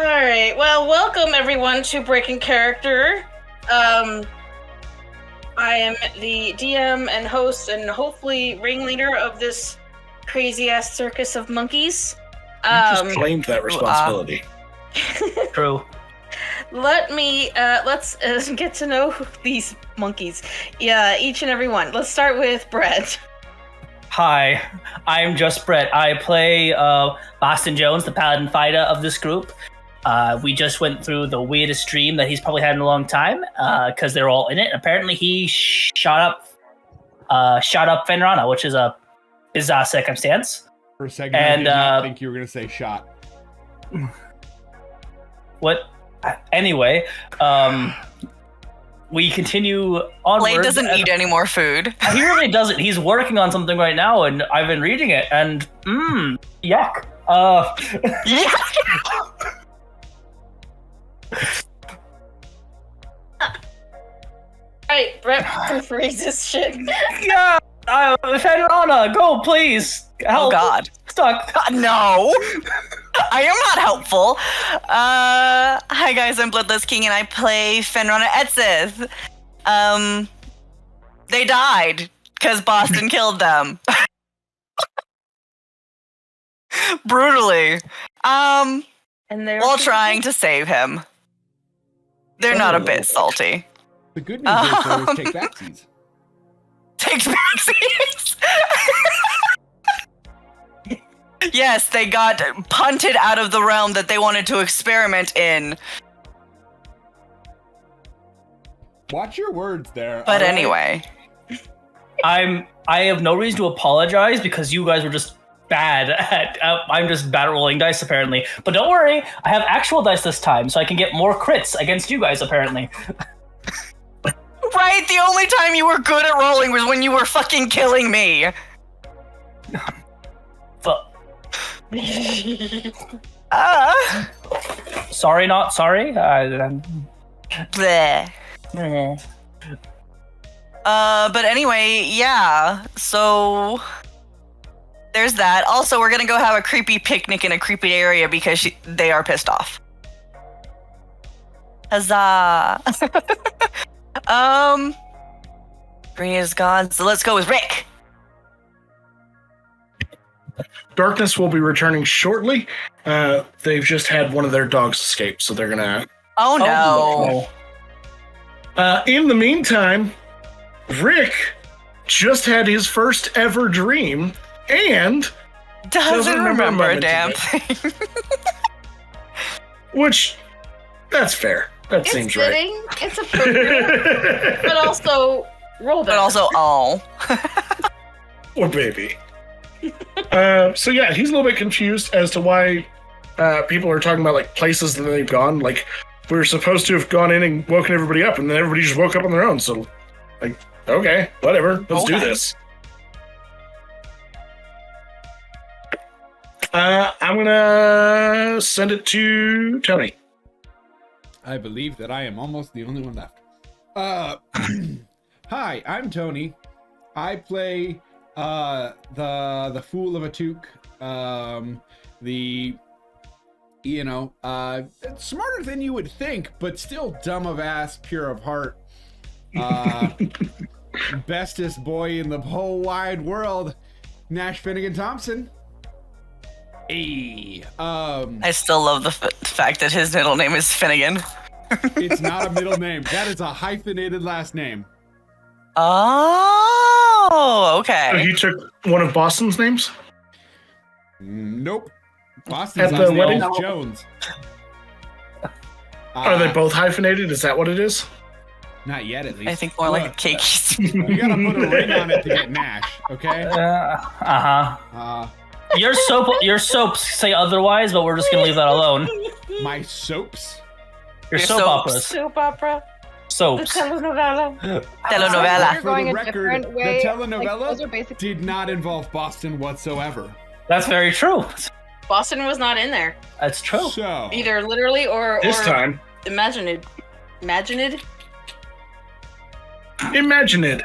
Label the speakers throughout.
Speaker 1: Alright, well, welcome everyone to Breaking Character. I am the DM and host and hopefully ringleader of this crazy-ass circus of monkeys.
Speaker 2: You just claimed that responsibility.
Speaker 3: True.
Speaker 1: Let's get to know these monkeys. Yeah, each and every one. Let's start with Brett.
Speaker 3: Hi, I'm just Brett. I play Boston Jones, the paladin fighter of this group. We just went through the weirdest dream that he's probably had in a long time, because they're all in it. Apparently, he shot up Fenrana, which is a bizarre circumstance.
Speaker 4: For a second, I did not think you were going to say shot.
Speaker 3: What? Anyway, we continue onward.
Speaker 5: Blade doesn't eat any more food.
Speaker 3: He really doesn't. He's working on something right now, and I've been reading it, and yuck.
Speaker 1: Alright, Brett rephrase this shit.
Speaker 3: Yeah, Fenrana, go please. Help.
Speaker 5: Oh God.
Speaker 3: Stuck.
Speaker 5: No. I am not helpful. Hi guys, I'm Bloodless King and I play Fenrana Etzith. They died because Boston killed them. Brutally.
Speaker 1: And they're
Speaker 5: While trying to save him. They're not a bit salty.
Speaker 4: The good news is they always take backsies.
Speaker 5: Take backsies. Yes, they got punted out of the realm that they wanted to experiment in.
Speaker 4: Watch your words there.
Speaker 5: But anyway.
Speaker 3: I have no reason to apologize because you guys were just bad at I'm just bad at rolling dice apparently. But don't worry, I have actual dice this time, so I can get more crits against you guys apparently.
Speaker 5: Right, the only time you were good at rolling was when you were fucking killing me.
Speaker 3: Fuck. Sorry, not sorry.
Speaker 5: Bleh. But anyway, yeah. So there's that. Also, we're gonna go have a creepy picnic in a creepy area because they are pissed off. Huzzah! Green is gone, so let's go with Rick.
Speaker 2: Darkness will be returning shortly. They've just had one of their dogs escape, so they're gonna...
Speaker 5: Oh no.
Speaker 2: In the meantime, Rick just had his first ever dream and
Speaker 5: Doesn't remember a
Speaker 2: moments
Speaker 5: damn
Speaker 2: of it.
Speaker 5: thing.
Speaker 2: Which, that's fair. That
Speaker 1: It's
Speaker 2: seems right.
Speaker 1: fitting, it's appropriate, but also roll better.
Speaker 5: But also, oh.
Speaker 2: Poor baby. So yeah, he's a little bit confused as to why people are talking about like places that they've gone. Like we were supposed to have gone in and woken everybody up, and then everybody just woke up on their own. So, like, okay, whatever, let's do this. I'm gonna send it to Tony.
Speaker 4: I believe that I am almost the only one left. Hi, I'm Tony. I play the Fool of a Took. Smarter than you would think, but still dumb of ass, pure of heart. Bestest boy in the whole wide world, Nash Finnegan Thompson. Hey,
Speaker 5: I still love the fact that his middle name is Finnegan.
Speaker 4: it's not a middle name. That is a hyphenated last name.
Speaker 5: Oh, okay.
Speaker 2: So he took one of Boston's names?
Speaker 4: Nope. Boston's
Speaker 2: At the
Speaker 4: last name
Speaker 2: wedding?
Speaker 4: is Jones.
Speaker 2: Are they both hyphenated? Is that what it is?
Speaker 4: Not yet, at least.
Speaker 5: I think more like a cake.
Speaker 4: You gotta put a ring on it to get Nash, okay?
Speaker 3: Your soaps say otherwise, but we're just gonna leave that alone.
Speaker 4: My soaps?
Speaker 3: Your soap
Speaker 5: soaps.
Speaker 3: operas.
Speaker 1: Soap opera. The
Speaker 3: Soaps.
Speaker 1: telenovela.
Speaker 5: Telenovela.
Speaker 4: For
Speaker 6: going
Speaker 4: the
Speaker 6: a
Speaker 4: record,
Speaker 6: different way,
Speaker 4: the
Speaker 6: like,
Speaker 4: telenovela
Speaker 6: those are basically-
Speaker 4: did not involve Boston whatsoever.
Speaker 3: That's very true.
Speaker 1: Boston was not in there.
Speaker 3: That's true.
Speaker 4: So,
Speaker 1: Either literally or
Speaker 2: This time.
Speaker 1: Imagine it.
Speaker 2: Imagine it.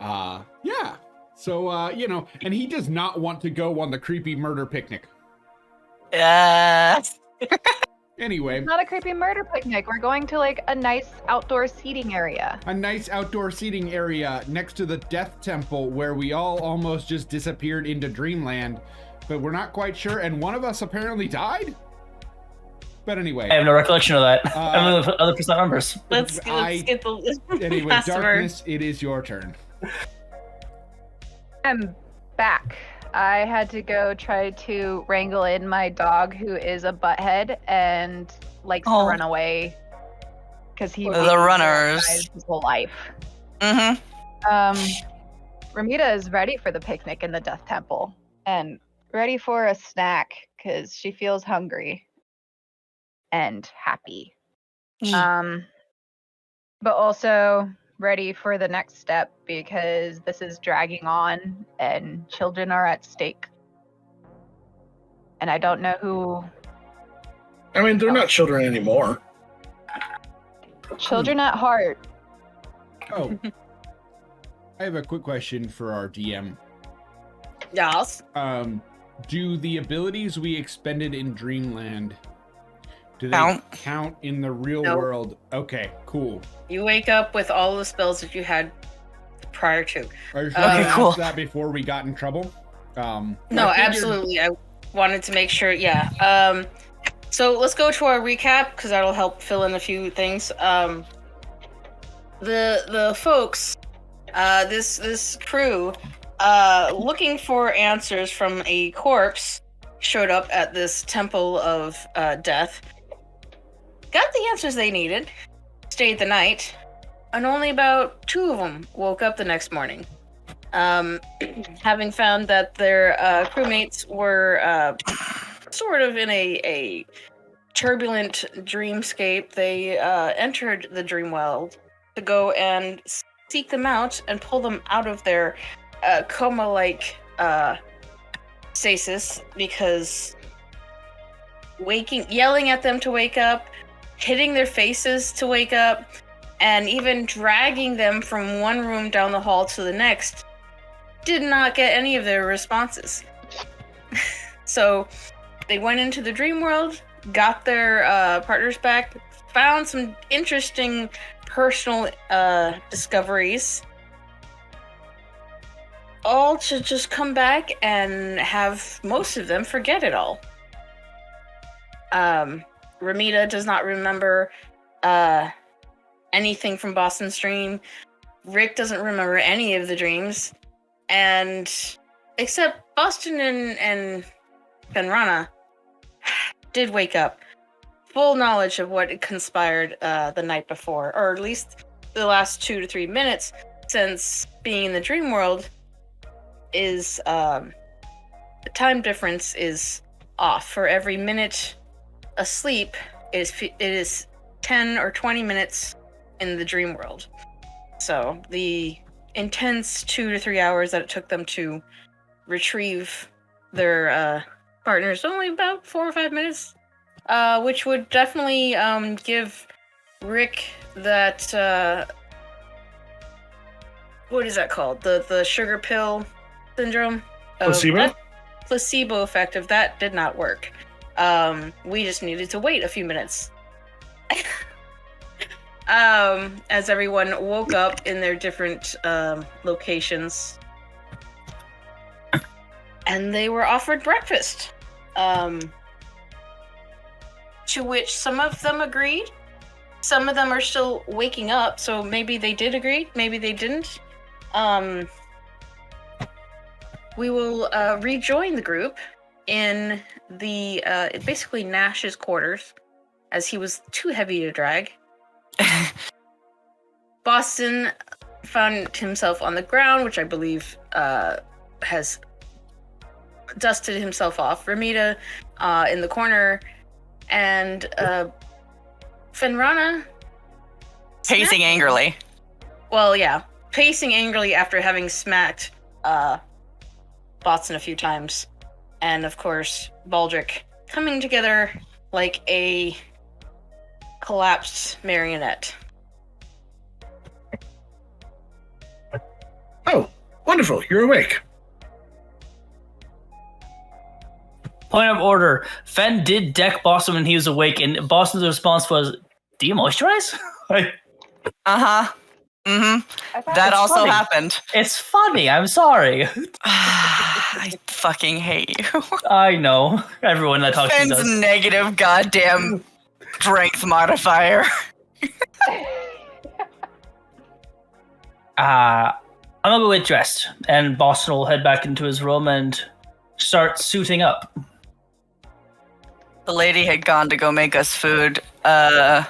Speaker 4: yeah. So, and he does not want to go on the creepy murder picnic.
Speaker 5: Yeah.
Speaker 4: Anyway,
Speaker 6: It's not a creepy murder picnic. We're going to like a nice outdoor seating area.
Speaker 4: a nice outdoor seating area next to the Death Temple where we all almost just disappeared into Dreamland, but we're not quite sure, and one of us apparently died? But anyway.
Speaker 3: I have no recollection of that. I don't know the other percent numbers.
Speaker 1: Let's get the
Speaker 4: Anyway,
Speaker 1: password.
Speaker 4: Darkness, it is your turn.
Speaker 6: I'm back. I had to go try to wrangle in my dog who is a butthead and likes to
Speaker 5: Oh.
Speaker 6: run away because he
Speaker 5: The runners.
Speaker 6: his whole life.
Speaker 5: Mm-hmm.
Speaker 6: Ramita is ready for the picnic in the Death Temple and ready for a snack because she feels hungry and happy. But also ready for the next step because this is dragging on and children are at stake. And I don't know who.
Speaker 2: I mean, they're not children anymore.
Speaker 6: Children at heart.
Speaker 4: Oh. I have a quick question for our DM.
Speaker 1: Yes.
Speaker 4: Do the abilities we expended in Dreamland, do they
Speaker 5: Count.
Speaker 4: count in the real
Speaker 1: No.
Speaker 4: world? Okay, cool.
Speaker 1: You wake up with all the spells that you had prior to.
Speaker 4: Are you sure
Speaker 1: Okay,
Speaker 4: I asked
Speaker 5: cool.
Speaker 4: that before we got in trouble?
Speaker 1: No,
Speaker 4: I figured-
Speaker 1: absolutely. I wanted to make sure. Yeah. So let's go to our recap because that'll help fill in a few things. The folks, this crew, looking for answers from a corpse, showed up at this temple of death. Got the answers they needed. Stayed the night, and only about 2 of them woke up the next morning. Having found that their crewmates were sort of in a turbulent dreamscape, they entered the dream world to go and seek them out and pull them out of their coma-like stasis because yelling at them to wake up, hitting their faces to wake up, and even dragging them from one room down the hall to the next did not get any of their responses. So they went into the dream world, got their partners back, found some interesting personal discoveries, all to just come back and have most of them forget it all. Ramita does not remember anything from Boston's dream. Rick doesn't remember any of the dreams. And except Boston and Fenrana did wake up. Full knowledge of what conspired the night before, or at least the last 2 to 3 minutes since being in the dream world is the time difference is off. For every minute asleep, it is 10 or 20 minutes in the dream world. So the intense 2 to 3 hours that it took them to retrieve their partners, only about 4 or 5 minutes, which would definitely give Rick that what is that called? The sugar pill syndrome?
Speaker 2: Placebo?
Speaker 1: That placebo effect of that did not work. We just needed to wait a few minutes. As everyone woke up in their different locations. And they were offered breakfast. To which some of them agreed. Some of them are still waking up, so maybe they did agree, maybe they didn't. We will rejoin the group in the basically Nash's quarters, as he was too heavy to drag. Boston found himself on the ground, which I believe has dusted himself off. Ramita in the corner, and Fenrana
Speaker 5: Pacing angrily.
Speaker 1: Well, yeah, pacing angrily after having smacked Boston a few times. And of course, Baldric coming together like a collapsed marionette.
Speaker 2: Oh, wonderful. You're awake.
Speaker 3: Point of order. Fen did deck Boston when he was awake, and Boston's response was, "Do you moisturize?" Like,
Speaker 5: Uh-huh. Mm-hmm.
Speaker 6: I thought
Speaker 5: That
Speaker 3: it's
Speaker 5: also
Speaker 3: funny.
Speaker 5: happened.
Speaker 3: It's funny. I'm sorry.
Speaker 5: I fucking hate you.
Speaker 3: I know. Everyone that talks to me
Speaker 5: Fenn's
Speaker 3: does.
Speaker 5: negative goddamn strength modifier.
Speaker 3: I'm gonna go get dressed, and Boston will head back into his room and start suiting up.
Speaker 5: The lady had gone to go make us food, and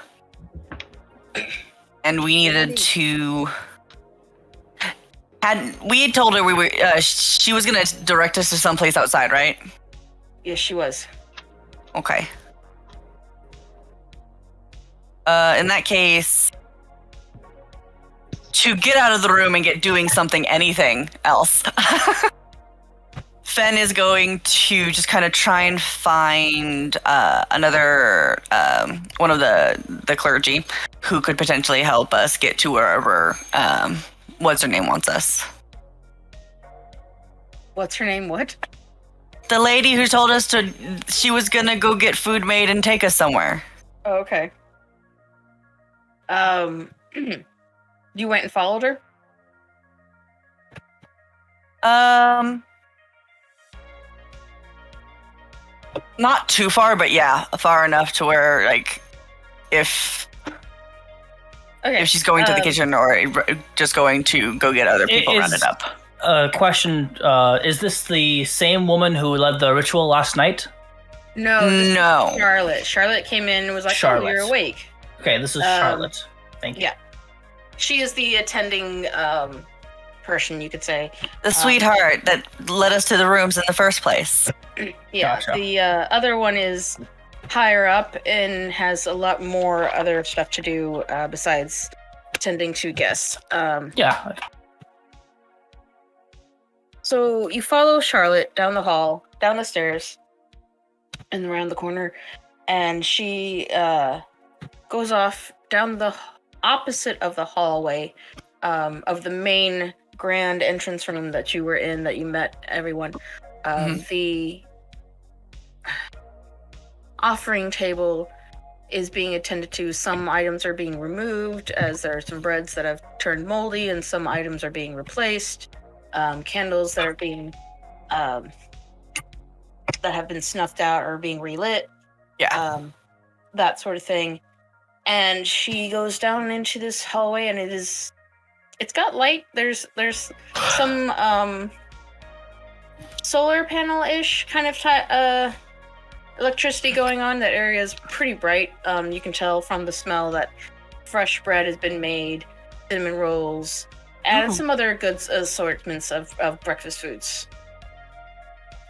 Speaker 5: we needed to. We had told her we were. She was gonna direct us to someplace outside, right?
Speaker 1: Yes, she was.
Speaker 5: Okay. In that case, to get out of the room and get doing something, anything else, Fen is going to just kind of try and find another one of the clergy who could potentially help us get to wherever what's her name wants us.
Speaker 1: What's her name? What?
Speaker 5: The lady who told us she was gonna go get food made and take us somewhere.
Speaker 1: Oh, okay. You went and followed her?
Speaker 5: Not too far, but yeah, far enough to where, like, if she's going to the kitchen or just going to go get other people rounded up.
Speaker 3: Question, is this the same woman who led the ritual last night?
Speaker 1: No. this
Speaker 5: No.
Speaker 1: is Charlotte. Charlotte came in and was like,
Speaker 3: Charlotte.
Speaker 1: "Oh, you're awake."
Speaker 3: Okay, this is Charlotte. Thank you.
Speaker 1: Yeah. She is the attending person, you could say.
Speaker 5: The sweetheart that led us to the rooms in the first place.
Speaker 1: Yeah.
Speaker 3: Gotcha.
Speaker 1: The other one is higher up and has a lot more other stuff to do besides attending to guests.
Speaker 3: Yeah.
Speaker 1: So you follow Charlotte down the hall, down the stairs, and around the corner, and she goes off down the opposite of the hallway of the main grand entrance room that you were in, that you met everyone. The offering table is being attended to. Some items are being removed, as there are some breads that have turned moldy, and some items are being replaced. Candles that are being that have been snuffed out or being relit.
Speaker 5: Yeah.
Speaker 1: That sort of thing. And she goes down into this hallway, and it's got light. There's some solar panel-ish kind of electricity going on. That area is pretty bright. You can tell from the smell that fresh bread has been made, cinnamon rolls, and some other good assortments of breakfast foods.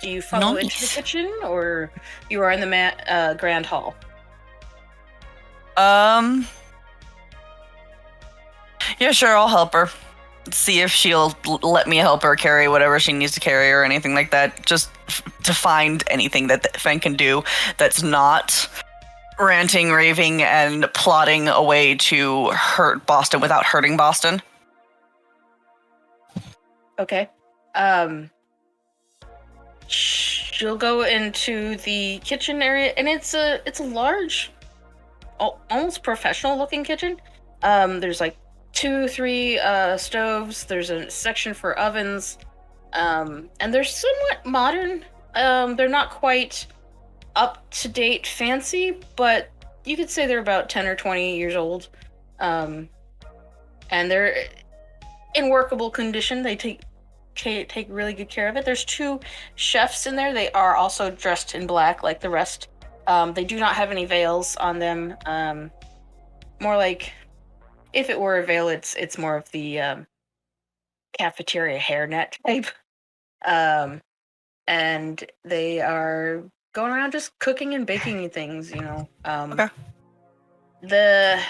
Speaker 1: Do you follow into the kitchen, or you are in the grand hall?
Speaker 5: Yeah, sure, I'll help her. See if she'll let me help her carry whatever she needs to carry or anything like that. Just to find anything that Fen can do that's not ranting, raving, and plotting a way to hurt Boston without hurting Boston.
Speaker 1: Okay. She'll go into the kitchen area, and it's a large, almost professional looking kitchen. There's like 2-3 stoves. There's a section for ovens, and they're somewhat modern. They're not quite up to date fancy, but you could say they're about 10 or 20 years old. And they're in workable condition. They take really good care of it. There's 2 chefs in there. They are also dressed in black like the rest. They do not have any veils on them. More like, if it were a veil, it's more of the cafeteria hairnet type. And they are going around just cooking and baking things, you know.
Speaker 5: Okay.
Speaker 1: The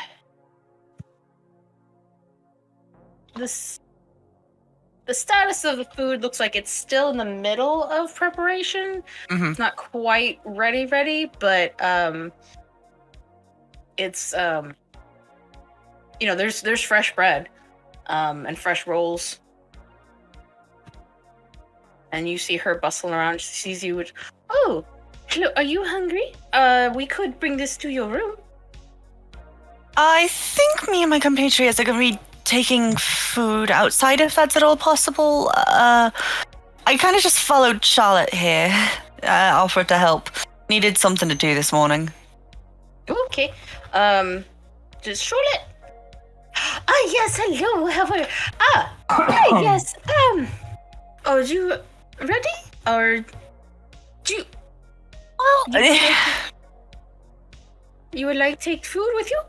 Speaker 1: status of the food looks like it's still in the middle of preparation.
Speaker 5: Mm-hmm.
Speaker 1: It's not quite ready, but it's you know, there's fresh bread and fresh rolls. And you see her bustling around. She sees you with, "Oh, Hello, are you hungry? We could bring this to your room.
Speaker 5: I think me and my compatriots are going to be taking food outside if that's at all possible. I kind of just followed Charlotte here. Offered to help. Needed something to do this morning.
Speaker 1: Okay. Just Charlotte. Yes, hello, how are you? Hi, yes, are you ready? Or do you...
Speaker 5: Well,
Speaker 1: You would like to take food with you?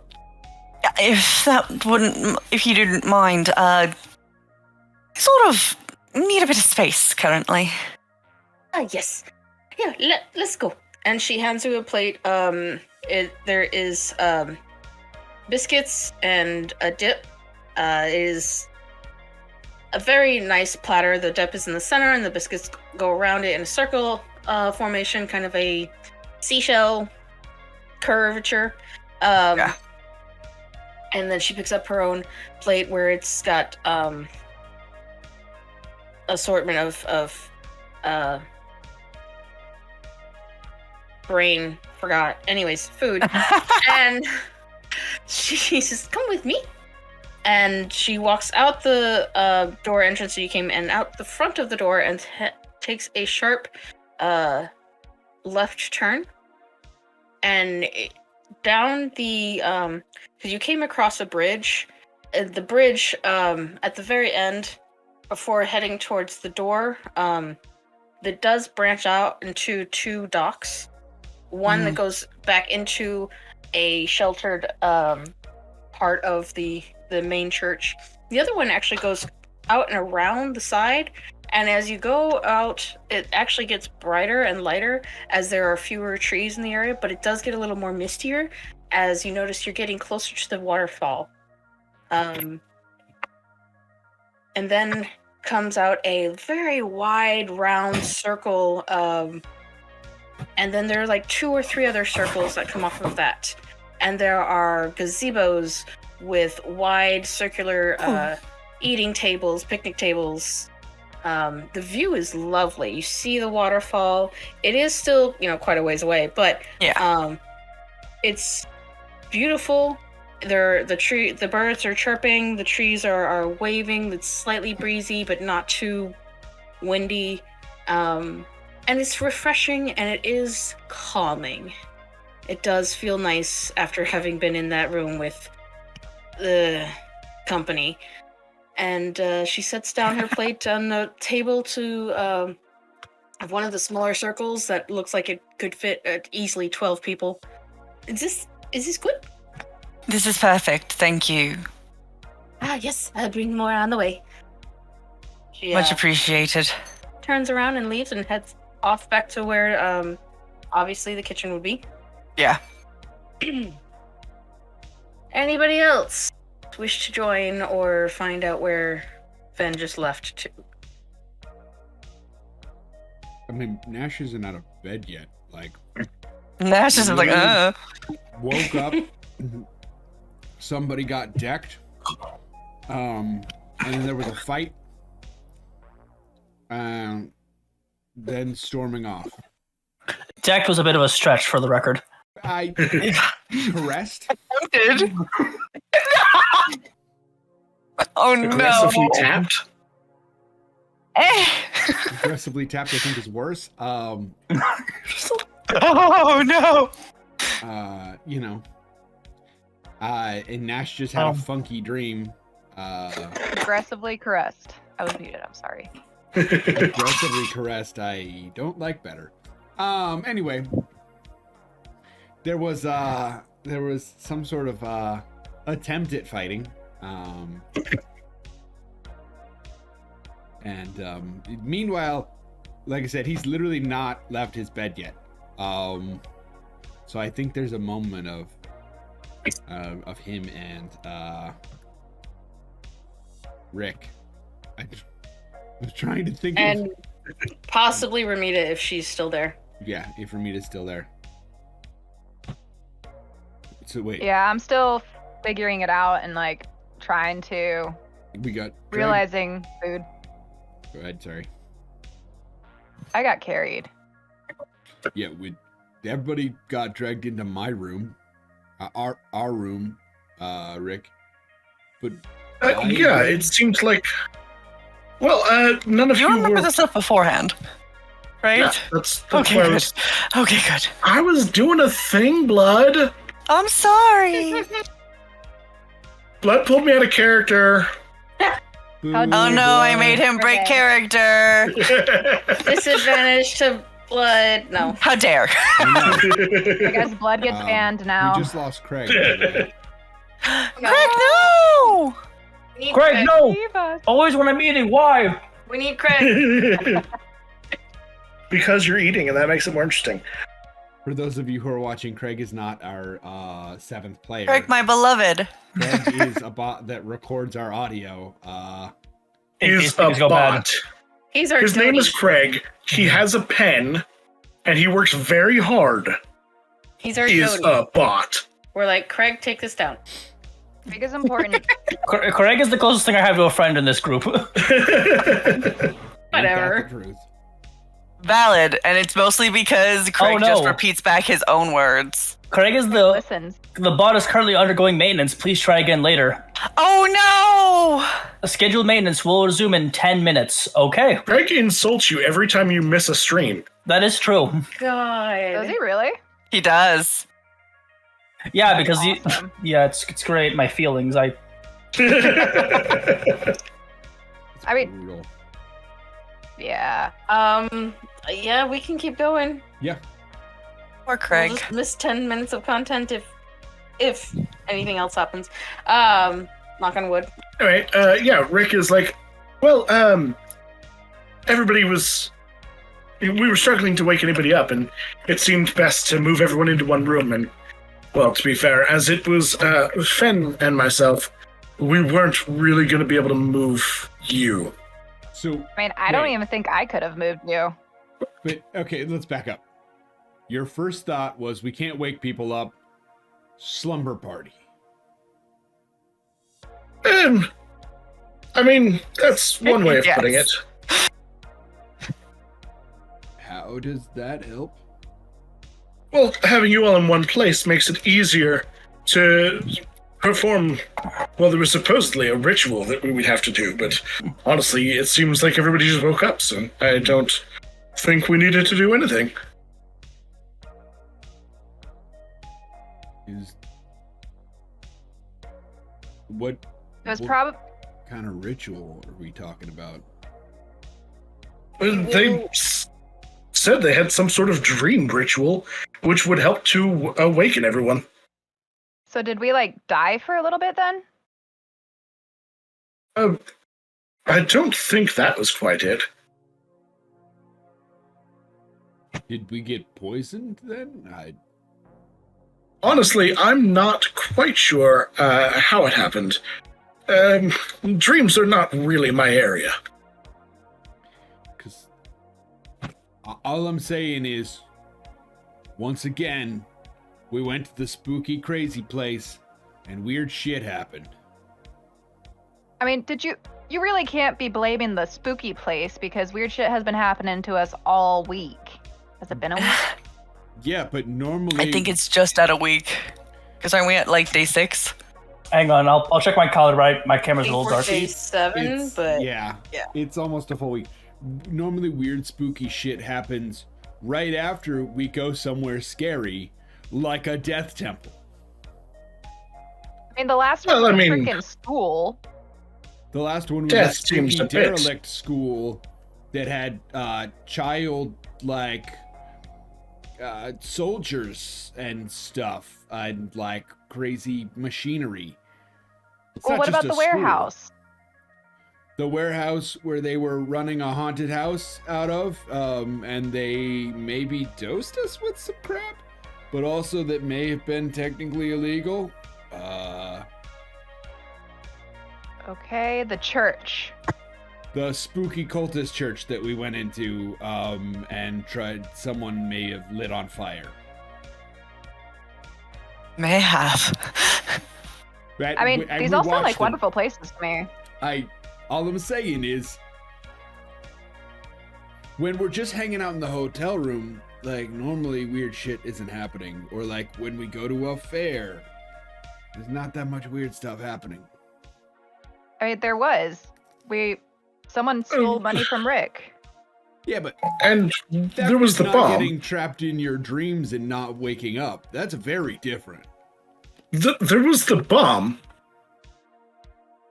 Speaker 5: if you didn't mind, sort of need a bit of space currently.
Speaker 1: Yes. Yeah, let's go. And she hands you a plate. There is, biscuits and a dip. It is a very nice platter. The dip is in the center, and the biscuits go around it in a circle formation, kind of a seashell curvature.
Speaker 5: Yeah.
Speaker 1: And then she picks up her own plate where it's got assortment of brain forgot. Anyways, food. And she says, "Come with me." And she walks out the door entrance that you came in, out the front of the door, and takes a sharp left turn. And down the because you came across a bridge. The bridge at the very end, before heading towards the door, that does branch out into two docks. One that goes back into a sheltered part of the main church. The other one actually goes out and around the side, and as you go out, it actually gets brighter and lighter as there are fewer trees in the area, but it does get a little more mistier as you notice you're getting closer to the waterfall. And then comes out a very wide round circle, and then there are like 2 or 3 other circles that come off of that. And there are gazebos with wide circular eating tables, picnic tables. The view is lovely. You see the waterfall. It is still, quite a ways away, but
Speaker 5: Yeah.
Speaker 1: It's beautiful. The birds are chirping, the trees are waving. It's slightly breezy, but not too windy. And it's refreshing, and it is calming. It does feel nice after having been in that room with the company. And she sets down her plate on the table to one of the smaller circles that looks like it could fit easily 12 people. Is this good?
Speaker 5: This is perfect. Thank you.
Speaker 1: Yes, I'll bring more on the way. She
Speaker 5: Much appreciated.
Speaker 1: turns around and leaves and heads off back to where obviously the kitchen would be.
Speaker 5: Yeah.
Speaker 1: Anybody else wish to join or find out where Fen just left to?
Speaker 4: I mean, Nash isn't out of bed yet. Like,
Speaker 5: Nash is like,
Speaker 4: woke up, somebody got decked, and then there was a fight, then storming off.
Speaker 3: Decked was a bit of a stretch for the record.
Speaker 4: I caressed.
Speaker 5: Did. Oh no.
Speaker 2: Aggressively tapped.
Speaker 4: Aggressively tapped, I think, is worse.
Speaker 5: Oh no.
Speaker 4: And Nash just had a funky dream.
Speaker 6: Aggressively caressed. I was muted, I'm sorry.
Speaker 4: Aggressively caressed, I don't like better. Anyway, there was some sort of attempt at fighting. Meanwhile, like I said, he's literally not left his bed yet. So I think there's a moment of him and Rick. I was trying to think
Speaker 1: And possibly Ramita if she's still there.
Speaker 4: Yeah, if Ramita's still there. So wait.
Speaker 6: Yeah, I'm still figuring it out and like trying to
Speaker 4: We got
Speaker 6: realizing food.
Speaker 4: Go ahead, sorry.
Speaker 6: I got carried.
Speaker 4: Yeah, everybody got dragged into my room, our room, Rick. But
Speaker 2: yeah, it seemed like. Well, none of
Speaker 5: You
Speaker 2: you
Speaker 5: remember
Speaker 2: were.
Speaker 5: the stuff beforehand, right?
Speaker 2: Yeah, that's
Speaker 5: Okay,
Speaker 2: why I
Speaker 5: good.
Speaker 2: was.
Speaker 5: Okay, good.
Speaker 2: I was doing a thing, Blood.
Speaker 5: I'm sorry.
Speaker 2: Blood pulled me out of character.
Speaker 4: boo,
Speaker 6: How
Speaker 5: Oh no, I made him break
Speaker 6: Okay.
Speaker 5: character.
Speaker 1: Disadvantage to blood. No.
Speaker 5: How dare.
Speaker 6: I guess blood gets banned now.
Speaker 4: We just lost Craig. by the way.
Speaker 5: Craig, no!
Speaker 1: We need
Speaker 3: Craig, no!
Speaker 6: Leave us.
Speaker 3: Always when I'm eating, why?
Speaker 1: We need Craig.
Speaker 2: Because you're eating, and that makes it more interesting.
Speaker 4: For those of you who are watching, Craig is not our 7th player.
Speaker 5: Craig, my beloved.
Speaker 4: Craig is a bot that records our audio.
Speaker 3: In
Speaker 2: He's
Speaker 3: case
Speaker 2: a
Speaker 3: things go bad.
Speaker 2: bot.
Speaker 1: He's our
Speaker 2: His name
Speaker 1: Tony.
Speaker 2: is Craig. He has a pen, and he works very hard.
Speaker 1: He's our
Speaker 2: He is
Speaker 1: Tony.
Speaker 2: a bot.
Speaker 1: We're like, Craig, take this down.
Speaker 6: Craig is important.
Speaker 3: Craig is the closest thing I have to a friend in this group.
Speaker 4: Ain't that
Speaker 1: Whatever.
Speaker 4: the truth?
Speaker 5: Valid, and it's mostly because Craig
Speaker 3: no.
Speaker 5: just repeats back his own words.
Speaker 3: Craig is
Speaker 6: Listens.
Speaker 3: the bot is currently undergoing maintenance. Please try again later.
Speaker 5: Oh
Speaker 3: The scheduled maintenance will resume in 10 minutes. Okay,
Speaker 2: Craig insults you every time you miss a stream.
Speaker 3: that is true.
Speaker 1: God.
Speaker 6: Does he really?
Speaker 5: no! He does.
Speaker 3: Yeah, because
Speaker 6: Awesome.
Speaker 3: it's great. My feelings.
Speaker 6: I mean,
Speaker 4: Brutal.
Speaker 6: yeah.
Speaker 1: Yeah, we can keep going.
Speaker 4: Yeah.
Speaker 5: Poor
Speaker 1: We'll
Speaker 5: Craig.
Speaker 1: just miss 10 minutes of content if anything else happens. Knock on wood.
Speaker 2: All right. Yeah, Rick is like, well, everybody was. We were struggling to wake anybody up, and it seemed best to move everyone into one room. And, well, to be fair, as it was Fen and myself, we weren't really going to be able to move you.
Speaker 4: So,
Speaker 6: I mean, I don't
Speaker 4: Wait.
Speaker 6: even think I could have moved you.
Speaker 4: but okay, let's back up. Your first thought was we can't wake people up. Slumber party.
Speaker 2: I mean, that's one way of
Speaker 5: Yes.
Speaker 2: putting it.
Speaker 4: How does that help?
Speaker 2: Well, having you all in one place makes it easier to perform. Well, there was supposedly a ritual that we would have to do, but honestly, it seems like everybody just woke up, so I don't think we needed to do anything.
Speaker 4: Is what
Speaker 6: It was
Speaker 4: what
Speaker 6: probably.
Speaker 4: kind of ritual are we talking about?
Speaker 2: Well, they said they had some sort of dream ritual, which would help to awaken everyone.
Speaker 6: So did we like die for a little bit then?
Speaker 2: I don't think that was quite it.
Speaker 4: Did we get poisoned then?
Speaker 2: Honestly, I'm not quite sure how it happened. Dreams are not really my area.
Speaker 4: Because all I'm saying is, once again, we went to the spooky, crazy place, and weird shit happened.
Speaker 6: I mean, you really can't be blaming the spooky place because weird shit has been happening to us all week. Has it been a week?
Speaker 4: Yeah, but normally
Speaker 5: I think it's just at a week. Because aren't we at like day 6?
Speaker 3: Hang on, I'll check my calendar. Right, my camera's a little
Speaker 1: Day
Speaker 3: darky.
Speaker 1: 7,
Speaker 4: it's,
Speaker 1: but
Speaker 4: yeah,
Speaker 5: Yeah.
Speaker 4: it's almost a full week. Normally, weird, spooky shit happens right after we go somewhere scary, like a death temple.
Speaker 6: I mean, the last
Speaker 2: Well,
Speaker 6: one was
Speaker 2: I mean-
Speaker 6: freaking school.
Speaker 4: The last one was
Speaker 2: Death
Speaker 4: a spooky
Speaker 2: seems a bit-
Speaker 4: derelict school that had child like soldiers and stuff and like crazy machinery. It's
Speaker 6: Well,
Speaker 4: not
Speaker 6: what
Speaker 4: just
Speaker 6: about the
Speaker 4: a school.
Speaker 6: warehouse?
Speaker 4: The warehouse where they were running a haunted house out of, and they maybe dosed us with some crap, but also that may have been technically illegal.
Speaker 6: Okay, the church.
Speaker 4: The spooky cultist church that we went into, and someone may have lit on fire.
Speaker 5: May have.
Speaker 4: Right?
Speaker 6: I mean,
Speaker 4: and
Speaker 6: these
Speaker 4: we
Speaker 6: all sound
Speaker 4: watched
Speaker 6: like
Speaker 4: them.
Speaker 6: wonderful places to me.
Speaker 4: All I'm saying is, when we're just hanging out in the hotel room, like normally weird shit isn't happening, or like when we go to a fair, there's not that much weird stuff happening.
Speaker 6: I mean, there was. Someone stole money from Rick.
Speaker 4: Yeah, but
Speaker 2: And there was the
Speaker 4: not
Speaker 2: bomb.
Speaker 4: getting trapped in your dreams and not waking up. That's very different.
Speaker 2: There was the bomb.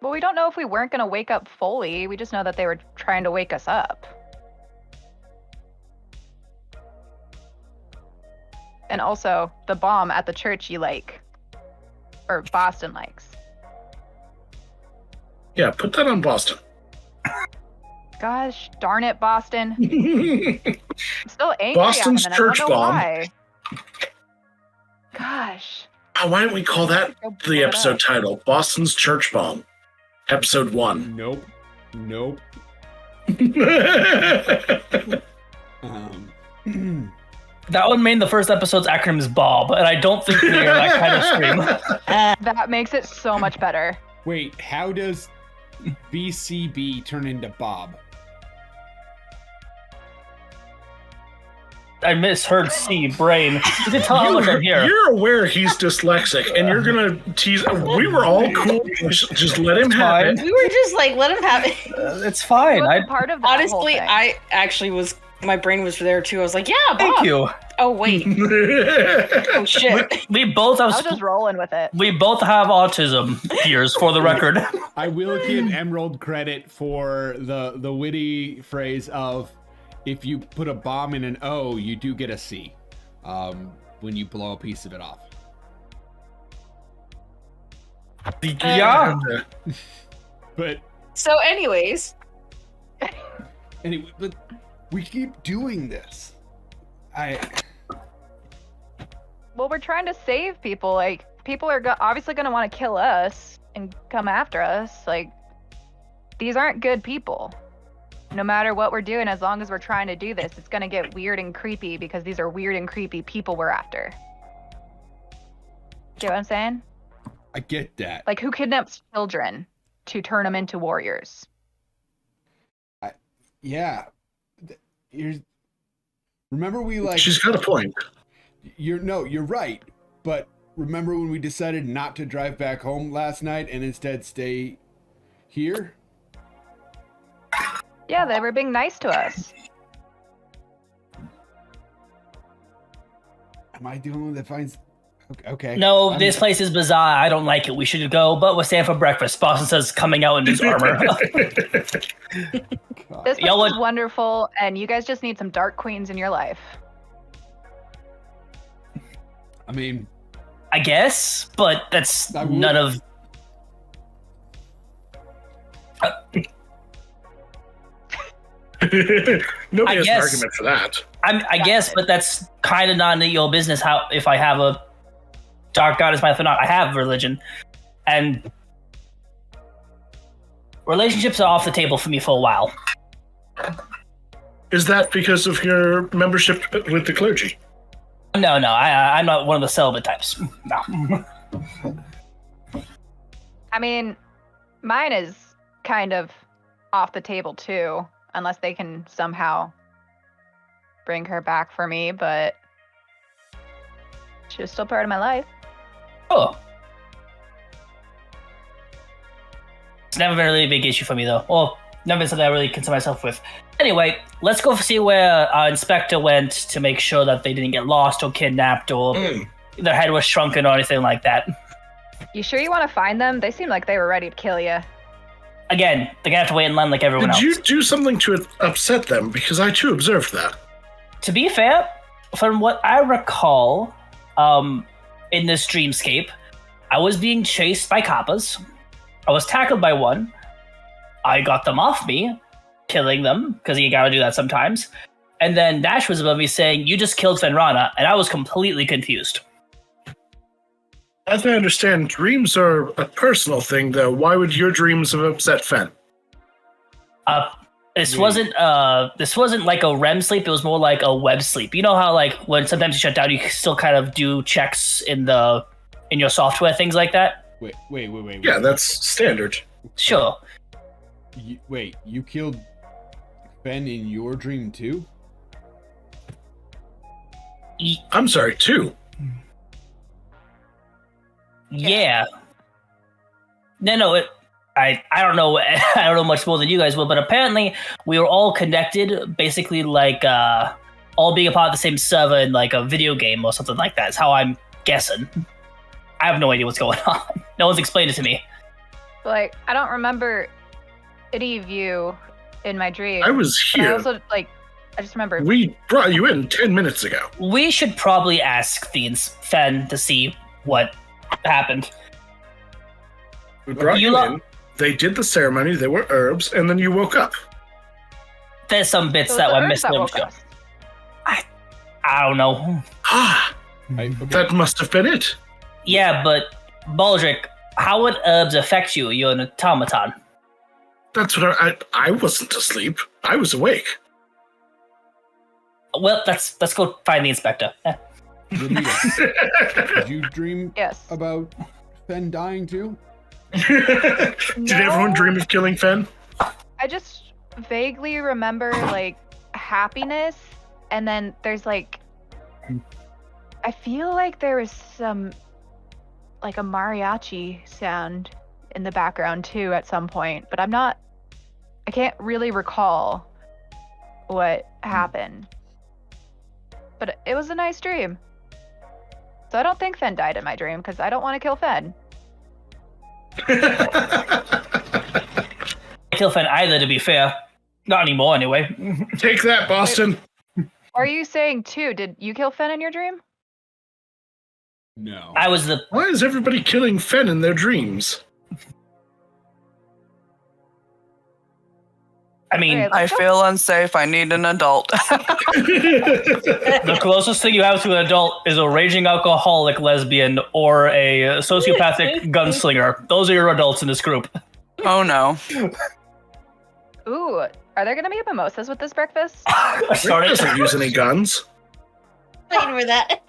Speaker 6: Well, we don't know if we weren't going to wake up fully. We just know that they were trying to wake us up. And also, the bomb at the church you like. Or Boston likes.
Speaker 2: Yeah, put that on Boston.
Speaker 6: Gosh darn it, Boston. I'm still angry
Speaker 2: Boston's
Speaker 6: at him, and
Speaker 2: church
Speaker 6: I don't know
Speaker 2: bomb.
Speaker 6: why. Gosh.
Speaker 2: Why don't we call that
Speaker 6: Go blow
Speaker 2: the
Speaker 6: it
Speaker 2: episode
Speaker 6: up.
Speaker 2: title? Boston's Church Bomb. Episode 1.
Speaker 4: Nope.
Speaker 3: That would mean the first episode's acronym is Bob, and I don't think they're that kind of stream.
Speaker 6: That makes it so much better.
Speaker 4: Wait, how does BCB turn into Bob?
Speaker 3: I misheard C, brain. You can tell how much I'm here.
Speaker 2: You're aware he's dyslexic, and you're gonna tease. We were all cool. Just let him have
Speaker 3: fine.
Speaker 2: it.
Speaker 1: We were just like, let him have it.
Speaker 3: It's fine.
Speaker 6: What's part of that whole
Speaker 1: Honestly,
Speaker 6: thing?
Speaker 1: I actually was. My brain was there too. I was like, yeah, Bob.
Speaker 3: Thank you.
Speaker 1: Oh wait. Oh shit.
Speaker 3: We both
Speaker 6: I
Speaker 3: have
Speaker 6: was just rolling with it.
Speaker 3: we both have autism ears, for the record.
Speaker 4: I will give Emerald credit for the witty phrase of, if you put a bomb in an O, you do get a C when you blow a piece of it off.
Speaker 3: Yeah.
Speaker 4: But
Speaker 1: So, anyways,
Speaker 4: anyway, but we keep doing this.
Speaker 6: Well, we're trying to save people. Like, people are obviously going to want to kill us and come after us. Like, these aren't good people. No matter what we're doing, as long as we're trying to do this, it's going to get weird and creepy because these are weird and creepy people we're after. Get what I'm saying?
Speaker 4: I get that.
Speaker 6: Like, who kidnaps children to turn them into warriors?
Speaker 4: Yeah. Remember we like.
Speaker 2: She's got a point.
Speaker 4: You're right. But remember when we decided not to drive back home last night and instead stay here?
Speaker 6: Yeah, they were being nice to us.
Speaker 4: Am I the only one that finds? Okay.
Speaker 3: No, this place is bizarre. I don't like it. We should go, but we're staying for breakfast. Boston says coming out in his armor.
Speaker 6: This place
Speaker 3: Y'all
Speaker 6: is
Speaker 3: would-
Speaker 6: wonderful, and you guys just need some dark queens in your life.
Speaker 4: I mean,
Speaker 3: I guess, but that's
Speaker 4: I would-
Speaker 3: none of.
Speaker 2: Nobody
Speaker 3: I
Speaker 2: has
Speaker 3: guess-
Speaker 2: an argument for that.
Speaker 3: I guess, but that's kind of none of your business. How if I have a dark goddess myth or not? I have religion, and relationships are off the table for me for a while.
Speaker 2: Is that because of your membership with the clergy?
Speaker 3: No, I'm not one of the celibate types. No.
Speaker 6: I mean, mine is kind of off the table too, unless they can somehow bring her back for me, but she was still part of my life.
Speaker 3: Oh. It's never been a really big issue for me, though. Well, never been something I really concern myself with. Anyway, let's go see where our inspector went to make sure that they didn't get lost or kidnapped or their head was shrunken or anything like that.
Speaker 6: You sure you want to find them? They seemed like they were ready to kill you.
Speaker 3: Again, they're gonna have to wait in line like everyone
Speaker 2: Did
Speaker 3: else.
Speaker 2: you do something to upset them? Because I too observed that.
Speaker 3: To be fair, from what I recall, in this dreamscape, I was being chased by kappas. I was tackled by one. I got them off me, killing them, because you gotta do that sometimes. And then Dash was above me saying, "You just killed Fenrana," and I was completely confused.
Speaker 2: As I understand, dreams are a personal thing, though. Why would your dreams have upset Fen?
Speaker 3: This wasn't like a REM sleep. It was more like a web sleep. You know how like when sometimes you shut down, you still kind of do checks in your software, things like that.
Speaker 4: wait.
Speaker 2: Yeah, that's standard.
Speaker 3: Sure.
Speaker 4: You killed Ben in your dream too?
Speaker 2: I'm sorry, 2.
Speaker 3: Yeah. No. I don't know. I don't know much more than you guys will, but apparently we were all connected, basically like all being a part of the same server in like a video game or something like that. Is how I'm guessing. I have no idea what's going on. No one's explained it to me.
Speaker 6: Like, I don't remember any of you in my dream.
Speaker 2: I was
Speaker 6: but
Speaker 2: here.
Speaker 6: I also, I just remember.
Speaker 2: We brought you in 10 minutes ago.
Speaker 3: We should probably ask Fen to see what happened.
Speaker 2: We brought you in. They did the ceremony. There were herbs, and then you woke up.
Speaker 3: There's some bits that were missed. I don't know.
Speaker 2: That must have been it.
Speaker 3: Yeah, but Baldric, how would herbs affect you? You're an automaton.
Speaker 2: That's what I wasn't asleep. I was awake.
Speaker 3: Well, let's go find the inspector.
Speaker 4: Did you dream
Speaker 6: Yes.
Speaker 4: about Fen dying too?
Speaker 2: Did everyone dream of killing Fen?
Speaker 6: I just vaguely remember like happiness, and then there's like, I feel like there was some like a mariachi sound in the background too at some point, but I can't really recall what happened. But it was a nice dream. So I don't think Fen died in my dream because I don't want to kill Fen.
Speaker 3: Kill Fen either, to be fair. Not anymore, anyway.
Speaker 2: Take that, Boston.
Speaker 6: Are you saying too? Did you kill Fen in your dream?
Speaker 4: No.
Speaker 3: I was the.
Speaker 2: Why is everybody killing Fen in their dreams?
Speaker 3: I mean,
Speaker 6: Okay,
Speaker 5: I feel unsafe. I need an adult.
Speaker 3: the closest thing you have to an adult is a raging alcoholic lesbian or a sociopathic gunslinger. Those are your adults in this group.
Speaker 5: Oh no.
Speaker 6: Ooh, are there gonna be mimosas with this breakfast?
Speaker 2: Rick doesn't use any guns.
Speaker 1: Waiting for that.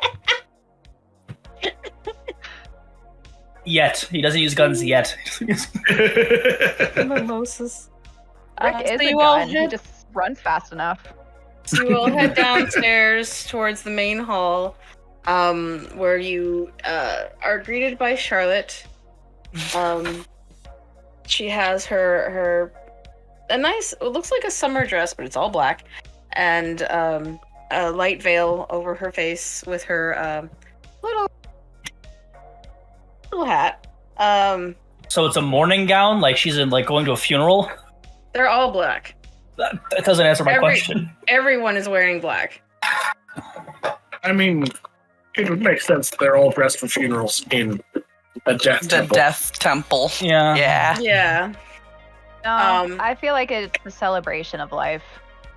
Speaker 3: Yet. He doesn't use guns yet.
Speaker 1: Mimosas.
Speaker 6: Rick is
Speaker 1: so
Speaker 6: a
Speaker 1: you all
Speaker 6: gun. He
Speaker 1: head-
Speaker 6: just runs fast enough.
Speaker 1: So you all head downstairs towards the main hall, where you are greeted by Charlotte. She has her a nice, it looks like a summer dress, but it's all black, and a light veil over her face with her little hat.
Speaker 3: So it's a morning gown, like she's in like going to a funeral.
Speaker 1: They're all black.
Speaker 3: That doesn't answer my question.
Speaker 1: Everyone is wearing black.
Speaker 2: I mean, it would make sense that they're all dressed for funerals in a death
Speaker 5: The
Speaker 2: temple.
Speaker 5: death temple.
Speaker 3: Yeah.
Speaker 5: Yeah.
Speaker 1: Yeah.
Speaker 6: I feel like it's a celebration of life.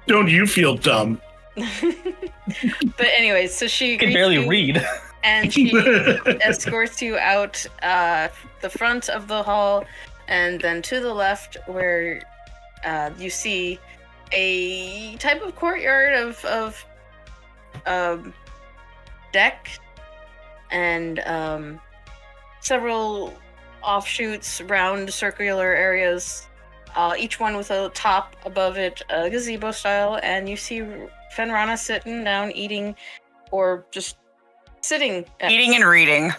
Speaker 2: Don't you feel dumb?
Speaker 1: But anyways, so she
Speaker 3: You can
Speaker 1: greets
Speaker 3: barely
Speaker 1: you,
Speaker 3: read.
Speaker 1: and she escorts you out the front of the hall, and then to the left where you see a type of courtyard of deck and several offshoots, round circular areas, each one with a top above it, gazebo style, and you see Fenrana sitting down eating, or just sitting
Speaker 5: Eating and reading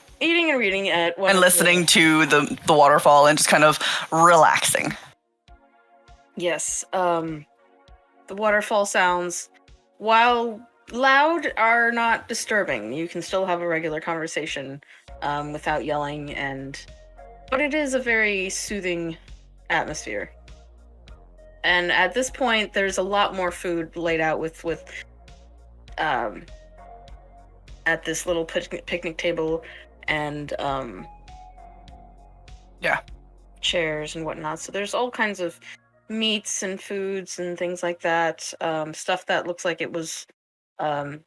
Speaker 1: at one
Speaker 5: and
Speaker 1: of
Speaker 5: listening to the waterfall and just kind of relaxing.
Speaker 1: Yes, the waterfall sounds, while loud, are not disturbing. You can still have a regular conversation without yelling, but it is a very soothing atmosphere. And at this point, there's a lot more food laid out with at this little picnic table and chairs and whatnot. So there's all kinds of meats and foods and things like that. Stuff that looks like it was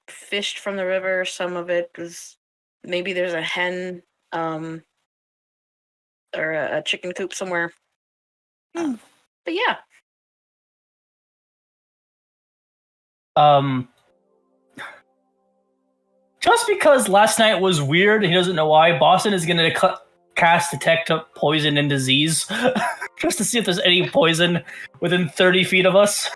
Speaker 1: fished from the river. Some of it was, maybe there's a hen or a chicken coop somewhere. But yeah.
Speaker 3: Just because last night was weird, he doesn't know why. Boston is going to cast detect poison and disease just to see if there's any poison within 30 feet of us.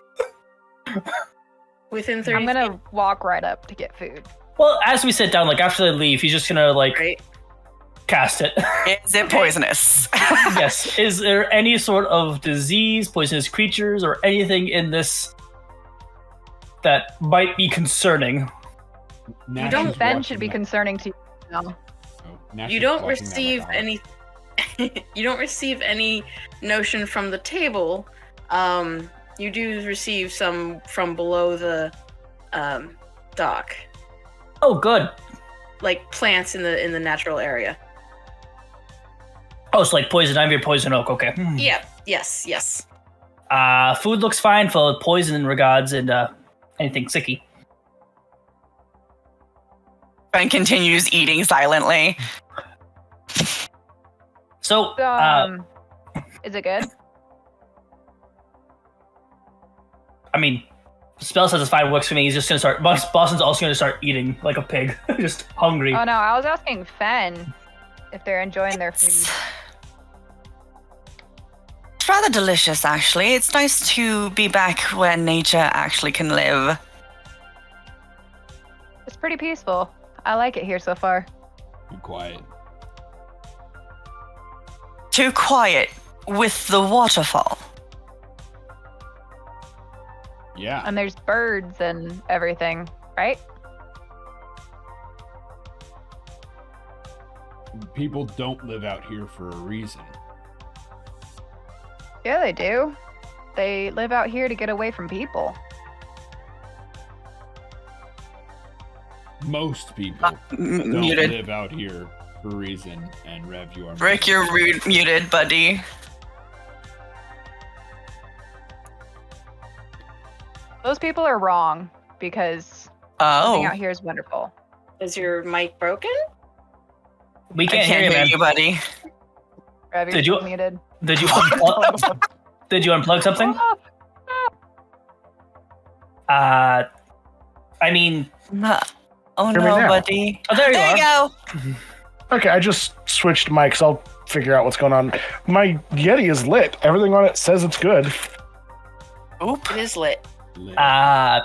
Speaker 1: Within 30
Speaker 6: I'm gonna walk right up to get food.
Speaker 3: Well, as we sit down, like after they leave, he's just gonna like
Speaker 1: Right.
Speaker 3: cast it.
Speaker 5: Is it poisonous?
Speaker 3: Yes. Is there any sort of disease, poisonous creatures, or anything in this that might be concerning?
Speaker 4: Nash
Speaker 1: don't-
Speaker 4: is
Speaker 6: Ben
Speaker 4: watching
Speaker 6: should be
Speaker 4: that.
Speaker 6: concerning to you now.
Speaker 4: Oh, Nash
Speaker 1: You
Speaker 4: is
Speaker 1: don't
Speaker 4: watching that
Speaker 1: receive
Speaker 4: like a hawk.
Speaker 1: any. You don't receive any notion from the table. You do receive some from below the dock,
Speaker 3: Oh, good.
Speaker 1: like plants in the natural area.
Speaker 3: Oh, it's like poison ivy or poison oak. Okay.
Speaker 1: Yeah. Yes.
Speaker 3: Food looks fine for poison in regards and anything sicky.
Speaker 5: Ben continues eating silently.
Speaker 3: So,
Speaker 6: Is it good?
Speaker 3: I mean, spell says it's fine. Works for me. He's just gonna start. Boston's also gonna start eating like a pig, just hungry.
Speaker 6: Oh no, I was asking Fen if they're enjoying their food.
Speaker 5: It's rather delicious, actually. It's nice to be back where nature actually can live.
Speaker 6: It's pretty peaceful. I like it here so far.
Speaker 4: Be quiet.
Speaker 5: Too quiet with the waterfall.
Speaker 4: Yeah.
Speaker 6: And there's birds and everything, right?
Speaker 4: People don't live out here for a reason.
Speaker 6: Yeah, they do. They live out here to get away from people.
Speaker 4: Most people don't
Speaker 5: Muted.
Speaker 4: live out here for a reason. And Rev, you are
Speaker 5: Rick, you're muted, buddy.
Speaker 6: Those people are wrong because living
Speaker 5: Oh,
Speaker 6: out here is wonderful.
Speaker 1: Is your mic broken?
Speaker 3: We
Speaker 5: I
Speaker 3: can't, hear you, man.
Speaker 5: buddy.
Speaker 6: Rev, you're
Speaker 3: Did you-
Speaker 6: still muted.
Speaker 3: Did you unplug? Did you unplug something? I mean,
Speaker 5: Oh
Speaker 2: Hear me
Speaker 5: no,
Speaker 2: now.
Speaker 5: buddy.
Speaker 3: oh, there you
Speaker 5: There
Speaker 3: are.
Speaker 5: you go.
Speaker 2: Okay, I just switched mics. I'll figure out what's going on. My Yeti is lit. Everything on it says it's good.
Speaker 5: Oop.
Speaker 1: It is lit.
Speaker 3: I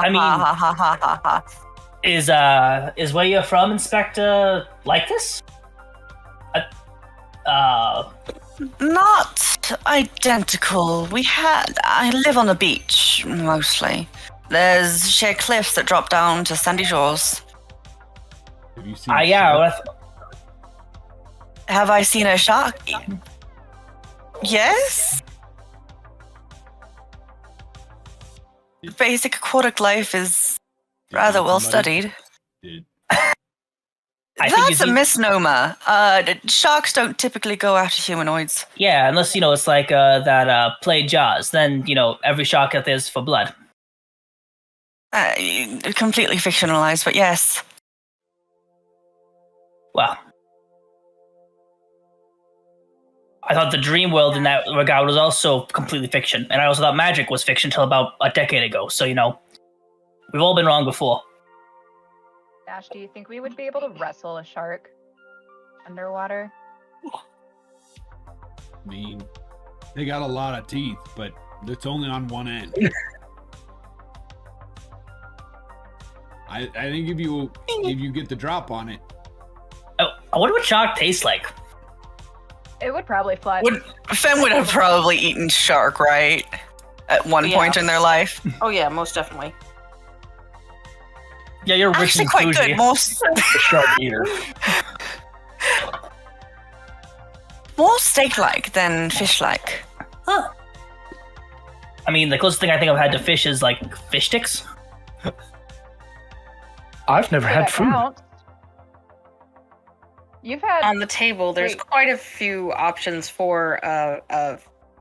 Speaker 3: mean-
Speaker 5: ha ha ha ha ha.
Speaker 3: Is where you're from, Inspector, like this?
Speaker 5: Not identical. I live on the beach, mostly. There's sheer cliffs that drop down to sandy shores.
Speaker 4: Have you seen?
Speaker 3: Yeah.
Speaker 4: Shark?
Speaker 3: Well,
Speaker 5: Have I seen a shark? Yes. Basic aquatic life is
Speaker 4: Did
Speaker 5: rather
Speaker 4: you
Speaker 5: well
Speaker 4: somebody-
Speaker 5: studied.
Speaker 4: Did-
Speaker 3: I think
Speaker 5: That's a misnomer. Sharks don't typically go after humanoids.
Speaker 3: yeah, unless it's like that play Jaws. Then every shark out there is for blood.
Speaker 5: Completely fictionalized, but yes.
Speaker 3: Well, I thought the dream world in that regard was also completely fiction, and I also thought magic was fiction until about a decade ago. So we've all been wrong before.
Speaker 6: Dash, do you think we would be able to wrestle a shark underwater?
Speaker 4: I mean, they got a lot of teeth, but it's only on one end. I think if you get the drop on it,
Speaker 3: I wonder what shark tastes like.
Speaker 6: It would probably fly.
Speaker 5: Fen would have probably eaten shark, right? At one
Speaker 1: Yeah.
Speaker 5: point in their life.
Speaker 1: Oh yeah, most definitely.
Speaker 3: Yeah, you're rich
Speaker 5: Actually,
Speaker 3: and
Speaker 5: quite
Speaker 3: bougie.
Speaker 5: good.
Speaker 2: Shark eater.
Speaker 5: More steak-like than fish-like.
Speaker 3: Huh. I mean, the closest thing I think I've had to fish is like fish sticks.
Speaker 2: I've never
Speaker 6: So
Speaker 2: had
Speaker 6: that
Speaker 2: food.
Speaker 6: counts. You've had
Speaker 1: On the table, there's
Speaker 6: Wait.
Speaker 1: quite a few options for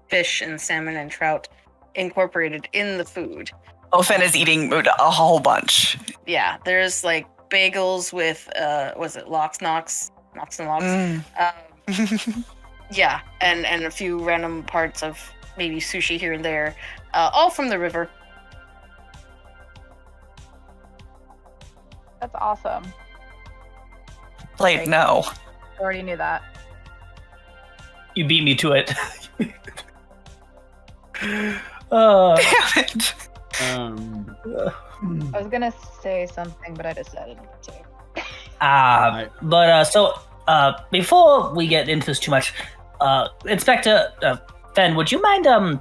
Speaker 1: fish and salmon and trout incorporated in the food.
Speaker 5: Oh, Fen is eating a whole bunch.
Speaker 1: Yeah, there's like bagels with was it knocks and locks?
Speaker 5: Mm.
Speaker 1: Yeah, and a few random parts of maybe sushi here and there, all from the river.
Speaker 6: that's awesome.
Speaker 5: Like, no.
Speaker 6: I already knew that.
Speaker 3: You beat me to it.
Speaker 5: Damn it.
Speaker 6: I was gonna say something, but I decided not to.
Speaker 3: Before we get into this too much, Inspector Fen, would you mind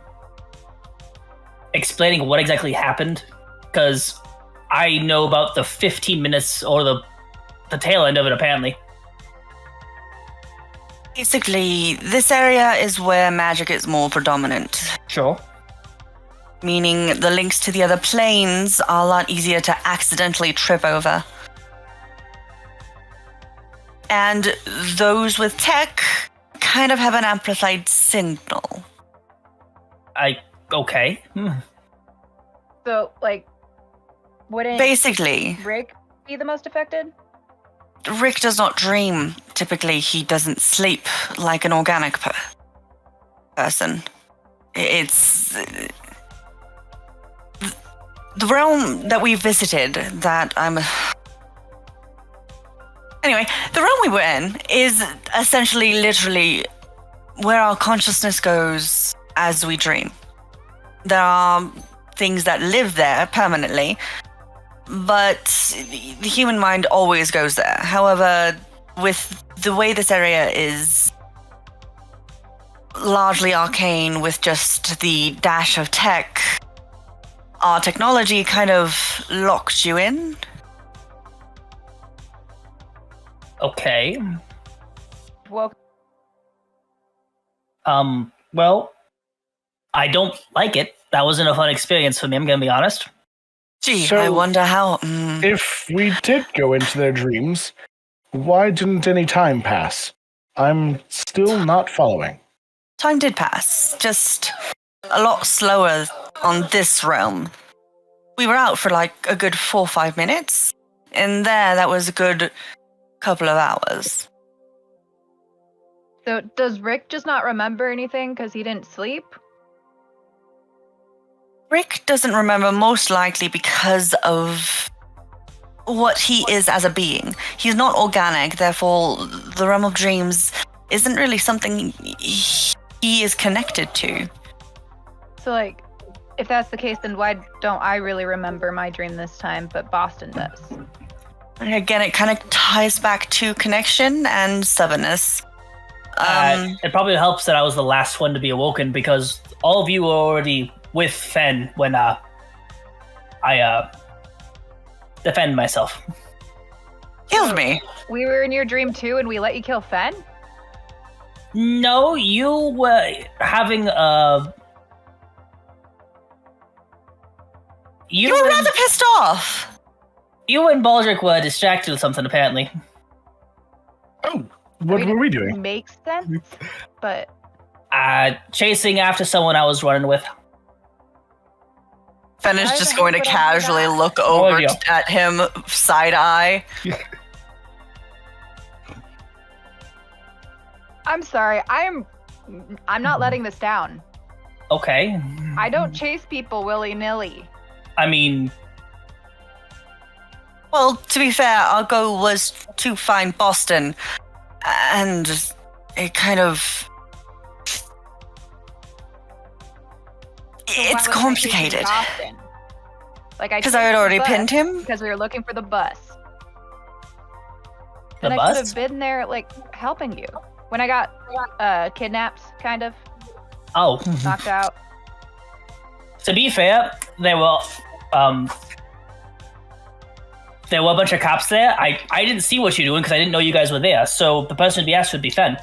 Speaker 3: explaining what exactly happened? Because I know about the 15 minutes or the tail end of it, apparently.
Speaker 5: Basically, this area is where magic is more predominant.
Speaker 3: Sure.
Speaker 5: Meaning the links to the other planes are a lot easier to accidentally trip over. And those with tech kind of have an amplified signal.
Speaker 3: Okay.
Speaker 6: So, like, wouldn't
Speaker 5: Basically,
Speaker 6: Rick be the most affected?
Speaker 5: Rick does not dream. Typically, he doesn't sleep like an organic person. It's the realm that we visited that Anyway, the realm we were in is essentially literally where our consciousness goes as we dream. There are things that live there permanently, but the human mind always goes there. However, with the way this area is largely arcane with just the dash of tech, our technology kind of locked you in.
Speaker 3: Okay.
Speaker 6: Well,
Speaker 3: Well, I don't like it. That wasn't a fun experience for me, I'm gonna be honest.
Speaker 5: Gee,
Speaker 2: So-
Speaker 5: I wonder how...
Speaker 2: If we did go into their dreams, why didn't any time pass? I'm still not following.
Speaker 5: Time did pass, just a lot slower on this realm. We were out for like a good 4 or 5 minutes, and that was a good couple of hours.
Speaker 6: so does Rick just not remember anything because he didn't sleep?
Speaker 5: Rick doesn't remember most likely because of what he is as a being. He's not organic, therefore the realm of dreams isn't really something he is connected to.
Speaker 6: So, like, if that's the case, then why don't I really remember my dream this time, but Boston does?
Speaker 5: And again, it kind of ties back to connection and stubbornness.
Speaker 3: It probably helps that I was the last one to be awoken because all of you were already with Fen when I defend myself.
Speaker 5: Killed me.
Speaker 6: We were in your dream too, and we let you kill Fen?
Speaker 3: No, you were having a...
Speaker 5: You were rather pissed off.
Speaker 3: You and Baldric were distracted with something, apparently.
Speaker 2: Oh, what were we doing?
Speaker 6: Makes sense, but
Speaker 3: Chasing after someone I was running with.
Speaker 5: Fen is
Speaker 6: Why
Speaker 5: just
Speaker 6: the
Speaker 5: going to
Speaker 6: heck would I do
Speaker 5: casually
Speaker 6: that?
Speaker 5: look over
Speaker 3: you?
Speaker 5: at him, side eye.
Speaker 6: I'm sorry. I'm not letting this down.
Speaker 3: Okay.
Speaker 6: I don't chase people willy-nilly.
Speaker 3: I mean,
Speaker 5: Well, to be fair, our goal was to find Boston, and it kind of... It's
Speaker 6: Why wasn't I chasing
Speaker 5: complicated.
Speaker 6: Boston? Like,
Speaker 5: Because I had already pinned him.
Speaker 6: because we were looking for the bus.
Speaker 3: the
Speaker 6: And I could
Speaker 3: bus?
Speaker 6: have been there, like, helping you. When I got kidnapped, kind of,
Speaker 3: Oh.
Speaker 6: knocked out.
Speaker 3: To be fair, there were a bunch of cops there. I didn't see what you're doing because I didn't know you guys were there. So the person to be asked would be Fen.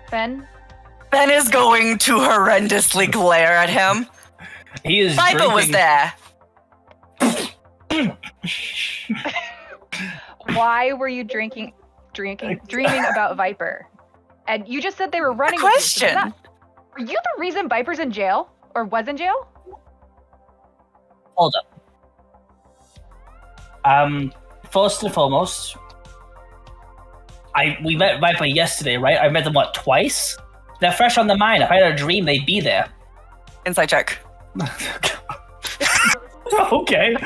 Speaker 6: Fen?
Speaker 5: Ben is going to horrendously glare at him.
Speaker 3: He is
Speaker 5: Viper was there.
Speaker 6: Why were you dreaming about Viper? And you just said they were running.
Speaker 5: Good
Speaker 6: with you, so
Speaker 5: question.
Speaker 6: were you the reason Viper's in jail? Or was in jail?
Speaker 3: Hold up. First and foremost, we met Viper yesterday, right? I met them, what, twice? They're fresh on the mind. If I had a dream, they'd be there.
Speaker 5: Inside check.
Speaker 3: Okay.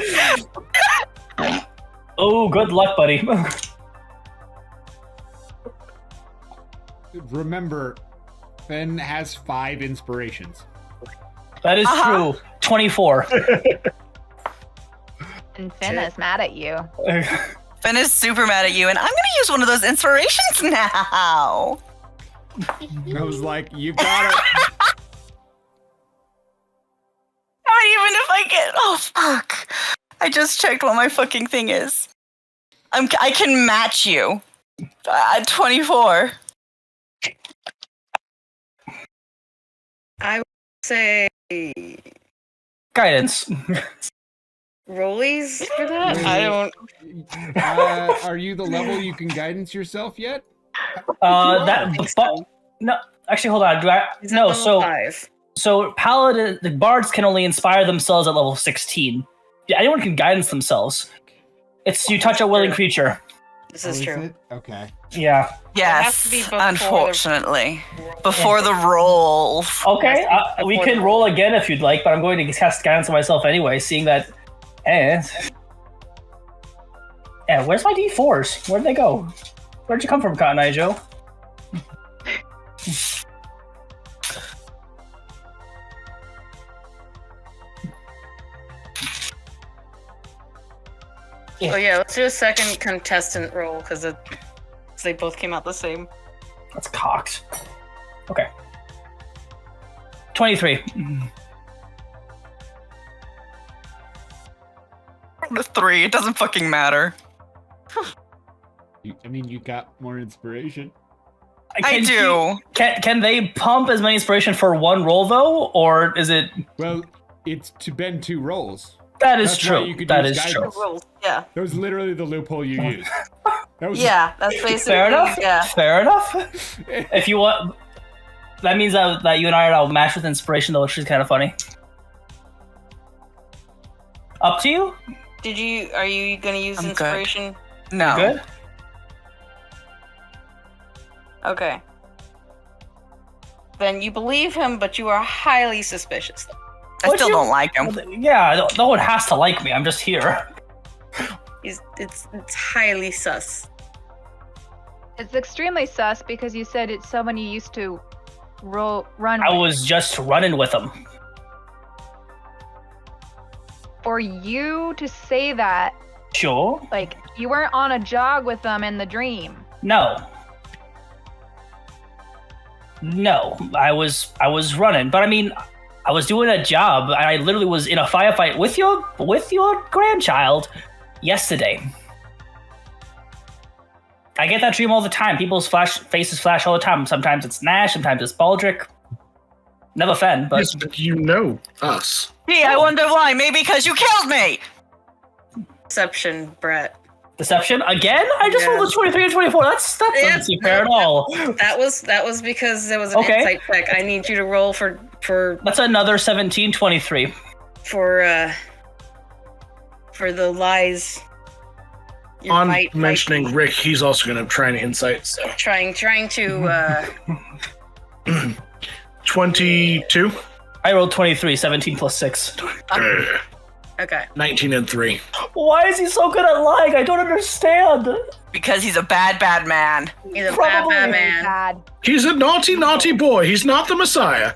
Speaker 3: Oh, good luck, buddy.
Speaker 4: Remember, Fen has 5 inspirations.
Speaker 3: That is true. 24.
Speaker 6: And Finn is mad at you.
Speaker 5: Finn is super mad at you, and I'm gonna use one of those inspirations now.
Speaker 4: I was like, you got it.
Speaker 5: Not even if I get. Oh fuck! I just checked what my fucking thing is. I can match you. At 24.
Speaker 1: I would say
Speaker 3: Guidance.
Speaker 1: rollies for that. I don't.
Speaker 4: Are you the level you can guidance yourself yet?
Speaker 3: No, actually, hold on.
Speaker 1: He's at level 5.
Speaker 3: So paladin, the bards can only inspire themselves at level 16. Yeah, anyone can guidance themselves. It's you touch a willing creature.
Speaker 1: This is true.
Speaker 4: It? Okay.
Speaker 3: Yeah.
Speaker 5: Yes,
Speaker 1: to be before
Speaker 5: unfortunately. Before the roll.
Speaker 3: Okay, we can roll again if you'd like, but I'm going to cast guidance on myself anyway, seeing that. Yeah, where's my D4s? Where'd they go? Where'd you come from, Cotton Eye Joe?
Speaker 1: Oh yeah, let's do a second contestant roll because they both came out the same.
Speaker 3: That's cocked. Okay. 23.
Speaker 5: The 3, it doesn't fucking matter.
Speaker 4: You got more inspiration.
Speaker 5: I do.
Speaker 3: Can they pump as many inspiration for one roll though, or is it?
Speaker 4: Well, it's to bend 2 rolls.
Speaker 3: That is
Speaker 4: That's why
Speaker 3: true.
Speaker 4: you could
Speaker 3: That
Speaker 4: use
Speaker 3: is true.
Speaker 4: guidance.
Speaker 1: Yeah.
Speaker 4: That was literally the loophole you used. That was
Speaker 1: Yeah, that's basically.
Speaker 3: Fair enough.
Speaker 1: Yeah.
Speaker 3: Fair enough. If you want, that means that you and I are now matched with inspiration, though, which is kind of funny. Up to you.
Speaker 1: Are you gonna use
Speaker 5: I'm good.
Speaker 1: inspiration?
Speaker 5: No.
Speaker 3: Good.
Speaker 1: Okay. Then you believe him, but you are highly suspicious.
Speaker 5: I still don't like him.
Speaker 3: Yeah, no one has to like me. I'm just here.
Speaker 1: It's highly sus.
Speaker 6: It's extremely sus because you said it's someone you used to run
Speaker 3: I
Speaker 6: with.
Speaker 3: was just running with them.
Speaker 6: For you to say that,
Speaker 3: Sure.
Speaker 6: like, you weren't on a jog with them in the dream.
Speaker 3: No. No, I was running, but I mean, I was doing a job. I literally was in a firefight with your grandchild yesterday. I get that dream all the time. People's faces flash all the time. Sometimes it's Nash, sometimes it's Baldric. Never Fen, but
Speaker 2: Yes, but you know us.
Speaker 5: Gee, I wonder why. Maybe because you killed me.
Speaker 1: Deception, Brett.
Speaker 3: Deception again. I just
Speaker 1: Yeah.
Speaker 3: rolled a 23 and 24. That doesn't seem fair at all.
Speaker 1: That was because there was an
Speaker 3: Okay.
Speaker 1: insight check. I need you to roll for
Speaker 3: That's another 17, 23.
Speaker 1: for the lies. Your
Speaker 2: On
Speaker 1: might
Speaker 2: mentioning
Speaker 1: be
Speaker 2: Rick, he's also going to try an insight. So
Speaker 1: trying to
Speaker 2: 22,
Speaker 3: I rolled 23, 17 plus 6.
Speaker 1: okay.
Speaker 2: 19 and 3.
Speaker 3: Why is he so good at lying? I don't understand.
Speaker 5: Because he's a bad, bad man.
Speaker 1: He's a
Speaker 3: Probably
Speaker 1: bad man.
Speaker 6: Bad.
Speaker 2: He's a naughty, naughty boy. He's not the Messiah.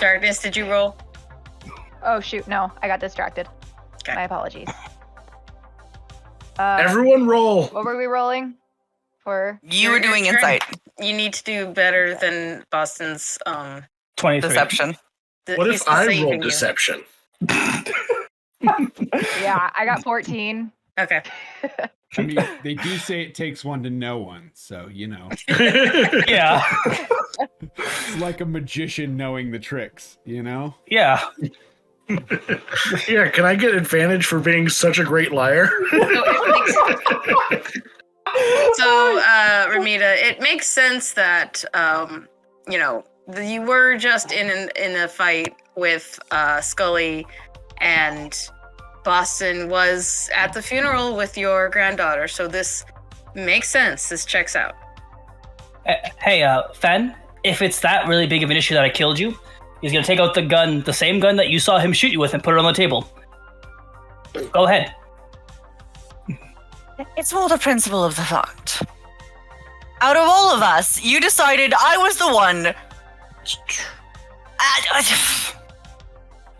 Speaker 1: Darkness, did you roll?
Speaker 6: Oh shoot, no, I got distracted.
Speaker 1: Okay.
Speaker 6: My apologies.
Speaker 2: Everyone roll.
Speaker 6: What were we rolling for?
Speaker 5: You were doing
Speaker 1: Your turn.
Speaker 5: insight.
Speaker 1: You need to do better than Boston's
Speaker 3: 23.
Speaker 5: Deception.
Speaker 2: What
Speaker 1: he's
Speaker 2: if I
Speaker 1: saving
Speaker 2: roll
Speaker 1: you.
Speaker 2: deception?
Speaker 6: Yeah, I got 14.
Speaker 1: Okay.
Speaker 4: I mean, they do say it takes one to know one, so you know.
Speaker 3: Yeah.
Speaker 4: It's like a magician knowing the tricks, you know?
Speaker 3: Yeah.
Speaker 2: Yeah, can I get advantage for being such a great liar?
Speaker 1: So, Ramita, it makes sense that you were just in a fight with Scully, and Boston was at the funeral with your granddaughter. So this makes sense. This checks out.
Speaker 3: Hey, Fen, if it's that really big of an issue that I killed you, he's gonna take out the gun, the same gun that you saw him shoot you with, and put it on the table. Go ahead.
Speaker 5: It's more the principle of the fact. Out of all of us, you decided I was the one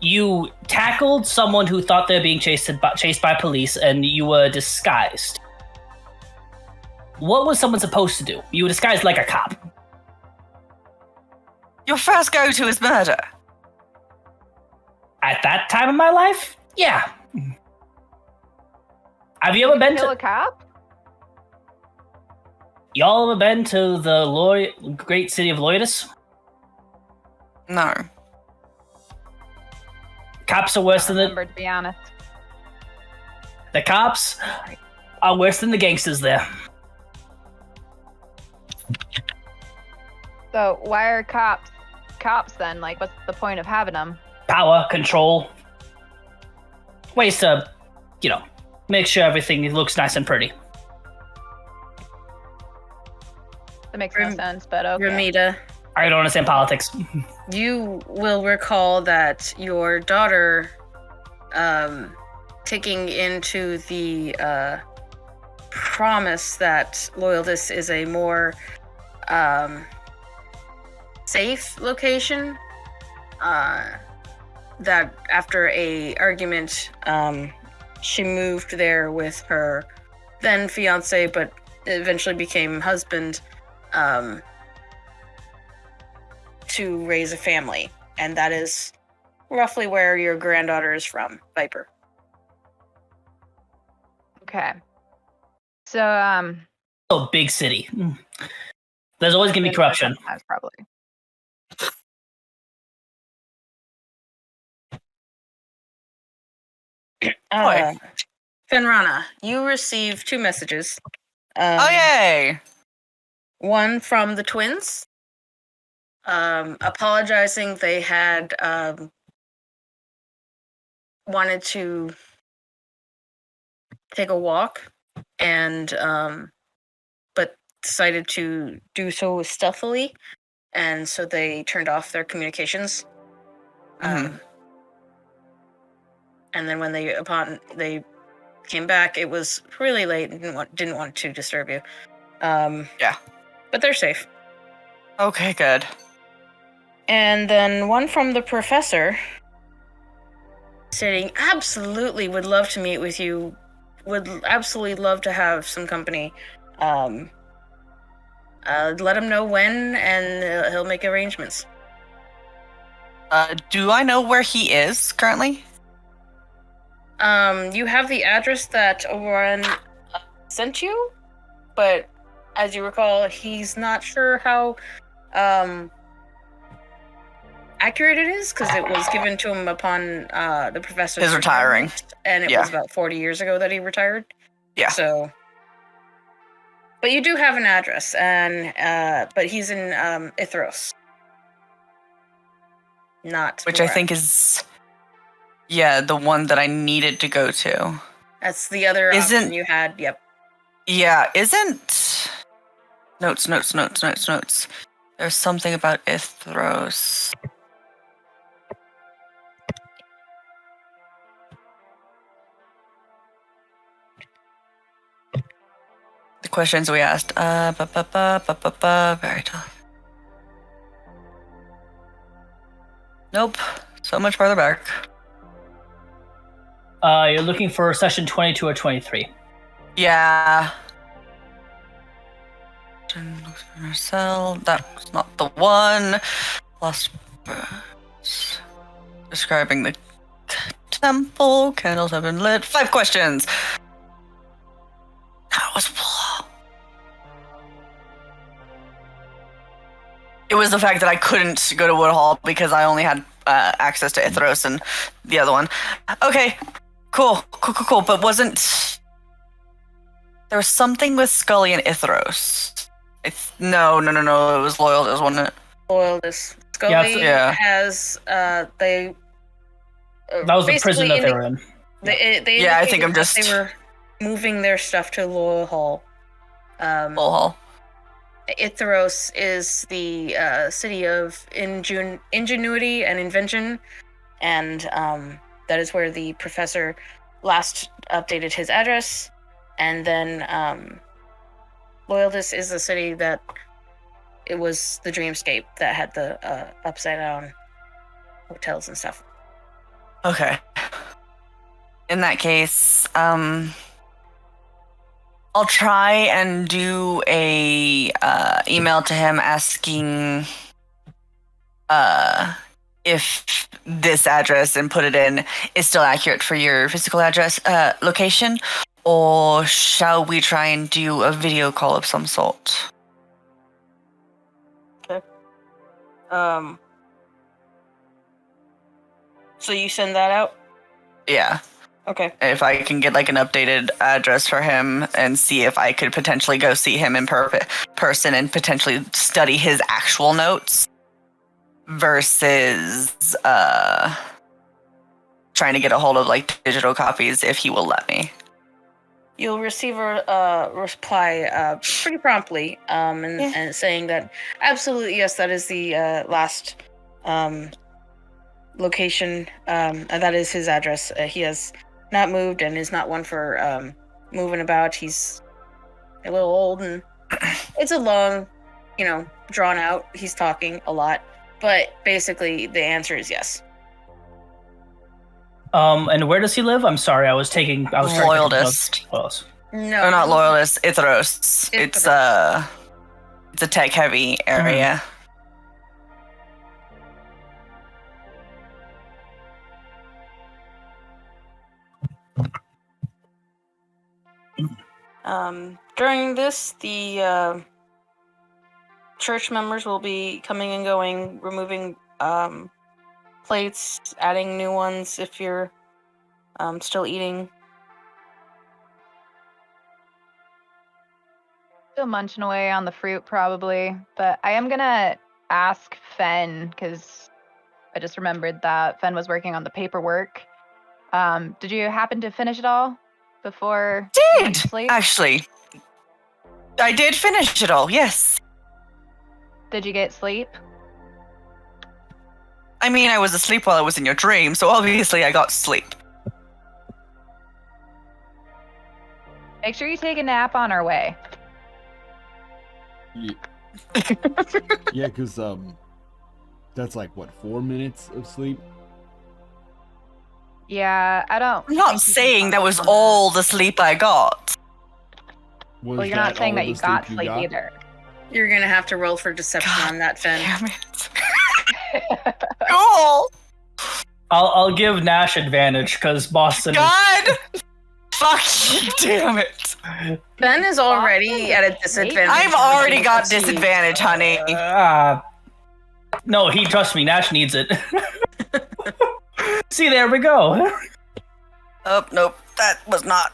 Speaker 3: You tackled someone who thought they were being chased by police, and you were disguised. What was someone supposed to do? You were disguised like a cop.
Speaker 5: Your first go-to is murder.
Speaker 3: At that time of my life? Yeah. Have you ever been
Speaker 6: Kill
Speaker 3: to...
Speaker 6: a cop?
Speaker 3: Y'all ever been to the great city of Loitus?
Speaker 5: No.
Speaker 3: Cops are worse than
Speaker 6: Remember, to be honest.
Speaker 3: the cops are worse than the gangsters there.
Speaker 6: So why are cops then? Like, what's the point of having them?
Speaker 3: Power, control. Ways to, make sure everything looks nice and pretty.
Speaker 6: That makes no sense, but okay.
Speaker 1: Ramita,
Speaker 3: I don't understand politics.
Speaker 1: you will recall that your daughter, taking into the promise that Loyalist is a more safe location, that after a argument, she moved there with her then fiance, but eventually became husband, to raise a family. And that is roughly where your granddaughter is from, Viper.
Speaker 6: Okay. So,
Speaker 3: Oh, big city. There's always gonna be corruption.
Speaker 6: That's probably.
Speaker 1: Fenrana, you received 2 messages.
Speaker 5: Oh, yay!
Speaker 1: One from the twins, apologizing they had wanted to take a walk and but decided to do so stealthily, and so they turned off their communications.
Speaker 5: Mhm.
Speaker 1: And then when they came back, it was really late and didn't want to disturb you.
Speaker 5: Yeah.
Speaker 1: But they're safe.
Speaker 5: Okay, good.
Speaker 1: And then one from the professor stating, absolutely would love to meet with you. Would absolutely love to have some company. Let him know when, and he'll make arrangements.
Speaker 5: Do I know where he is currently?
Speaker 1: You have the address that Oren sent you, but as you recall, he's not sure how accurate it is, because it was given to him upon the professor's
Speaker 5: His retiring.
Speaker 1: and it was about 40 years ago that he retired.
Speaker 5: Yeah.
Speaker 1: So, but you do have an address, and but he's in Ithros, not
Speaker 5: Which I
Speaker 1: Morat.
Speaker 5: think is, the one that I needed to go to.
Speaker 1: That's the other option you had. Yep.
Speaker 5: Yeah, isn't... Notes. There's something about Ithros. The questions we asked. Very tough. Nope. So much farther back.
Speaker 3: You're looking for session 22 or 23.
Speaker 5: Yeah. Cell. That was not the one. Lost birds. Describing the temple. Candles have been lit. 5 questions. That was... It was the fact that I couldn't go to Woodhall because I only had access to Ithros and the other one. Okay, cool. But wasn't... There was something with Scully and Ithros. No. It was Loyalist, wasn't it?
Speaker 1: Loyalist. Scully
Speaker 3: Yeah,
Speaker 1: has they.
Speaker 3: That was the prison that they were in.
Speaker 1: They
Speaker 5: I think I'm
Speaker 1: indicated
Speaker 5: just...
Speaker 1: that they were moving their stuff to Loyal Hall.
Speaker 5: Woodhall.
Speaker 1: Ithros is the city of ingenuity and invention, and that is where the professor last updated his address. And then Loyalist is the city that it was the dreamscape that had the upside down hotels and stuff.
Speaker 5: Okay. In that case, I'll try and do a email to him asking if this address and put it in is still accurate for your physical address location, or shall we try and do a video call of some sort?
Speaker 1: Okay. So you send that out?
Speaker 5: Yeah.
Speaker 1: Okay.
Speaker 5: If I can get like an updated address for him and see if I could potentially go see him in person and potentially study his actual notes versus trying to get a hold of like digital copies if he will let me.
Speaker 1: You'll receive a reply pretty promptly, and saying that absolutely yes, that is the last location. That is his address. He has not moved and is not one for moving about. He's a little old and it's a long, drawn out. He's talking a lot, but basically the answer is yes.
Speaker 3: And where does he live? I'm sorry, I was
Speaker 5: Loyalist.
Speaker 1: No,
Speaker 5: Or not Loyalist, Ithros. It's a tech heavy area.
Speaker 1: During this, the church members will be coming and going, removing plates, adding new ones if you're still eating.
Speaker 6: Still munching away on the fruit, probably. But I am gonna ask Fen, because I just remembered that Fen was working on the paperwork. Did you happen to finish it all before you went to sleep?
Speaker 5: Actually, I did finish it all. Yes.
Speaker 6: Did you get sleep?
Speaker 5: I mean, I was asleep while I was in your dream, so obviously I got sleep.
Speaker 6: Make sure you take a nap on our way.
Speaker 4: Yeah, because that's like what, 4 minutes of sleep?
Speaker 6: Yeah, I don't.
Speaker 5: I'm not
Speaker 6: think you can
Speaker 5: saying that was
Speaker 6: focus on
Speaker 5: all the sleep I got.
Speaker 6: Well, you're not saying that you got sleep either.
Speaker 1: You're gonna have to roll for deception on that, Fen.
Speaker 5: Damn it. Cool.
Speaker 3: I'll give Nash advantage because Boston.
Speaker 5: God. Fuck you. Damn it.
Speaker 1: Ben is already at a disadvantage.
Speaker 5: I've already got disadvantage, honey.
Speaker 3: No, trust me. Nash needs it. See, there we go.
Speaker 5: Oh, nope. That was not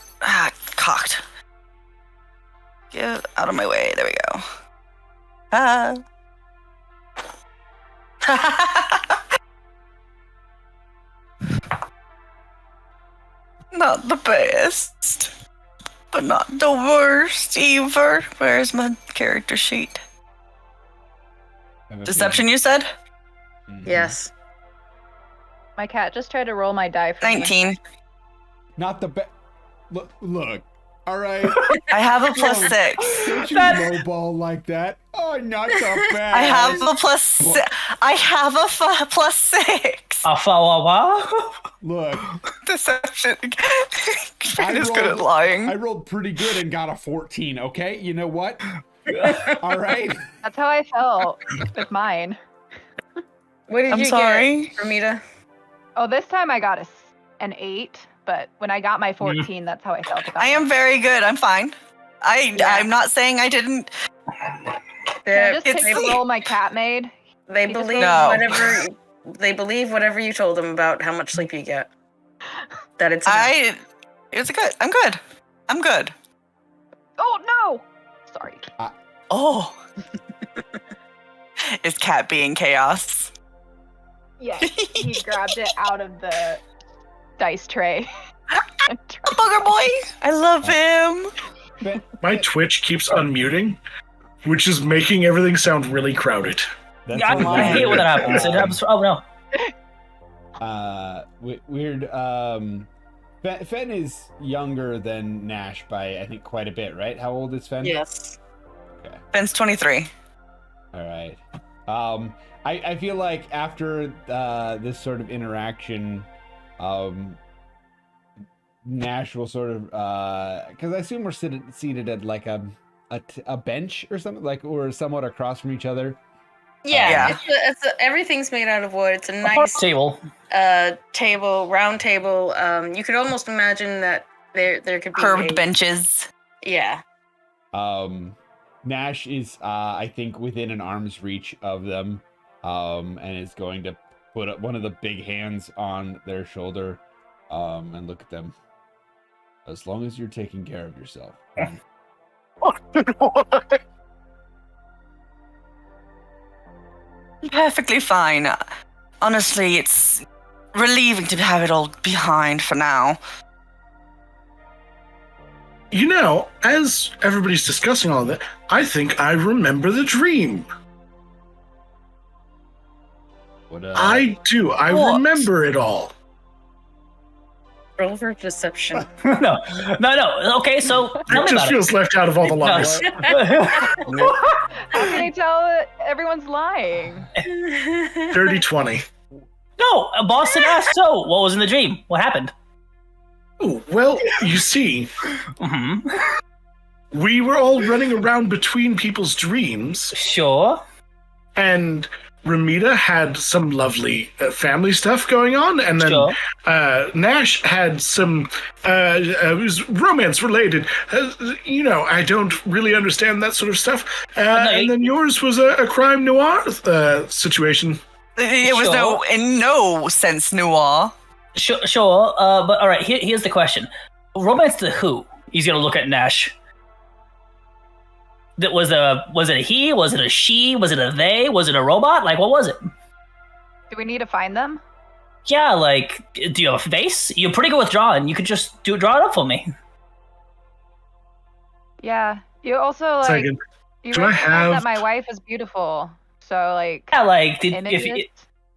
Speaker 5: cocked. Get out of my way. There we go. Not the best, but not the worst either. Where's my character sheet? Deception, you said?
Speaker 1: Yes.
Speaker 6: My cat just tried to roll my die for me.
Speaker 5: 19.
Speaker 4: Not the best. Look. All right.
Speaker 5: I have a plus 6.
Speaker 4: Don't you lowball like that. Oh, not the best.
Speaker 5: I have a plus 6. I have a plus 6.
Speaker 4: Look.
Speaker 5: Deception. I'm just good at lying.
Speaker 4: I rolled pretty good and got a 14, okay? You know what? All right.
Speaker 6: That's how I felt with mine.
Speaker 1: What did
Speaker 5: I'm
Speaker 1: you
Speaker 5: sorry.
Speaker 1: get, Ramita?
Speaker 6: Oh, this time I got an 8, but when I got my 14, that's how I felt about
Speaker 5: I am very good. I'm fine. I'm not saying I didn't.
Speaker 6: Can I just take the roll my cat made?
Speaker 1: They
Speaker 6: He just
Speaker 1: believe
Speaker 5: No.
Speaker 1: whatever. They believe whatever you told them about how much sleep you get. That it's. enough.
Speaker 5: It was good. I'm good. I'm good.
Speaker 6: Oh no! Sorry.
Speaker 5: Oh. Is Cat being chaos?
Speaker 6: Yeah, he grabbed it out of the dice tray.
Speaker 5: Booger boy. I love him.
Speaker 2: My Twitch keeps unmuting, which is making everything sound really crowded.
Speaker 4: That's
Speaker 3: I hate when that happens. It happens. Oh no.
Speaker 4: Weird. Fen is younger than Nash by, I think, quite a bit, right? How old is Fen?
Speaker 1: Yes.
Speaker 4: Okay.
Speaker 5: Ben's 23.
Speaker 4: All right. I feel like after this sort of interaction, Nash will sort of because I assume we're seated at like a bench or something, like we're somewhat across from each other.
Speaker 1: Yeah, everything's made out of wood. It's a nice
Speaker 3: table.
Speaker 1: Round table. You could almost imagine that there could be
Speaker 5: curved benches.
Speaker 1: Yeah.
Speaker 4: Nash is, I think, within an arm's reach of them, and is going to put one of the big hands on their shoulder, and look at them. As long as you're taking care of yourself.
Speaker 5: Perfectly fine. Honestly, it's relieving to have it all behind for now.
Speaker 2: You know, as everybody's discussing all of that, I think I remember the dream.
Speaker 4: What,
Speaker 2: I do. I remember it all.
Speaker 1: Roll for deception.
Speaker 3: No. Okay, so tell
Speaker 2: It
Speaker 3: me
Speaker 2: just
Speaker 3: about
Speaker 2: feels left out of all the lies.
Speaker 6: How can you tell that everyone's lying?
Speaker 2: Dirty 20.
Speaker 3: No, Boston asked, so what was in the dream? What happened?
Speaker 2: Ooh, well, you see,
Speaker 3: Mm-hmm.
Speaker 2: we were all running around between people's dreams,
Speaker 3: Sure.
Speaker 2: and Ramita had some lovely family stuff going on, and then
Speaker 3: Sure.
Speaker 2: Nash had some it was romance related. I don't really understand that sort of stuff. And then yours was a crime noir situation.
Speaker 5: It was in no sense noir.
Speaker 3: Sure. But all right, here's the question. Romance to who? He's gonna look at Nash. Was it a he? Was it a she? Was it a they? Was it a robot? Like, what was it?
Speaker 6: Do we need to find them?
Speaker 3: Yeah, like, do you have a face? You're pretty good with drawing. You could just draw it up for me.
Speaker 6: Yeah. You also like
Speaker 2: Second.
Speaker 6: you
Speaker 2: Do I
Speaker 6: recognize
Speaker 2: have-
Speaker 6: that my wife is beautiful. So like
Speaker 3: Yeah, like,
Speaker 6: images?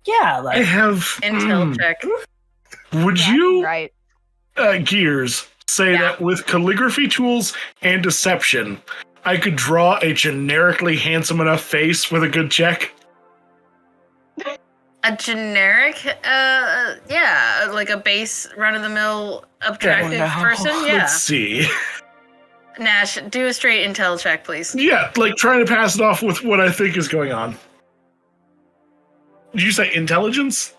Speaker 3: yeah,
Speaker 2: I
Speaker 3: like,
Speaker 2: have.
Speaker 1: Intel check.
Speaker 2: Would you,
Speaker 6: Right.
Speaker 2: Gears, say
Speaker 1: Yeah.
Speaker 2: that with calligraphy tools and deception, I could draw a generically handsome enough face with a good check?
Speaker 1: A generic, like a base run-of-the-mill attractive person. Yeah.
Speaker 2: Let's see.
Speaker 1: Nash, do a straight intel check, please.
Speaker 2: Yeah, like trying to pass it off with what I think is going on. Did you say intelligence?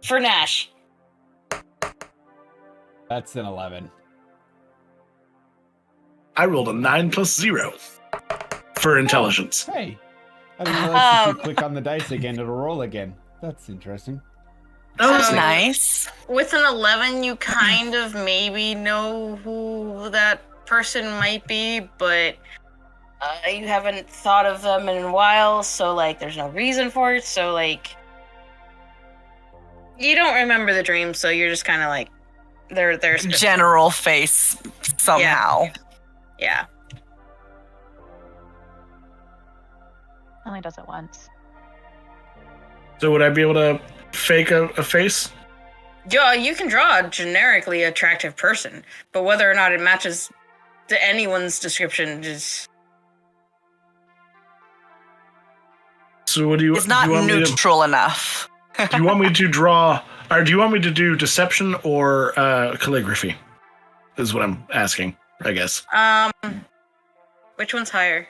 Speaker 1: For Nash.
Speaker 4: That's an 11.
Speaker 2: I rolled a 9 plus 0 for intelligence.
Speaker 4: Hey, I didn't realize if you click on the dice again, it'll roll again. That's interesting.
Speaker 5: That's
Speaker 1: So-
Speaker 5: nice.
Speaker 1: With an 11, you kind of maybe know who that person might be, but you haven't thought of them in a while, so like there's no reason for it, so like you don't remember the dream, so you're just kind of like they're
Speaker 5: General face somehow.
Speaker 1: Yeah.
Speaker 6: Only does it once.
Speaker 2: So would I be able to fake a face?
Speaker 1: Yeah, you can draw a generically attractive person, but whether or not it matches to anyone's description is
Speaker 2: So what do you?
Speaker 5: It's not
Speaker 2: do you want me to-
Speaker 5: neutral enough.
Speaker 2: do you want me to draw, or do you want me to do deception or calligraphy? Is what I'm asking, I guess.
Speaker 1: which one's higher?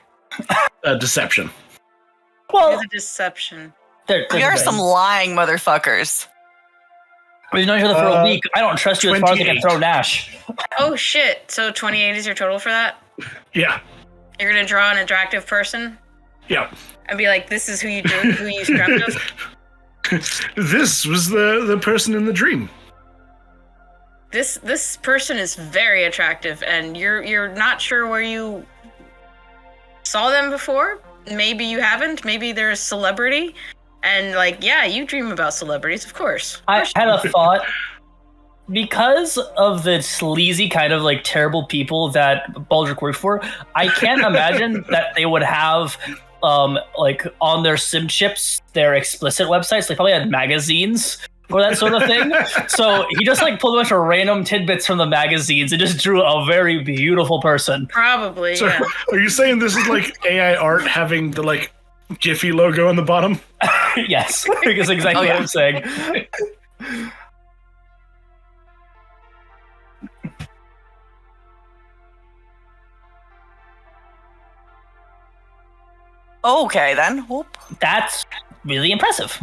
Speaker 2: Deception.
Speaker 3: well,
Speaker 1: Do the deception.
Speaker 5: We are some lying motherfuckers.
Speaker 3: We've known each other for a week. I don't trust you as far as I can
Speaker 2: 28.
Speaker 3: throw Nash.
Speaker 1: Oh shit! So 28 is your total for that?
Speaker 2: Yeah.
Speaker 1: You're gonna draw an attractive person
Speaker 2: Yeah.
Speaker 1: and be like, "This is who you dreamt of."
Speaker 2: This was the person in the dream.
Speaker 1: This person is very attractive, and you're not sure where you saw them before. Maybe you haven't. Maybe they're a celebrity, and like, yeah, you dream about celebrities, of course.
Speaker 3: I had a thought. Because of the sleazy kind of like terrible people that Baldric worked for, I can't imagine that they would have like on their sim chips their explicit websites. They probably had magazines or that sort of thing. So he just like pulled a bunch of random tidbits from the magazines and just drew a very beautiful person.
Speaker 1: Probably,
Speaker 2: So
Speaker 1: yeah.
Speaker 2: are you saying this is like AI art having the like Giphy logo on the bottom.
Speaker 3: Yes, because exactly what I'm saying.
Speaker 5: Okay, then. Whoop.
Speaker 3: That's really impressive.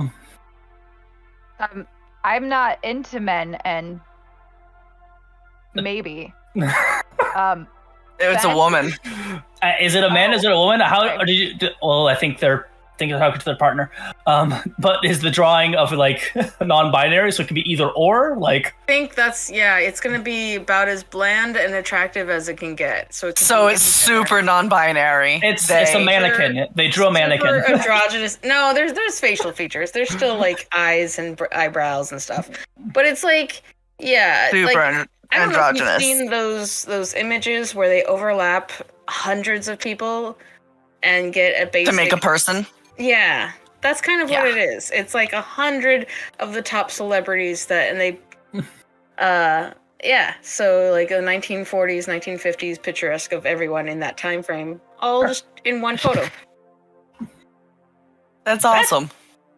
Speaker 6: I'm not into men, and maybe.
Speaker 5: It's a woman.
Speaker 3: Is it a man? Is it a woman? How did you? Well, I think they're thinking how to their partner. But is the drawing of like non-binary, so it can be either or? Like,
Speaker 1: I think it's gonna be about as bland and attractive as it can get. So it's
Speaker 5: super non-binary.
Speaker 3: it's a mannequin. They drew a mannequin.
Speaker 1: Super androgynous. No, there's facial features. There's still like eyes and eyebrows and stuff. But it's like, yeah,
Speaker 5: Super
Speaker 1: like, I don't know if
Speaker 5: androgynous.
Speaker 1: you've seen those images where they overlap hundreds of people and get a basic
Speaker 5: To make a person.
Speaker 1: Yeah, that's kind of what
Speaker 5: Yeah.
Speaker 1: it is. It's like 100 of the top celebrities that, and they, yeah. So like a 1940s, 1950s picturesque of everyone in that time frame, all just in one photo.
Speaker 5: That's awesome.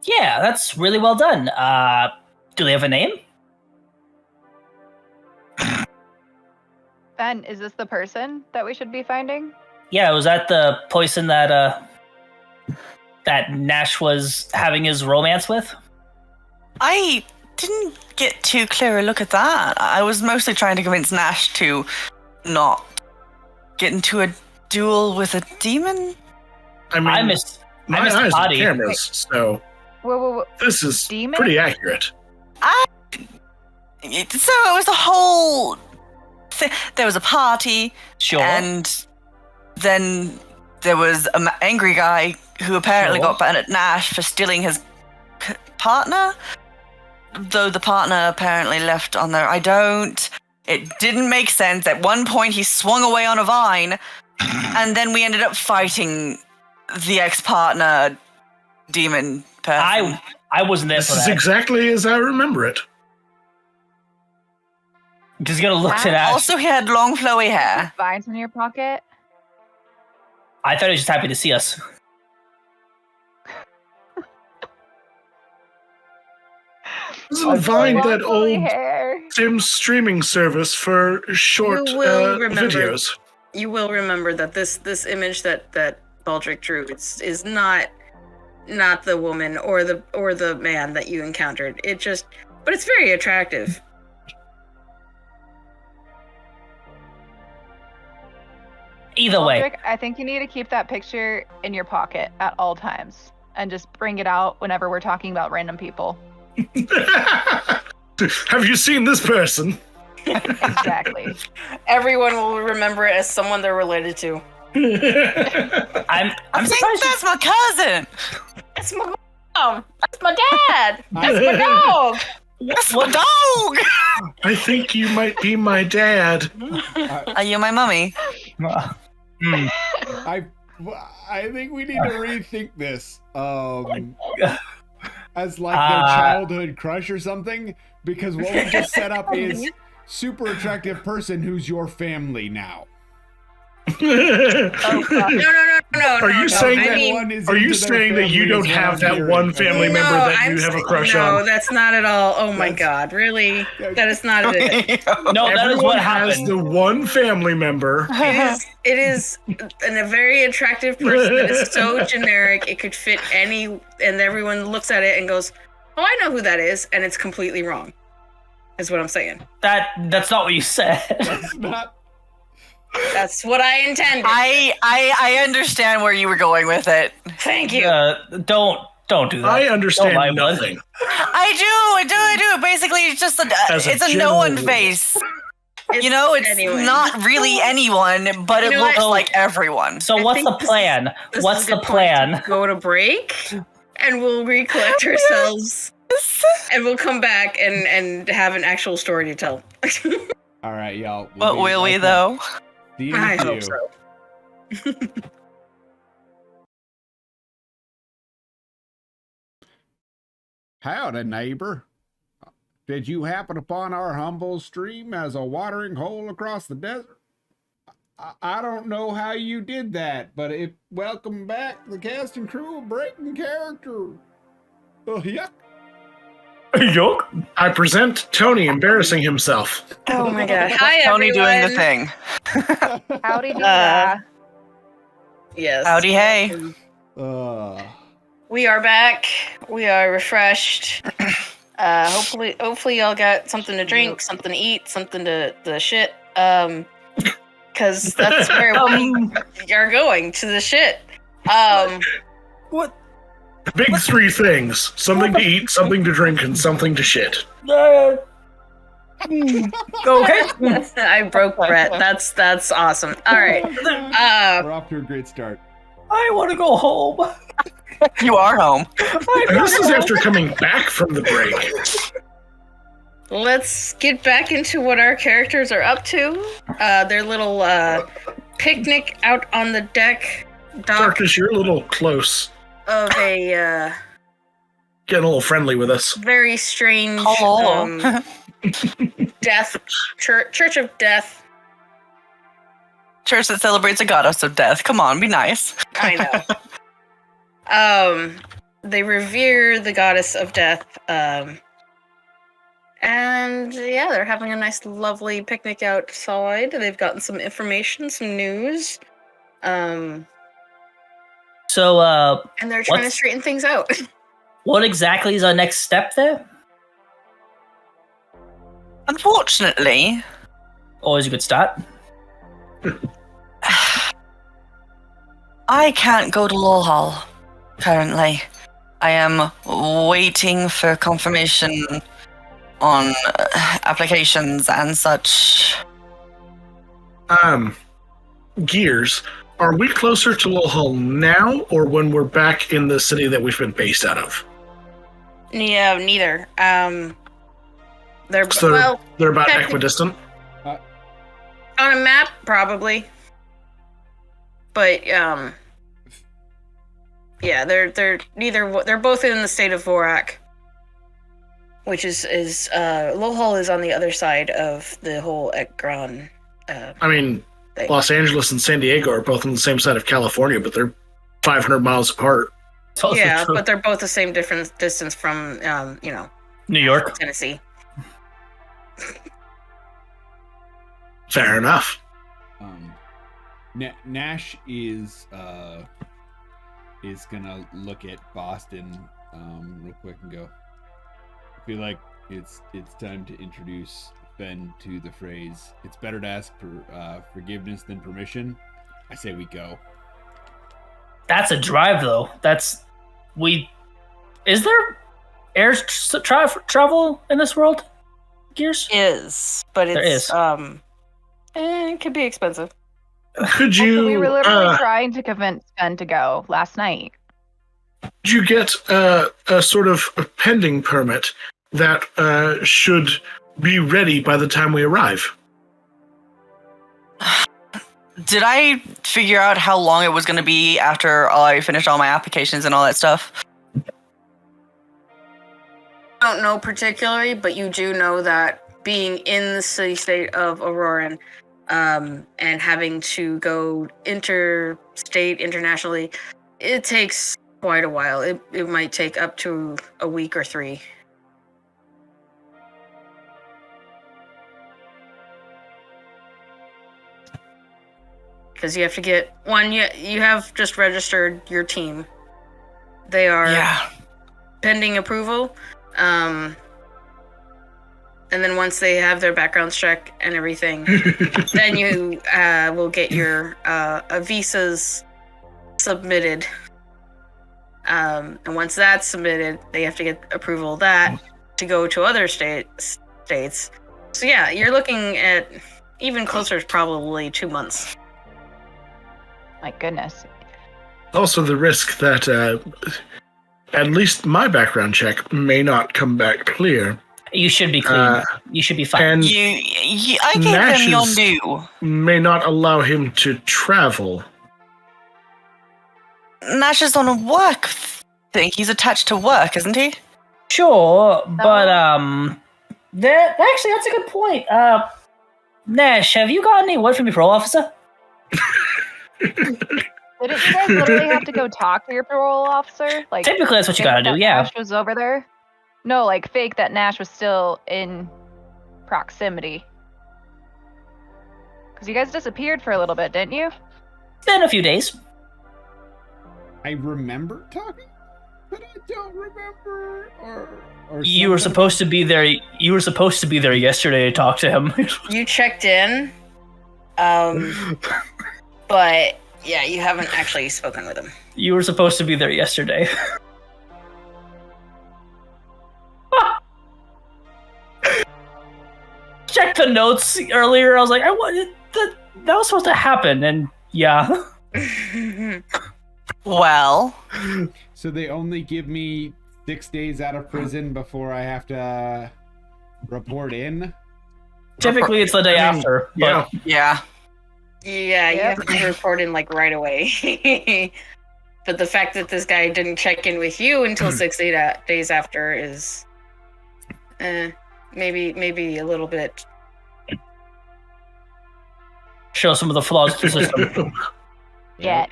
Speaker 3: Yeah, that's really well done. Do they have a name?
Speaker 6: Ben, is this the person that we should be finding?
Speaker 3: Yeah, was that the person that that Nash was having his romance with?
Speaker 5: I didn't get too clear a look at that. I was mostly trying to convince Nash to not get into a duel with a demon.
Speaker 2: I mean,
Speaker 3: I missed
Speaker 2: my
Speaker 3: the
Speaker 2: eyes are
Speaker 3: body.
Speaker 2: cameras, so
Speaker 6: Whoa.
Speaker 2: this is
Speaker 6: Demon?
Speaker 2: pretty accurate.
Speaker 5: So it was a whole thing. There was a party,
Speaker 3: Sure.
Speaker 5: and then there was an angry guy who apparently
Speaker 3: Sure.
Speaker 5: got banned at Nash for stealing his partner. Though the partner apparently left on there. It didn't make sense. At one point, he swung away on a vine, and then we ended up fighting the ex-partner demon person.
Speaker 3: I wasn't there
Speaker 2: This
Speaker 3: for
Speaker 2: is
Speaker 3: that.
Speaker 2: exactly as I remember it.
Speaker 3: Just gonna look to Nash.
Speaker 5: Also, he had long, flowy hair.
Speaker 6: Vines in your pocket?
Speaker 3: I thought he was just happy to see us.
Speaker 2: Isn't Vine that
Speaker 6: Curly
Speaker 2: old
Speaker 6: hair.
Speaker 2: sim streaming service for short
Speaker 1: You will remember.
Speaker 2: videos?
Speaker 1: You will remember that this image that Baldric drew is not the woman or the man that you encountered. But it's very attractive.
Speaker 3: Either way,
Speaker 6: Baldric, I think you need to keep that picture in your pocket at all times and just bring it out whenever we're talking about random people.
Speaker 2: Have you seen this person?
Speaker 6: Exactly.
Speaker 1: Everyone will remember it as someone they're related to.
Speaker 3: I'm
Speaker 5: I think
Speaker 3: surprised.
Speaker 5: that's my cousin.
Speaker 1: That's my mom. That's my dad. That's my dog.
Speaker 5: That's my dog.
Speaker 2: I think you might be my dad.
Speaker 5: Are you my mummy?
Speaker 4: I think we need to rethink this. As like their childhood crush or something, because what we just set up is super attractive person who's your family now.
Speaker 6: Oh, fuck.
Speaker 1: No.
Speaker 2: Are you saying
Speaker 1: I
Speaker 2: that?
Speaker 1: mean,
Speaker 2: Are you saying that you don't have that one family member that you have a crush
Speaker 1: no,
Speaker 2: on?
Speaker 1: that's not at all. Oh my god, really? That is not it.
Speaker 3: No, that is
Speaker 2: Everyone
Speaker 3: what
Speaker 2: has
Speaker 3: happened.
Speaker 2: the one family member.
Speaker 1: It is a very attractive person that is so generic it could fit any, and everyone looks at it and goes, "Oh, I know who that is," and it's completely wrong. Is what I'm saying.
Speaker 3: That's not what you said.
Speaker 4: It's not.
Speaker 1: That's what I intended.
Speaker 5: I understand where you were going with it.
Speaker 1: Thank you.
Speaker 3: Don't do that.
Speaker 2: I
Speaker 3: Don't lie,
Speaker 2: understand
Speaker 3: bud.
Speaker 2: nothing.
Speaker 5: I do. Basically, it's just
Speaker 2: As a
Speaker 5: it's a
Speaker 2: general
Speaker 5: no-one
Speaker 2: rule.
Speaker 5: face. It's
Speaker 1: anyway.
Speaker 5: not really anyone, but it
Speaker 1: know
Speaker 5: looks
Speaker 1: what?
Speaker 5: like everyone.
Speaker 3: So
Speaker 1: I
Speaker 3: what's
Speaker 1: think
Speaker 3: the plan?
Speaker 1: This
Speaker 3: What's
Speaker 1: is a
Speaker 3: the
Speaker 1: good point
Speaker 3: plan?
Speaker 1: to go to break, and we'll recollect ourselves, and we'll come back and have an actual story to tell.
Speaker 4: All right, y'all.
Speaker 5: But will we though?
Speaker 4: See you
Speaker 1: I
Speaker 4: in a
Speaker 1: hope
Speaker 4: few.
Speaker 1: so.
Speaker 4: Howdy, neighbor. Did you happen upon our humble stream as a watering hole across the desert? I don't know how you did that, but welcome back the cast and crew of Breaking Character. Oh, yuck.
Speaker 3: Yuck.
Speaker 2: I present Tony embarrassing himself.
Speaker 1: Oh my god. Hi,
Speaker 5: Tony
Speaker 1: everyone.
Speaker 5: doing the thing.
Speaker 6: Howdy do
Speaker 1: Yes.
Speaker 5: Howdy, hey.
Speaker 1: We are back. We are refreshed. Hopefully y'all got something to drink, something to eat, something to shit. Because that's where we are going, to the shit.
Speaker 3: What?
Speaker 2: Big three things: something to eat, something to drink, and something to shit.
Speaker 3: Okay.
Speaker 1: I broke Brett. That's awesome. All right.
Speaker 4: We're off to a great start.
Speaker 3: I want to go home.
Speaker 5: You are home.
Speaker 2: And this is after coming back from the break.
Speaker 1: Let's get back into what our characters are up to. Their little picnic out on the deck.
Speaker 2: Darkness, you're a little close.
Speaker 1: Of a
Speaker 2: Getting a little friendly with us.
Speaker 1: very strange
Speaker 5: Hello.
Speaker 1: death church of death.
Speaker 5: Church that celebrates a goddess of death. Come on, be nice.
Speaker 1: I know. They revere the goddess of death. And yeah, they're having a nice, lovely picnic outside. They've gotten some information, some news.
Speaker 3: So,
Speaker 1: And they're trying to straighten things out.
Speaker 3: what exactly is our next step there?
Speaker 5: Unfortunately,
Speaker 3: Always a good start.
Speaker 5: I can't go to Law Hall currently. I am waiting for confirmation on applications and such.
Speaker 2: Gears. Are we closer to Lowell Hall now, or when we're back in the city that we've been based out of?
Speaker 1: Yeah, neither. They're
Speaker 2: So they're about
Speaker 1: technically-
Speaker 2: equidistant.
Speaker 1: on a map, probably. But yeah, they're neither. They're both in the state of Vorak, which is Lohal is on the other side of the whole Ekron.
Speaker 2: I mean,
Speaker 1: thing.
Speaker 2: Los Angeles and San Diego are both on the same side of California, but they're 500 miles apart.
Speaker 3: It's also
Speaker 1: Yeah,
Speaker 3: true.
Speaker 1: but they're both the same different distance from
Speaker 3: New York.
Speaker 1: Tennessee.
Speaker 2: Fair enough.
Speaker 4: Nash is gonna look at Boston real quick and go, I feel like it's time to introduce Ben to the phrase, it's better to ask for forgiveness than permission. I say we go.
Speaker 3: That's a drive, though. Is there air travel in this world? Gears?
Speaker 1: Is, but
Speaker 3: There
Speaker 1: it's
Speaker 3: is.
Speaker 1: it could be expensive.
Speaker 2: Could
Speaker 6: Also,
Speaker 2: you?
Speaker 6: we were literally trying to convince Ben to go last night.
Speaker 2: Could you get a sort of a pending permit that should be ready by the time we arrive?
Speaker 5: Did I figure out how long it was going to be after I finished all my applications and all that stuff?
Speaker 1: Don't know particularly, but you do know that being in the city-state of Auroran, and having to go interstate, internationally, it takes quite a while. It might take up to a week or 3. Because you have to get you have just registered your team. They are pending approval. And then once they have their background check and everything, then you will get your visas submitted. And once that's submitted, they have to get approval of that to go to other states. So yeah, you're looking at even closer to probably 2 months.
Speaker 6: My goodness.
Speaker 2: Also, the risk that at least my background check may not come back clear.
Speaker 3: You should be clean. You should be fine.
Speaker 2: And
Speaker 5: I gave him your
Speaker 2: Nash's
Speaker 5: new.
Speaker 2: may not allow him to travel.
Speaker 5: Nash is on a work thing. He's attached to work, isn't he?
Speaker 3: Sure, but that's a good point. Nash, have you got any word from your parole officer?
Speaker 6: Didn't you guys literally have to go talk to your parole officer? Like,
Speaker 3: Typically, that's what you
Speaker 6: fake
Speaker 3: gotta do.
Speaker 6: that
Speaker 3: Yeah.
Speaker 6: Nash was over there? No, like fake that Nash was still in proximity. Because you guys disappeared for a little bit, didn't you?
Speaker 3: It's been a few days.
Speaker 4: I remember talking, but I don't remember. Or
Speaker 3: You were
Speaker 4: something.
Speaker 3: supposed to be there. You were supposed to be there yesterday to talk to him.
Speaker 1: You checked in, but yeah, you haven't actually spoken with him.
Speaker 3: You were supposed to be there yesterday. Checked the notes earlier. I was like, I wanted that was supposed to happen, and yeah.
Speaker 5: Well,
Speaker 4: So they only give me 6 days out of prison before I have to report in.
Speaker 3: Typically, it's the day
Speaker 2: I mean,
Speaker 3: after.
Speaker 2: yeah.
Speaker 3: But
Speaker 5: yeah.
Speaker 1: Yeah, you
Speaker 6: Yep.
Speaker 1: have to report in like right away. But the fact that this guy didn't check in with you until 6 days after is, maybe a little bit.
Speaker 3: show some of the flaws of the system.
Speaker 6: Yeah.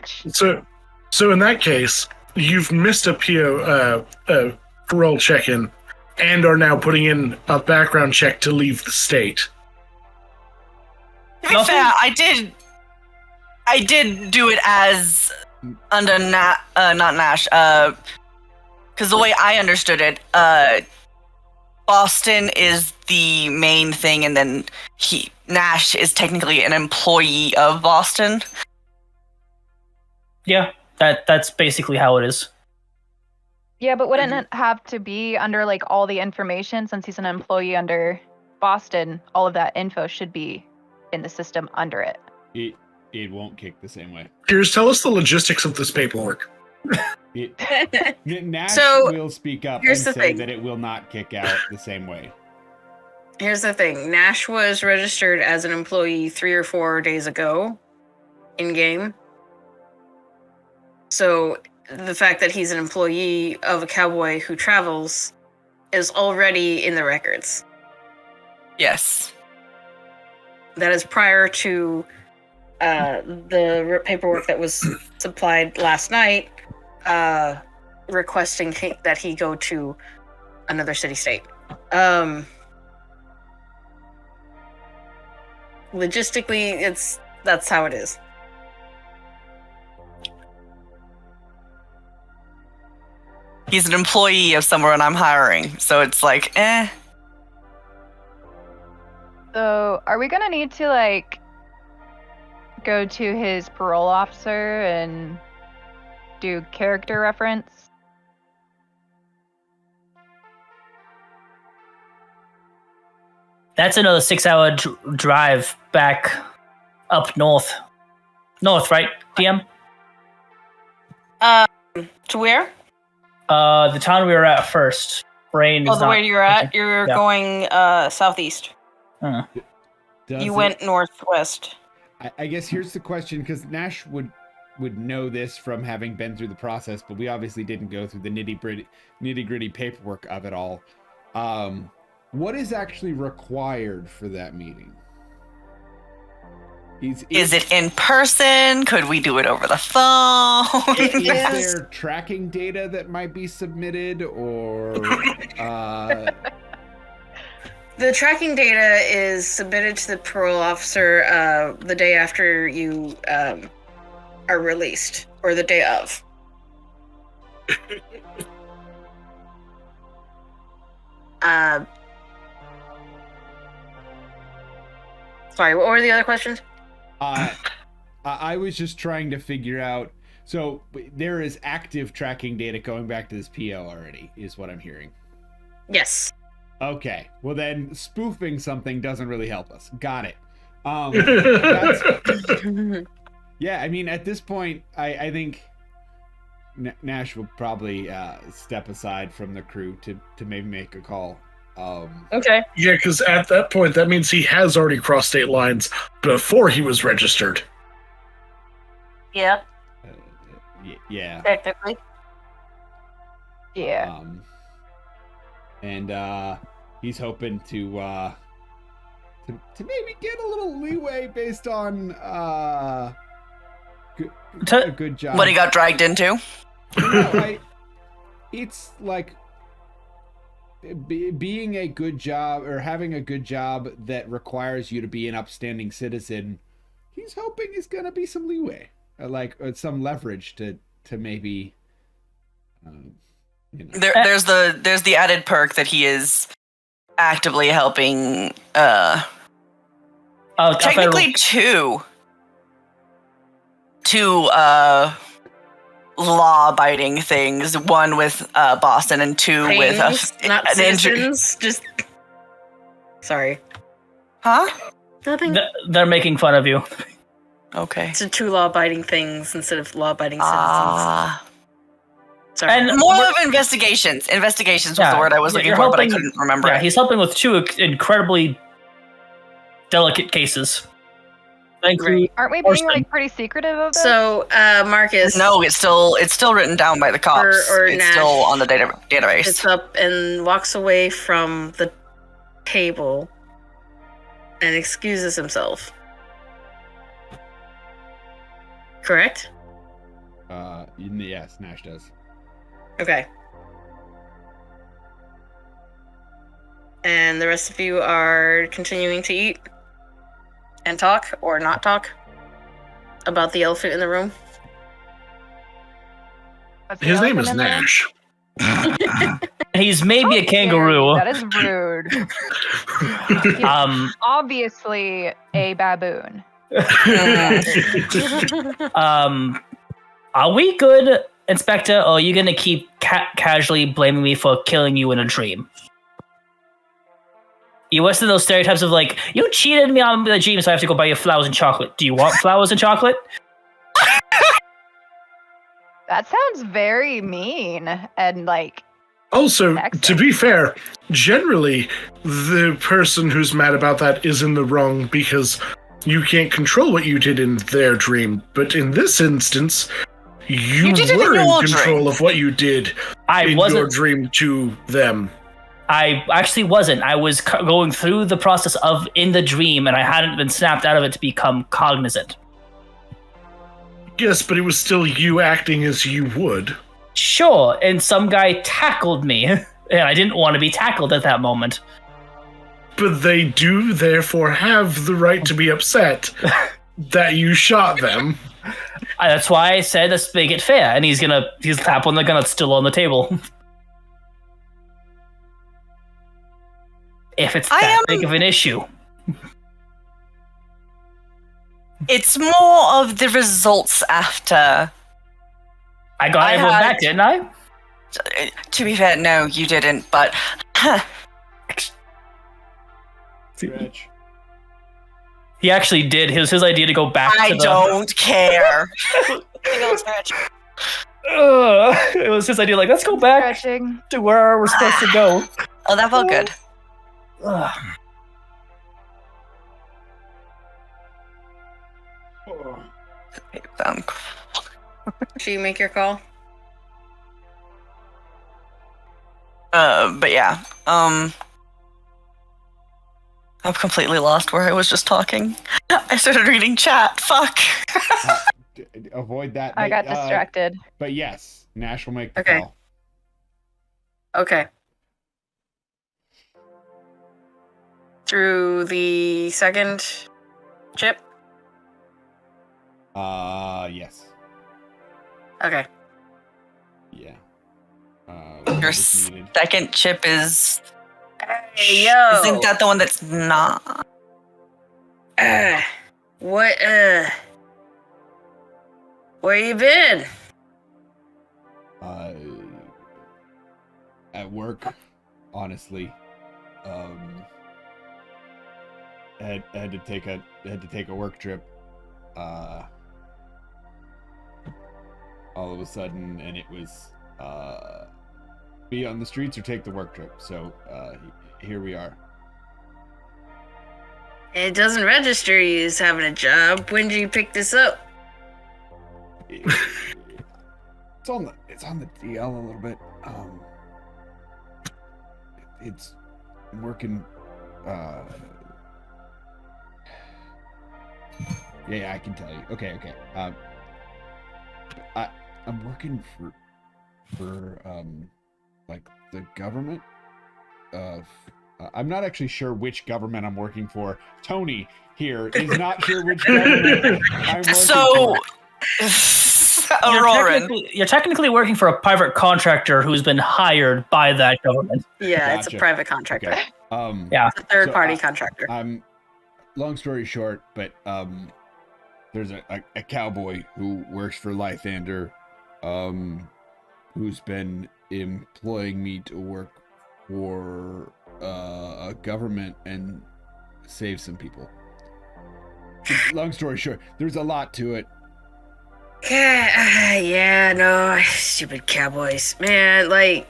Speaker 2: So in that case, you've missed a PO parole check-in, and are now putting in a background check to leave the state.
Speaker 5: To be
Speaker 3: Nothing?
Speaker 5: fair, I did do it as under not Nash, because the way I understood it, Boston is the main thing, and then Nash is technically an employee of Boston.
Speaker 3: Yeah, that's basically how it is.
Speaker 6: Yeah, but wouldn't it have to be under like all the information since he's an employee under Boston? All of that info should be in the system under it.
Speaker 4: It won't kick the same way.
Speaker 2: Here's tell us the logistics of this paperwork.
Speaker 4: Nash
Speaker 1: So,
Speaker 4: will speak up and
Speaker 1: here's the
Speaker 4: say
Speaker 1: thing.
Speaker 4: that it will not kick out the same way.
Speaker 1: Here's the thing: Nash was registered as an employee 3 or 4 days ago, in game. So the fact that he's an employee of a cowboy who travels is already in the records.
Speaker 5: Yes.
Speaker 1: That is prior to the paperwork that was supplied last night, requesting that he go to another city-state. Logistically, that's how it is.
Speaker 5: He's an employee of somewhere and I'm hiring, so it's like, eh.
Speaker 6: So, are we gonna need to like go to his parole officer and do character reference?
Speaker 3: That's another 6-hour drive back up north. North, right, DM?
Speaker 1: To where?
Speaker 3: The town we were at first. Brain
Speaker 1: Oh,
Speaker 3: is
Speaker 1: the
Speaker 3: not...
Speaker 1: way you're at? You're
Speaker 3: Yeah.
Speaker 1: going southeast.
Speaker 3: Huh.
Speaker 4: Does
Speaker 1: You
Speaker 4: it-
Speaker 1: went northwest.
Speaker 4: I guess here's the question, because Nash would know this from having been through the process, but we obviously didn't go through the nitty-gritty paperwork of it all. What is actually required for that meeting?
Speaker 5: Is it in person? Could we do it over the phone?
Speaker 4: Is
Speaker 1: Yes.
Speaker 4: there tracking data that might be submitted, or
Speaker 1: The tracking data is submitted to the parole officer the day after you are released, or the day of. Sorry, what were the other questions?
Speaker 4: I was just trying to figure out. So there is active tracking data going back to this PO already, is what I'm hearing.
Speaker 1: Yes.
Speaker 4: Okay, well then spoofing something doesn't really help us. Got it. That's, yeah, I mean, at this point, I think Nash will probably step aside from the crew to maybe make a call.
Speaker 1: Okay.
Speaker 2: Yeah, because at that point, that means he has already crossed state lines before he was registered.
Speaker 1: Yeah,
Speaker 4: Yeah.
Speaker 1: technically.
Speaker 6: Yeah.
Speaker 4: And he's hoping to maybe get a little leeway based on a good job.
Speaker 5: What he got dragged into?
Speaker 4: No, it's like being a good job or having a good job that requires you to be an upstanding citizen. He's hoping is going to be some leeway, or some leverage to maybe.
Speaker 5: There's the added perk that he is actively helping. Technically two law-abiding things. One with Boston, and two with
Speaker 1: not
Speaker 5: an injury.
Speaker 1: citizens. Just sorry.
Speaker 5: Huh?
Speaker 1: Nothing.
Speaker 3: They're making fun of you.
Speaker 5: Okay.
Speaker 1: It's two law-abiding things instead of law-abiding citizens. Sorry.
Speaker 3: And
Speaker 5: More of investigations. Investigations was the word I was looking for, but I couldn't remember.
Speaker 3: Yeah, he's helping with two incredibly delicate cases.
Speaker 1: Right.
Speaker 6: Aren't we being like pretty secretive of this?
Speaker 1: So, Marcus.
Speaker 5: No, it's still written down by the cops.
Speaker 1: Or
Speaker 5: it's
Speaker 1: Nash
Speaker 5: still on the database.
Speaker 1: Gets up and walks away from the table and excuses himself. Correct?
Speaker 4: Yes, Nash does.
Speaker 1: Okay. And the rest of you are continuing to eat and talk or not talk about the elephant in the room?
Speaker 2: His name is Nash.
Speaker 3: He's maybe a kangaroo.
Speaker 6: That is rude. He's obviously a baboon.
Speaker 3: Are we good, Inspector, or are you gonna keep casually blaming me for killing you in a dream? You listen to those stereotypes of like, you cheated me on the dream, so I have to go buy you flowers and chocolate. Do you want flowers and chocolate?
Speaker 6: That sounds very mean and like.
Speaker 2: Also, to be fair, generally, the person who's mad about that is in the wrong because you can't control what you did in their dream. But in this instance, you were in control of what you did in your dream to them.
Speaker 3: I actually wasn't. I was going through the process of in the dream, and I hadn't been snapped out of it to become cognizant.
Speaker 2: Yes, but it was still you acting as you would.
Speaker 3: Sure, and some guy tackled me, and I didn't want to be tackled at that moment.
Speaker 2: But they do therefore have the right to be upset that you shot them.
Speaker 3: That's why I said let's make it fair, and he's tapping the gun that's still on the table. If it's that big of an issue.
Speaker 5: It's more of the results after.
Speaker 3: I got everyone back, didn't I?
Speaker 5: To be fair, no, you didn't, but...
Speaker 4: Stretch.
Speaker 3: He actually did. It was his idea to go back to the...
Speaker 5: I don't care.
Speaker 3: It was his idea, like, let's go back to where we're supposed to go.
Speaker 5: Oh, that felt good.
Speaker 1: Should you make your call?
Speaker 5: But yeah, I've completely lost where I was just talking. I started reading chat. Fuck.
Speaker 4: Avoid that.
Speaker 6: I got distracted.
Speaker 4: But yes, Nash will make the call.
Speaker 1: Okay. Through the second chip?
Speaker 4: Yes.
Speaker 1: Okay.
Speaker 4: Yeah.
Speaker 5: Your second chip is...
Speaker 1: Hey, yo!
Speaker 5: Isn't that the one that's not?
Speaker 1: What, where you been?
Speaker 4: At work, honestly. I had to take a work trip. All of a sudden, and it was be on the streets or take the work trip. So here we are.
Speaker 1: It doesn't register you as having a job. When did you pick this up?
Speaker 4: It's on the DL a little bit. I'm working. Yeah, I can tell you. Okay. I'm working for like the government. I'm not actually sure which government I'm working for. Tony here is not sure which government I'm working
Speaker 5: So,
Speaker 4: for.
Speaker 5: Auroran.
Speaker 3: You're technically working for a private contractor who's been hired by that government.
Speaker 1: Yeah, it's a
Speaker 4: Gotcha.
Speaker 1: private contractor.
Speaker 4: Okay.
Speaker 3: Yeah.
Speaker 1: It's a third-party
Speaker 4: So,
Speaker 1: contractor.
Speaker 4: I'm long story short, but there's a cowboy who works for Lythander, who's been employing me to work for a government and save some people. Long story short, there's a lot to it.
Speaker 1: Yeah, no, stupid cowboys. Man, like,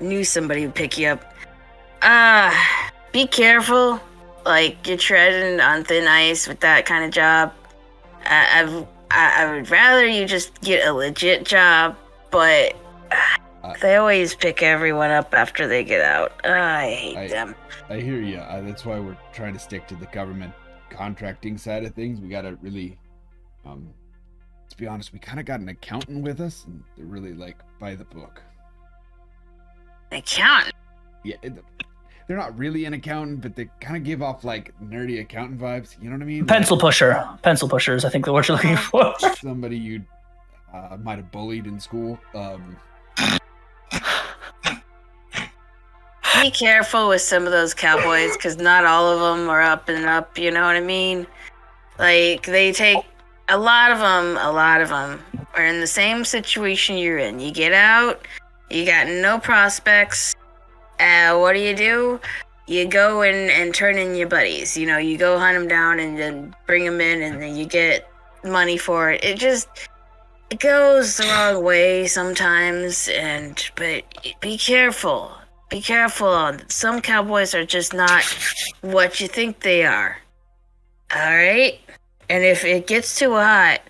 Speaker 1: knew somebody would pick you up. Be careful. Like, you're treading on thin ice with that kind of job. I would rather you just get a legit job, but they always pick everyone up after they get out. I hate them.
Speaker 4: I hear you. That's why we're trying to stick to the government contracting side of things. We gotta really, to be honest, we kind of got an accountant with us, and they're really like by the book.
Speaker 1: Accountant?
Speaker 4: Yeah, they're not really an accountant, but they kind of give off like nerdy accountant vibes. You know what I mean?
Speaker 3: Pencil pushers. I think the word you're looking for.
Speaker 4: Somebody you might have bullied in school.
Speaker 1: Be careful with some of those cowboys, because not all of them are up and up, you know what I mean? Like, they take a lot of them are in the same situation you're in. You get out, you got no prospects. What do? You go and turn in your buddies. You know, you go hunt them down and then bring them in, and then you get money for it. It goes the wrong way sometimes, but be careful. Be careful. Some cowboys are just not what you think they are. Alright? And if it gets too hot,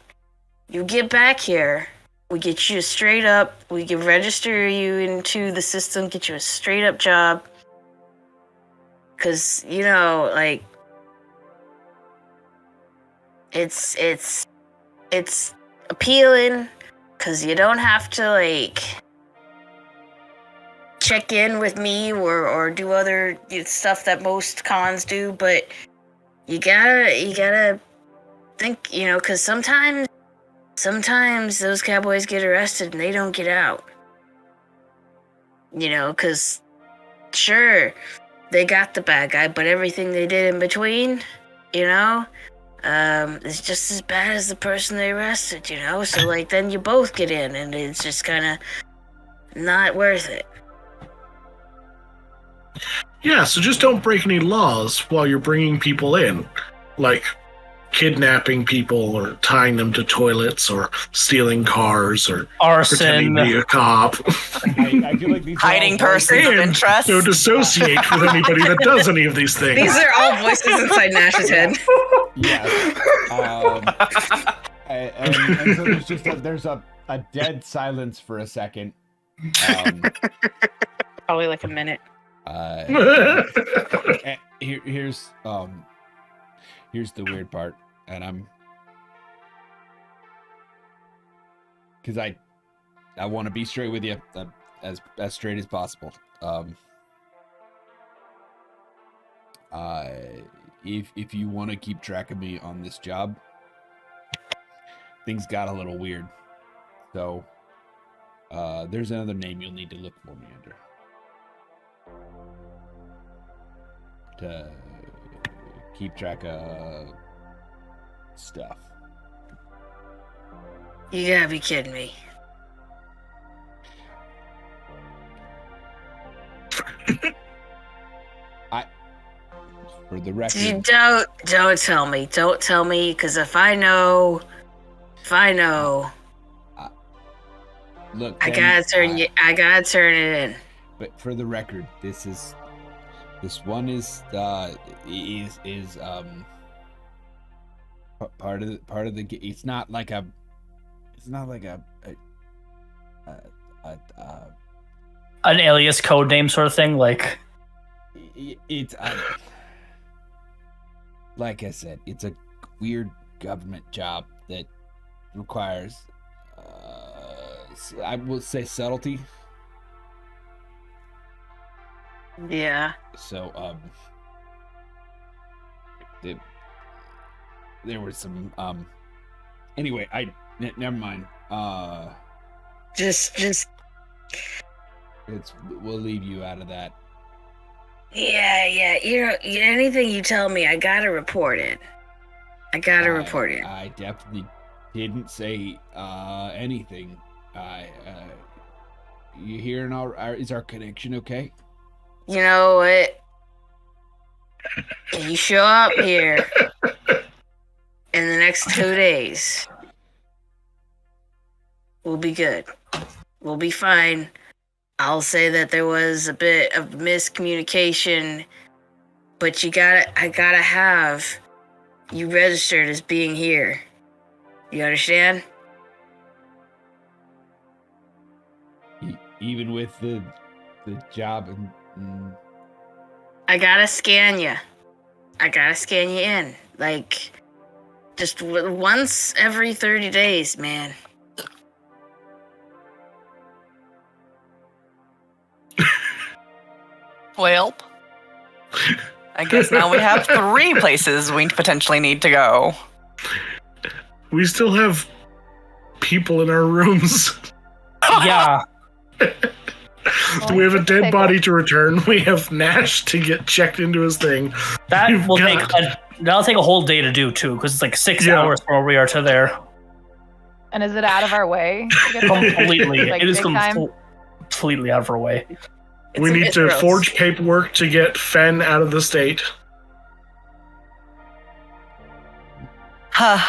Speaker 1: you get back here. We get you straight up. We can register you into the system, get you a straight up job. Cause, you know, like, it's appealing, cause you don't have to, like, check in with me or do other stuff that most cons do, but you gotta think, you know, cause sometimes those cowboys get arrested and they don't get out. You know, cause sure, they got the bad guy, but everything they did in between, you know, is just as bad as the person they arrested, you know? So, like, then you both get in, and it's just kind of not worth it.
Speaker 2: Yeah, so just don't break any laws while you're bringing people in. Like kidnapping people or tying them to toilets or stealing cars or pretending
Speaker 3: Arson.
Speaker 2: to be a cop.
Speaker 4: I feel like these are
Speaker 5: Hiding
Speaker 4: all
Speaker 5: persons of
Speaker 2: And
Speaker 5: interest.
Speaker 2: don't associate with anybody that does any of these things.
Speaker 1: These are all voices inside Nash's head.
Speaker 4: Yes. And so there's just there's a dead silence for a second.
Speaker 1: Probably like a minute.
Speaker 4: Here's the weird part, and because I want to be straight with you, as straight as possible. If you want to keep track of me on this job, things got a little weird. So there's another name you'll need to look for me under. To keep track of stuff.
Speaker 1: You gotta be kidding me.
Speaker 4: For the record,
Speaker 1: Don't tell me. Don't tell me, because if I know,
Speaker 4: look,
Speaker 1: I gotta turn it in.
Speaker 4: But for the record, this one is part of the. It's not like a
Speaker 3: An alias code name sort of thing, like
Speaker 4: it's like I said, it's a weird government job that requires I will say subtlety.
Speaker 1: Yeah.
Speaker 4: So, there was some, anyway, never mind.
Speaker 1: Just
Speaker 4: We'll leave you out of that.
Speaker 1: yeah. Anything you tell me, I gotta report it.
Speaker 4: I definitely didn't say, anything. You hearing is our connection okay?
Speaker 1: You know what? If you show up here in the next 2 days, we'll be good. We'll be fine. I'll say that there was a bit of miscommunication, but I gotta have you registered as being here. You understand?
Speaker 4: Even with the job and
Speaker 1: I gotta scan you. I gotta scan you in. Like, just once every 30 days, man.
Speaker 5: Well, I guess now we have 3 places we potentially need to go.
Speaker 2: We still have people in our rooms.
Speaker 3: Yeah.
Speaker 2: We have a dead body to return. We have Nash to get checked into his thing.
Speaker 3: That'll take a whole day to do too, because it's like 6 hours from where we are to there.
Speaker 6: And is it out of our way? to get there?
Speaker 3: Completely.
Speaker 6: Like,
Speaker 3: It is
Speaker 6: big time?
Speaker 3: completely out of our way.
Speaker 2: We need to forge paperwork to get Fen out of the state.
Speaker 5: Huh.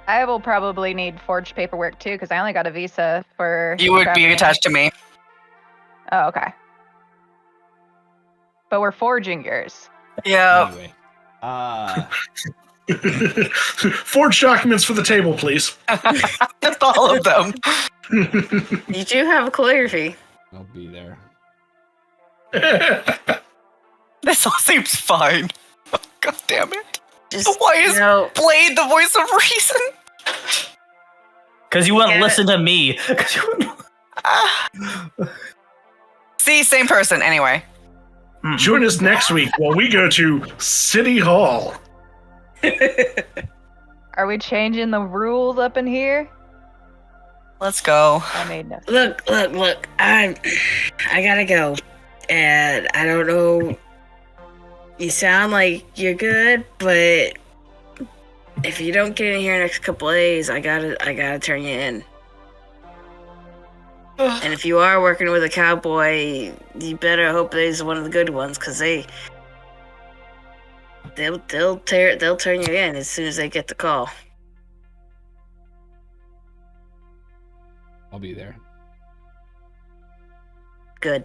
Speaker 6: I will probably need forged paperwork too, because I only got a visa for.
Speaker 5: You would be
Speaker 6: traveling.
Speaker 5: attached to me.
Speaker 6: Oh, okay. But we're forging yours.
Speaker 5: Yeah.
Speaker 4: anyway.
Speaker 2: Forge documents for the table, please.
Speaker 5: Just all of them.
Speaker 1: You do have a calligraphy.
Speaker 4: I'll be there.
Speaker 5: This all seems fine. God damn it.
Speaker 1: Just,
Speaker 5: Why is
Speaker 1: you know,
Speaker 5: Blade the voice of reason?
Speaker 3: Because you wouldn't
Speaker 1: Yeah.
Speaker 3: listen to me. 'Cause you wouldn't-
Speaker 5: See, same person. Anyway.
Speaker 2: Join us next week while we go to City Hall.
Speaker 6: Are we changing the rules up in here?
Speaker 5: Let's go.
Speaker 6: I made no.
Speaker 1: look. I gotta go, and I don't know. You sound like you're good, but if you don't get in here next couple of days, I gotta turn you in. And if you are working with a cowboy, you better hope that he's one of the good ones, because they'll turn you in as soon as they get the call.
Speaker 4: I'll be there.
Speaker 1: Good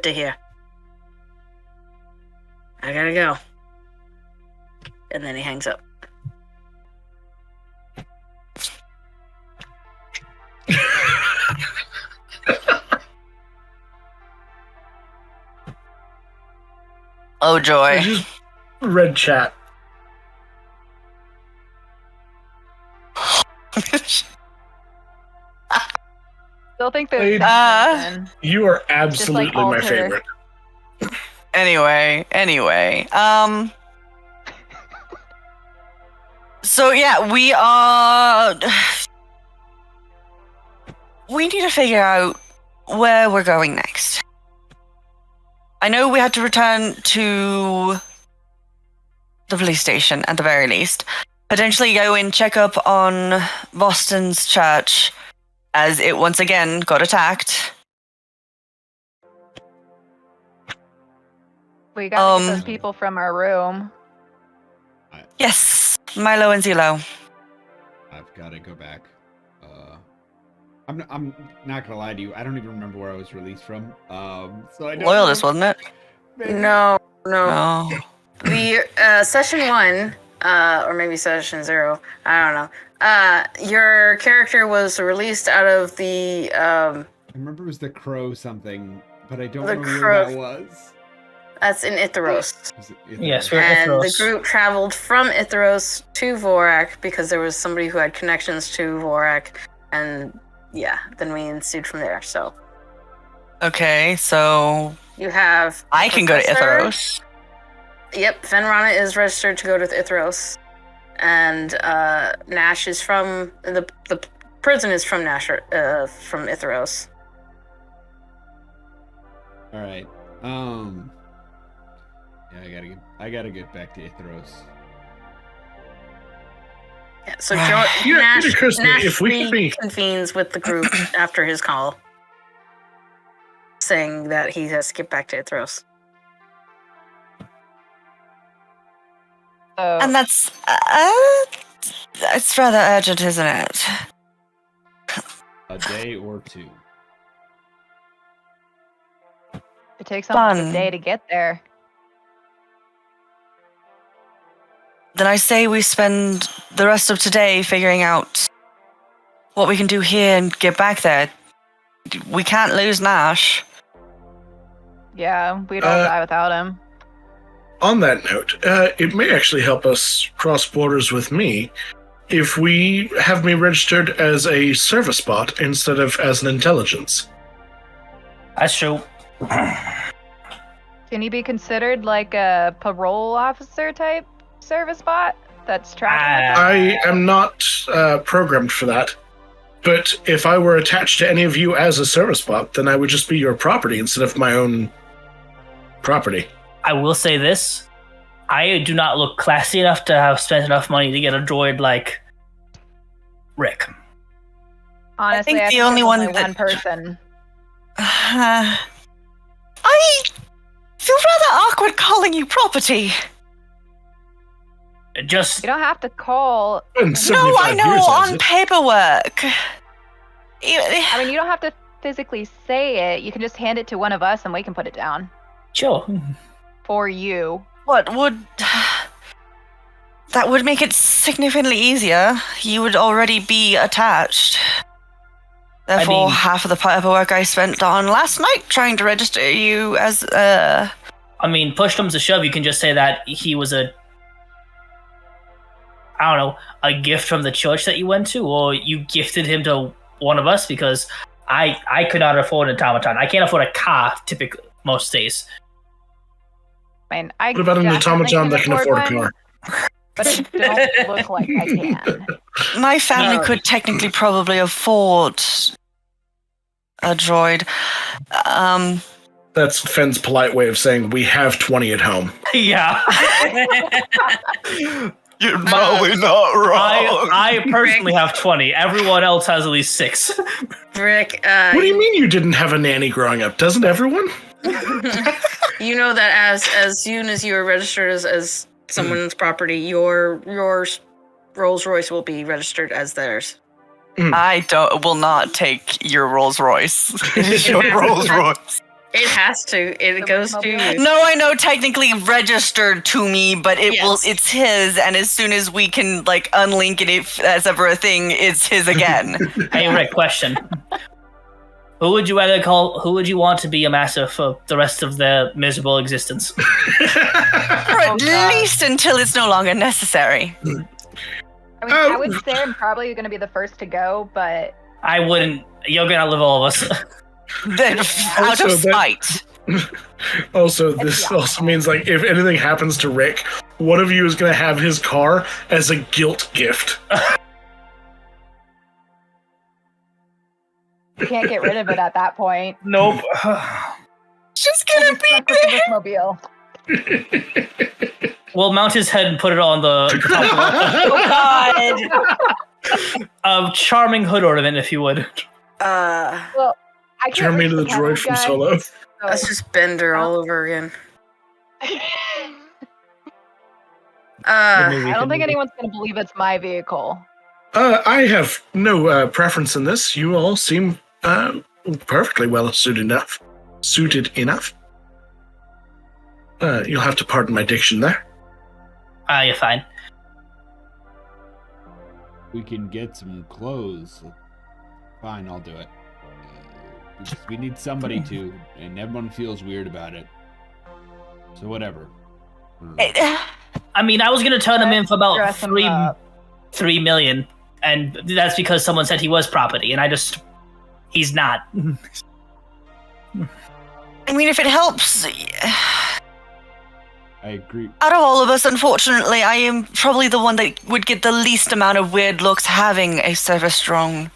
Speaker 1: to hear. I gotta go. And then he hangs up.
Speaker 5: Oh
Speaker 2: I
Speaker 5: joy.
Speaker 2: just read chat.
Speaker 6: Still think there's
Speaker 2: Blade.
Speaker 6: something.
Speaker 2: You are absolutely my
Speaker 6: alter.
Speaker 2: favorite.
Speaker 5: Anyway. So yeah, we need to figure out where we're going next. I know we had to return to the police station at the very least. Potentially go and check up on Boston's church, as it once again got attacked.
Speaker 6: We gotta get those people from our room.
Speaker 5: Yes, Milo and Zilo.
Speaker 4: I've got to go back. I'm not gonna lie to you. I don't even remember where I was released from. So I don't
Speaker 5: Loyalist,
Speaker 4: know.
Speaker 5: wasn't it?
Speaker 4: Maybe.
Speaker 1: No.
Speaker 5: No.
Speaker 1: The session 1, or maybe session 0, I don't know. Your character was released out of the
Speaker 4: I remember it was the crow something, but I don't
Speaker 1: The
Speaker 4: know where
Speaker 1: crow.
Speaker 4: that was.
Speaker 1: That's in Itheros.
Speaker 4: Is it
Speaker 3: Yes, we're
Speaker 1: And the
Speaker 3: Itheros.
Speaker 1: group traveled from Itheros to Vorak because there was somebody who had connections to Vorak, and yeah, then we ensued from there. So
Speaker 5: Okay, so
Speaker 1: you have
Speaker 5: I can go to
Speaker 1: Professor-
Speaker 5: Itheros.
Speaker 1: Yep, Fenrana is registered to go to Itheros, and Nash is from the prison is from Nash from Itheros.
Speaker 4: All right. Yeah, I gotta get back to Itheros.
Speaker 1: Yeah, so
Speaker 5: Yeah,
Speaker 1: Nash,
Speaker 2: Kristen,
Speaker 1: Nash
Speaker 2: if we could be-
Speaker 1: reconvenes with the group after his call, saying that he has to get back to Itheros.
Speaker 6: So,
Speaker 5: And that's it's rather urgent, isn't it?
Speaker 4: A day or two.
Speaker 6: it takes almost
Speaker 5: Fun.
Speaker 6: a day to get there.
Speaker 5: Then I say we spend the rest of today figuring out what we can do here and get back there. We can't lose Nash.
Speaker 6: Yeah, we'd all die without him.
Speaker 2: On that note, it may actually help us cross borders with me if we have me registered as a service bot instead of as an intelligence.
Speaker 3: That's true.
Speaker 6: Can he be considered like a parole officer type service bot that's tracking?
Speaker 2: I am not programmed for that. But if I were attached to any of you as a service bot, then I would just be your property instead of my own property.
Speaker 3: I will say this. I do not look classy enough to have spent enough money to get a droid like Rick.
Speaker 6: Honestly,
Speaker 5: think the
Speaker 6: there's
Speaker 5: only one that-
Speaker 6: one person.
Speaker 5: I feel rather awkward calling you property.
Speaker 3: Just
Speaker 6: You don't have to call.
Speaker 2: In
Speaker 5: No,
Speaker 2: 75
Speaker 5: I know,
Speaker 2: years, has
Speaker 5: on
Speaker 2: it?
Speaker 5: paperwork.
Speaker 6: I mean, you don't have to physically say it. You can just hand it to one of us and we can put it down
Speaker 3: chill.
Speaker 6: for you.
Speaker 5: What would... That would make it significantly easier. You would already be attached. Therefore,
Speaker 3: mean-
Speaker 5: half of the paperwork I spent on last night trying to register you as
Speaker 3: I mean, push comes to shove, you can just say that he was a gift from the church that you went to, or you gifted him to one of us, because I could not afford an automaton. I can't afford a car typically most days.
Speaker 6: I mean, I
Speaker 2: What about an
Speaker 6: definitely
Speaker 2: automaton that can afford a
Speaker 6: one,
Speaker 2: car?
Speaker 6: but it don't look like I can.
Speaker 5: my family
Speaker 1: No.
Speaker 5: could technically probably afford a droid.
Speaker 2: That's Fenn's polite way of saying we have 20 at home.
Speaker 3: Yeah.
Speaker 5: You're probably not
Speaker 3: I personally have 20. Everyone else has at least 6.
Speaker 1: Rick,
Speaker 2: What do you mean you didn't have a nanny growing up? Doesn't everyone?
Speaker 1: you know that as soon as you are registered as someone's property, your Rolls Royce will be registered as theirs.
Speaker 5: I will not take your Rolls Royce. It is your Rolls Royce.
Speaker 1: It has to. It
Speaker 6: The
Speaker 1: goes to
Speaker 6: Wolfmobile?
Speaker 1: you.
Speaker 5: No, I know technically registered to me, but
Speaker 1: Yes.
Speaker 5: it's his, and as soon as we can like unlink it if that's ever a thing, it's his again.
Speaker 3: Hey, Rick, question. Who would you want to be a master for the rest of their miserable existence?
Speaker 5: Or at
Speaker 6: God.
Speaker 5: least until it's no longer necessary.
Speaker 6: I mean,
Speaker 2: Oh.
Speaker 6: I would say I'm probably going to be the first to go, but
Speaker 3: I wouldn't. You're gonna outlive all of us.
Speaker 5: Then out
Speaker 2: Also,
Speaker 5: of
Speaker 2: that-
Speaker 5: spite.
Speaker 2: Also, this
Speaker 6: Yeah.
Speaker 2: also means like if anything happens to Rick, one of you is going to have his car as a guilt gift.
Speaker 6: you can't get rid of it at that point.
Speaker 3: Nope.
Speaker 5: Just gonna be
Speaker 6: Stuck with the Wolfmobile.
Speaker 3: We'll mount his head and put it on the top. Charming hood ornament, if you would.
Speaker 1: Uh,
Speaker 6: Well, I can't
Speaker 2: Turn me
Speaker 6: reach
Speaker 2: into the droid
Speaker 6: pedals,
Speaker 2: from
Speaker 6: guys,
Speaker 2: Solo.
Speaker 6: so-
Speaker 1: that's just Bender all over again.
Speaker 6: I don't think anyone's going to believe it's my vehicle.
Speaker 2: I have no preference in this. You all seem perfectly well suited enough. You'll have to pardon my diction there.
Speaker 3: You're fine.
Speaker 4: We can get some clothes. Fine, I'll do it. We need somebody to, and everyone feels weird about it. So whatever.
Speaker 3: I mean, I was gonna turn him in for about
Speaker 6: Dress him up.
Speaker 3: 3 million, and that's because someone said he was property, and he's not.
Speaker 5: I mean, if it helps,
Speaker 4: I agree.
Speaker 5: out of all of us, unfortunately, I am probably the one that would get the least amount of weird looks having a service drone.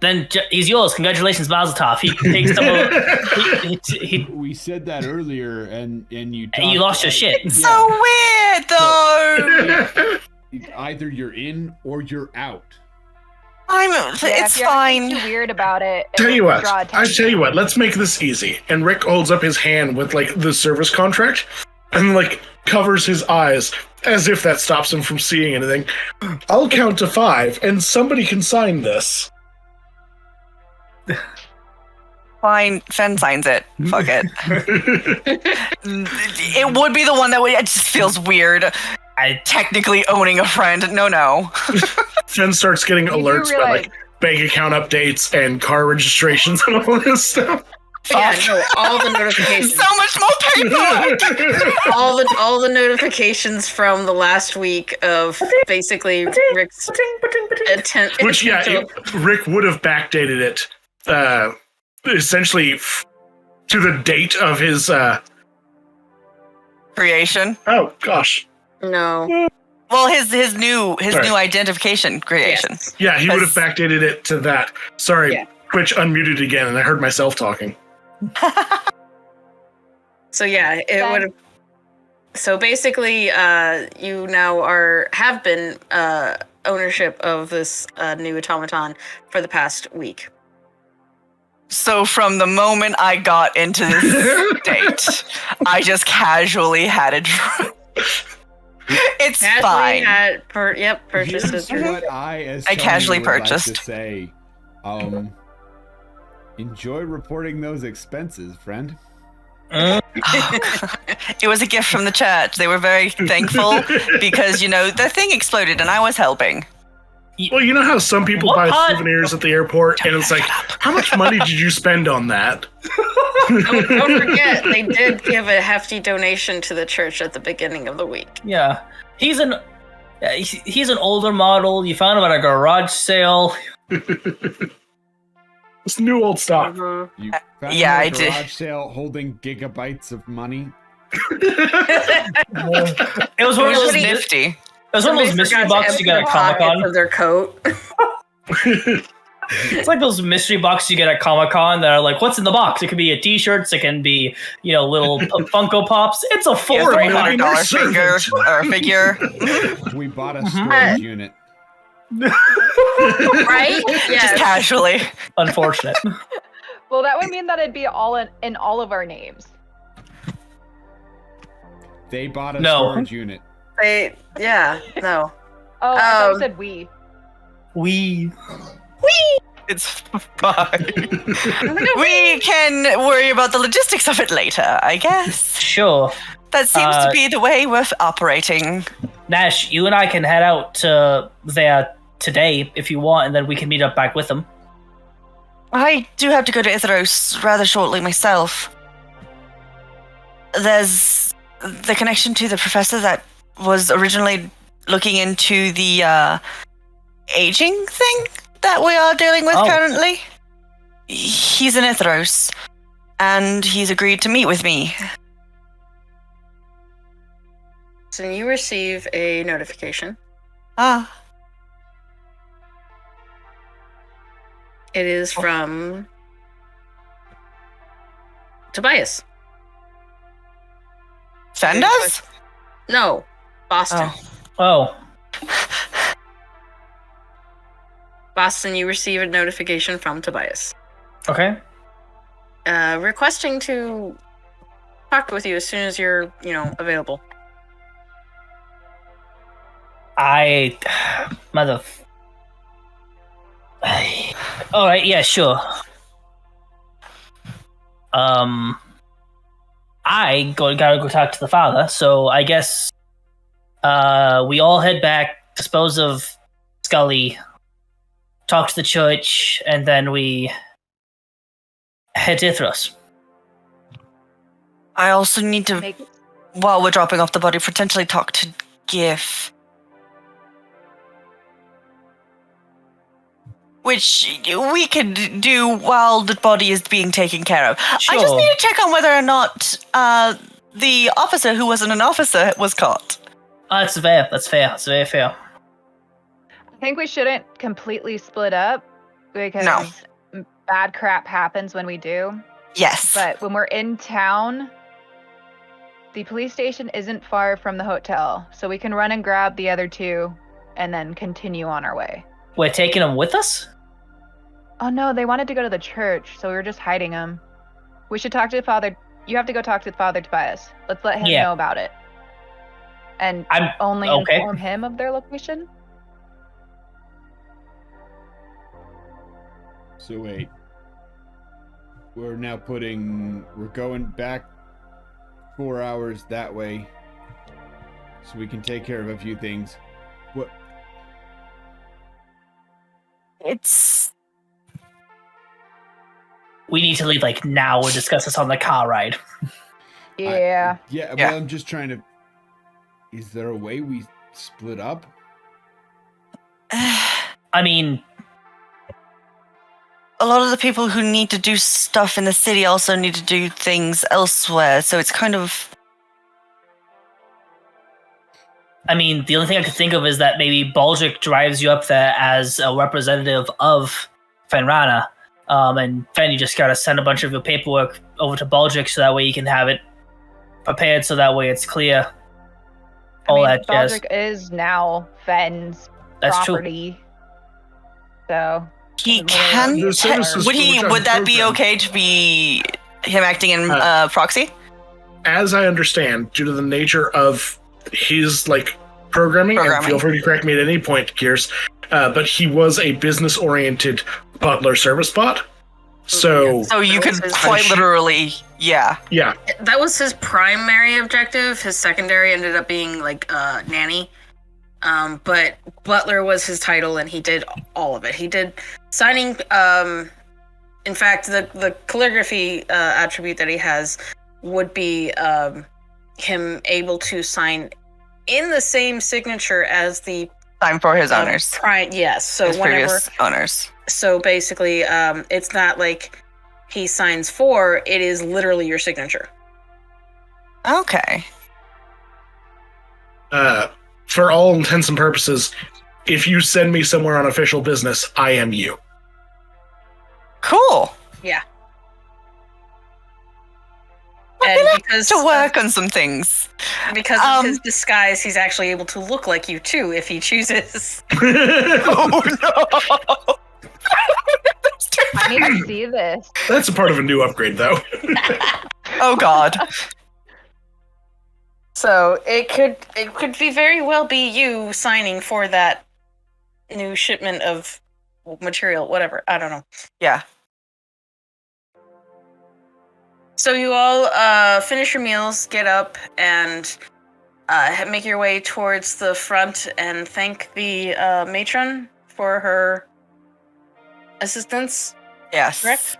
Speaker 3: Then he's yours. Congratulations, Mazel Tov. He takes some of,
Speaker 4: We said that earlier, and you.
Speaker 3: and you lost your shit.
Speaker 5: It's so weird, though.
Speaker 4: Either you're in or you're out.
Speaker 5: It's
Speaker 6: if you're
Speaker 5: fine.
Speaker 6: acting too weird about it.
Speaker 2: Tell you what,
Speaker 6: draw
Speaker 2: I
Speaker 6: attention.
Speaker 2: tell you what, let's make this easy. And Rick holds up his hand with like the service contract and like covers his eyes as if that stops him from seeing anything. I'll count to 5 and somebody can sign this.
Speaker 5: Fine, Fen signs it. Fuck it. It would be the one that it just feels weird. Technically owning a friend. No.
Speaker 2: Fen starts getting
Speaker 6: You
Speaker 2: alerts
Speaker 6: do
Speaker 2: by
Speaker 6: realize-
Speaker 2: like bank account updates and car registrations and all this stuff.
Speaker 1: Yeah, no, all the notifications.
Speaker 5: So much more paperwork.
Speaker 1: all the notifications from the last week of basically Rick's attempt.
Speaker 2: Which, yeah, Rick would have backdated it essentially to the date of his.
Speaker 5: Creation.
Speaker 2: Oh gosh.
Speaker 1: No.
Speaker 5: Well, his new
Speaker 2: Sorry.
Speaker 5: identification creation.
Speaker 1: Yes.
Speaker 2: Yeah, he would have backdated it to that. Sorry,
Speaker 1: Yeah.
Speaker 2: Twitch unmuted again, and I heard myself talking.
Speaker 1: So yeah, it would have. So basically, you now have been ownership of this new automaton for the past week.
Speaker 5: So from the moment I got into this state, I just casually had a drone. It's fine.
Speaker 1: Purchased
Speaker 4: Here's
Speaker 1: it.
Speaker 4: what I
Speaker 5: casually
Speaker 4: Tony would
Speaker 5: purchased.
Speaker 4: Like to say, enjoy reporting those expenses, friend.
Speaker 5: It was a gift from the church. They were very thankful because, the thing exploded and I was helping.
Speaker 2: Well, you know how some people
Speaker 3: What
Speaker 2: buy
Speaker 3: part?
Speaker 2: souvenirs at the airport, and it's like, how much money did you spend on that?
Speaker 1: Don't forget, they did give a hefty donation to the church at the beginning of the week.
Speaker 3: Yeah, he's an older model. You found him at a garage sale.
Speaker 2: It's new old stock.
Speaker 1: Mhm.
Speaker 4: You found
Speaker 5: yeah,
Speaker 4: a
Speaker 5: I did.
Speaker 4: garage sale holding gigabytes of money.
Speaker 3: It was one
Speaker 5: It
Speaker 3: of
Speaker 5: was
Speaker 3: those.
Speaker 5: nifty.
Speaker 3: It was one of those mystery boxes you get at Comic Con.
Speaker 1: Of their coat.
Speaker 3: It's like those mystery boxes you get at Comic Con that are like, what's in the box? It could be a T-shirts. It can be, little Funko Pops. It's a full
Speaker 5: Yeah,
Speaker 3: $300.
Speaker 5: $300 figure.
Speaker 4: We bought a storage unit.
Speaker 1: Right?
Speaker 5: Just
Speaker 1: Yes.
Speaker 5: casually.
Speaker 3: Unfortunate.
Speaker 6: Well, that would mean that it'd be all in all of our names.
Speaker 4: They bought a
Speaker 3: No.
Speaker 4: storage unit.
Speaker 1: No.
Speaker 6: Oh, I thought you
Speaker 1: Um,
Speaker 6: said we.
Speaker 3: We.
Speaker 5: It's fine. We can worry about the logistics of it later, I guess.
Speaker 3: Sure.
Speaker 5: That seems to be the way we're operating.
Speaker 3: Nash, you and I can head out to there today if you want, and then we can meet up back with them.
Speaker 5: I do have to go to Ithros rather shortly myself. There's the connection to the professor that was originally looking into the aging thing that we are dealing with currently. He's in Ithros, and he's agreed to meet with me.
Speaker 1: So you receive a notification.
Speaker 5: Ah,
Speaker 1: It is from Tobias.
Speaker 5: Fendas?
Speaker 1: No, Boston.
Speaker 5: Oh.
Speaker 3: Oh.
Speaker 1: Boston, you receive a notification from Tobias.
Speaker 3: Okay.
Speaker 1: Requesting to talk with you as soon as you're, available.
Speaker 3: All right. Yeah. Sure. I gotta go talk to the father. So I guess we all head back, dispose of Scully, talk to the church, and then we head to Ithros.
Speaker 5: I also need to
Speaker 6: Make
Speaker 5: while we're dropping off the body, potentially talk to GIF. Which we could do while the body is being taken care of.
Speaker 3: Sure.
Speaker 5: I just need to check on whether or not the officer who wasn't an officer was caught.
Speaker 3: That's fair. That's fair. That's very fair.
Speaker 6: I think we shouldn't completely split up because bad crap happens when we do.
Speaker 5: Yes.
Speaker 6: But when we're in town, the police station isn't far from the hotel, so we can run and grab the other two and then continue on our way.
Speaker 3: We're taking them with us?
Speaker 6: Oh no, they wanted to go to the church, so we were just hiding them. We should talk to Father. You have to go talk to Father Tobias. Let's let him know about it. And only inform him of their location?
Speaker 4: So wait. We're going back 4 hours that way so we can take care of a few things. What?
Speaker 3: We need to leave like now or discuss this on the car ride.
Speaker 6: Yeah.
Speaker 4: Well, I'm just trying to... Is there a way we split up?
Speaker 3: I mean...
Speaker 5: A lot of the people who need to do stuff in the city also need to do things elsewhere, so it's kind of...
Speaker 3: I mean, the only thing I could think of is that maybe Baldric drives you up there as a representative of Fenrana, and Fen, you just gotta send a bunch of your paperwork over to Baldric so that way you can have it prepared so that way it's clear.
Speaker 6: Baldric is now Fen's property. So...
Speaker 5: He can. Would that be okay to be him acting in proxy?
Speaker 2: As I understand, due to the nature of his programming, and feel free to correct me at any point, Gears, but he was a business-oriented butler service bot. So
Speaker 5: you could quite literally, yeah.
Speaker 1: That was his primary objective. His secondary ended up being nanny. But butler was his title, and he did all of it. He did signing. In fact, the calligraphy attribute that he has would be him able to sign in the same signature as the
Speaker 5: sign for his owners.
Speaker 1: Yes. So
Speaker 5: his previous owners.
Speaker 1: So basically, it's not like he signs for. It is literally your signature.
Speaker 5: Okay.
Speaker 2: For all intents and purposes, if you send me somewhere on official business, I am you.
Speaker 5: Cool.
Speaker 1: Yeah.
Speaker 5: And because to work on some things.
Speaker 1: Because of his disguise, he's actually able to look like you too if he chooses.
Speaker 5: Oh no!
Speaker 6: I need to see this.
Speaker 2: That's a part of a new upgrade, though.
Speaker 5: Oh god.
Speaker 1: So it could be very well be you signing for that new shipment of material, whatever. I don't know.
Speaker 5: Yeah.
Speaker 1: So you all finish your meals, get up, and make your way towards the front and thank the matron for her assistance.
Speaker 5: Yes.
Speaker 1: Correct?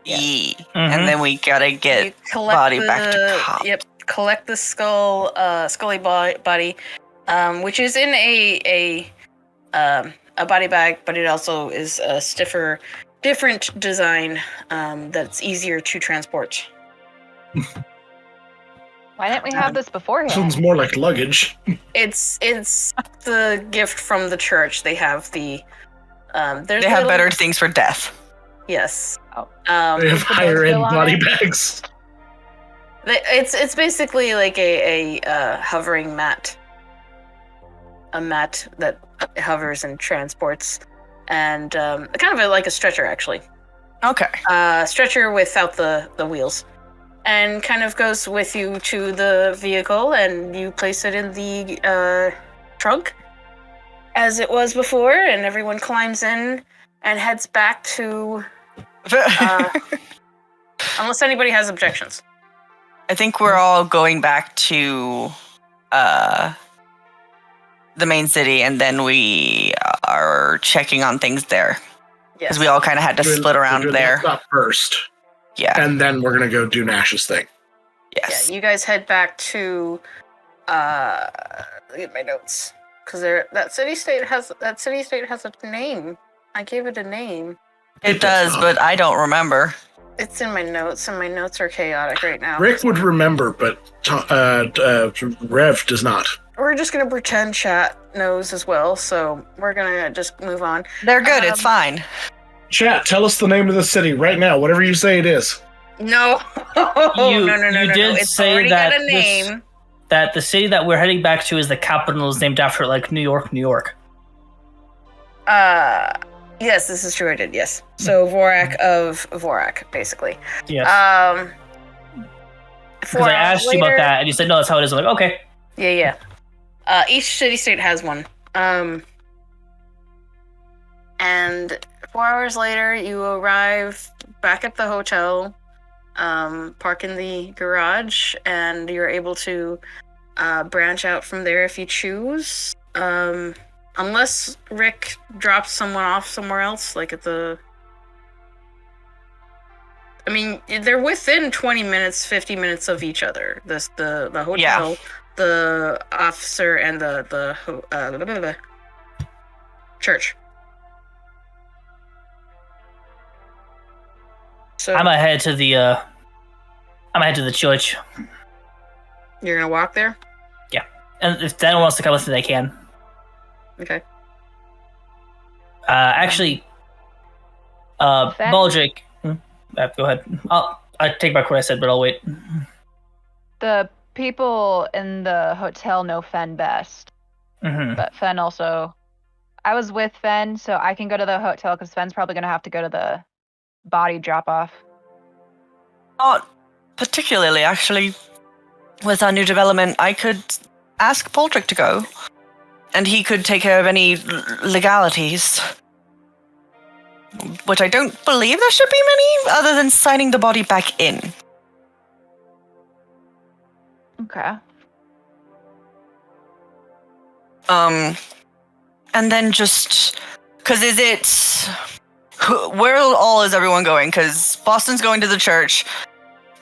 Speaker 5: Yeah. Mm-hmm. And then we gotta get body back to cop.
Speaker 1: Yep. Collect the scully body, which is in a body bag, but it also is a stiffer, different design that's easier to transport.
Speaker 6: Why didn't we have this beforehand?
Speaker 2: Sounds more like luggage.
Speaker 1: It's the gift from the church. They have the
Speaker 5: they have better things for death.
Speaker 1: Yes.
Speaker 2: They have higher end body bags.
Speaker 1: It's basically like a hovering mat. A mat that hovers and transports, and kind of like a stretcher, actually.
Speaker 5: Okay.
Speaker 1: Stretcher without the wheels, and kind of goes with you to the vehicle, and you place it in the trunk, as it was before, and everyone climbs in and heads back to. Unless anybody has objections.
Speaker 5: I think we're all going back to the main city, and then we are checking on things there. Because we all kind of had to split around there.
Speaker 2: First.
Speaker 5: Yeah.
Speaker 2: And then we're going to go do Nash's thing.
Speaker 5: Yes.
Speaker 1: Yeah, you guys head back to look at my notes. Because that city state has a name. I gave it a name.
Speaker 5: It does, but I don't remember.
Speaker 1: It's in my notes, and my notes are chaotic right now.
Speaker 2: Rick would remember, but Rev does not.
Speaker 1: We're just gonna pretend chat knows as well, so we're gonna just move on.
Speaker 5: They're good. It's fine.
Speaker 2: Chat, tell us the name of the city right now, whatever you say it is.
Speaker 1: No.
Speaker 3: You
Speaker 1: no.
Speaker 3: did
Speaker 1: It's
Speaker 3: say
Speaker 1: already
Speaker 3: that
Speaker 1: got a name.
Speaker 3: that the city that we're heading back to is the capital is named after like New York, New York.
Speaker 1: Yes, this is true. I did. Yes. So Vorak of Vorak, basically.
Speaker 3: Yes. Because I asked you about that, and you said no, that's how it is. I'm like, okay.
Speaker 1: Yeah. Each city state has one. And 4 hours later, you arrive back at the hotel, park in the garage, and you're able to branch out from there if you choose. Unless Rick drops someone off somewhere else, like at the... I mean, they're within 20 minutes, 50 minutes of each other. The hotel, the officer, and the church. So
Speaker 3: I'm gonna head to the church.
Speaker 1: you're gonna walk there?
Speaker 3: Yeah, and if anyone wants to come with me, they can.
Speaker 1: Okay.
Speaker 3: Actually, Baldric. Go ahead. I take back what I said, but I'll wait.
Speaker 6: The people in the hotel know Fen best, but Fen also. I was with Fen, so I can go to the hotel because Fen's probably gonna have to go to the body drop off.
Speaker 5: Not particularly, actually. With our new development, I could ask Baldric to go, and he could take care of any legalities. Which I don't believe there should be many, other than signing the body back in.
Speaker 6: Okay.
Speaker 5: And then just... Because where all is everyone going? Because Boston's going to the church.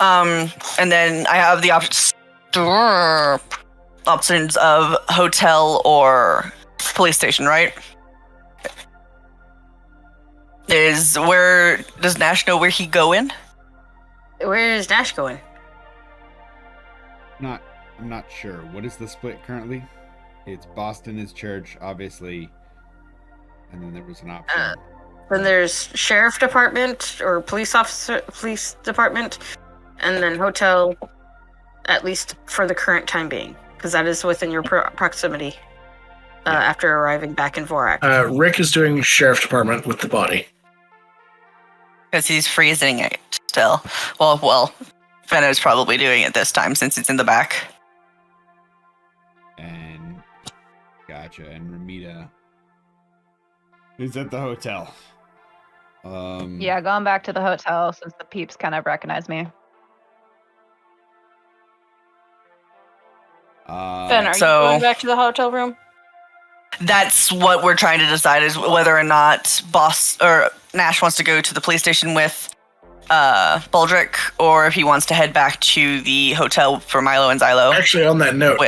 Speaker 5: And then I have the options of hotel or police station, right? Does Nash know where he going?
Speaker 1: Where is Nash going?
Speaker 4: I'm not sure. What is the split currently? It's Boston is church, obviously. And then there was an option.
Speaker 1: Then there's sheriff department or police department, and then hotel, at least for the current time being, because that is within your proximity after arriving back in Vorak.
Speaker 2: Rick is doing sheriff department with the body.
Speaker 5: Because he's freezing it still. Well, Fenno's probably doing it this time since it's in the back.
Speaker 4: And gotcha. And Ramita is at the hotel.
Speaker 6: Yeah, going back to the hotel since the peeps kind of recognize me.
Speaker 1: Ben, are you going back to the hotel room?
Speaker 5: That's what we're trying to decide is whether or not Nash wants to go to the police station with Baldric, or if he wants to head back to the hotel for Milo and Xylo.
Speaker 2: Actually, on that note,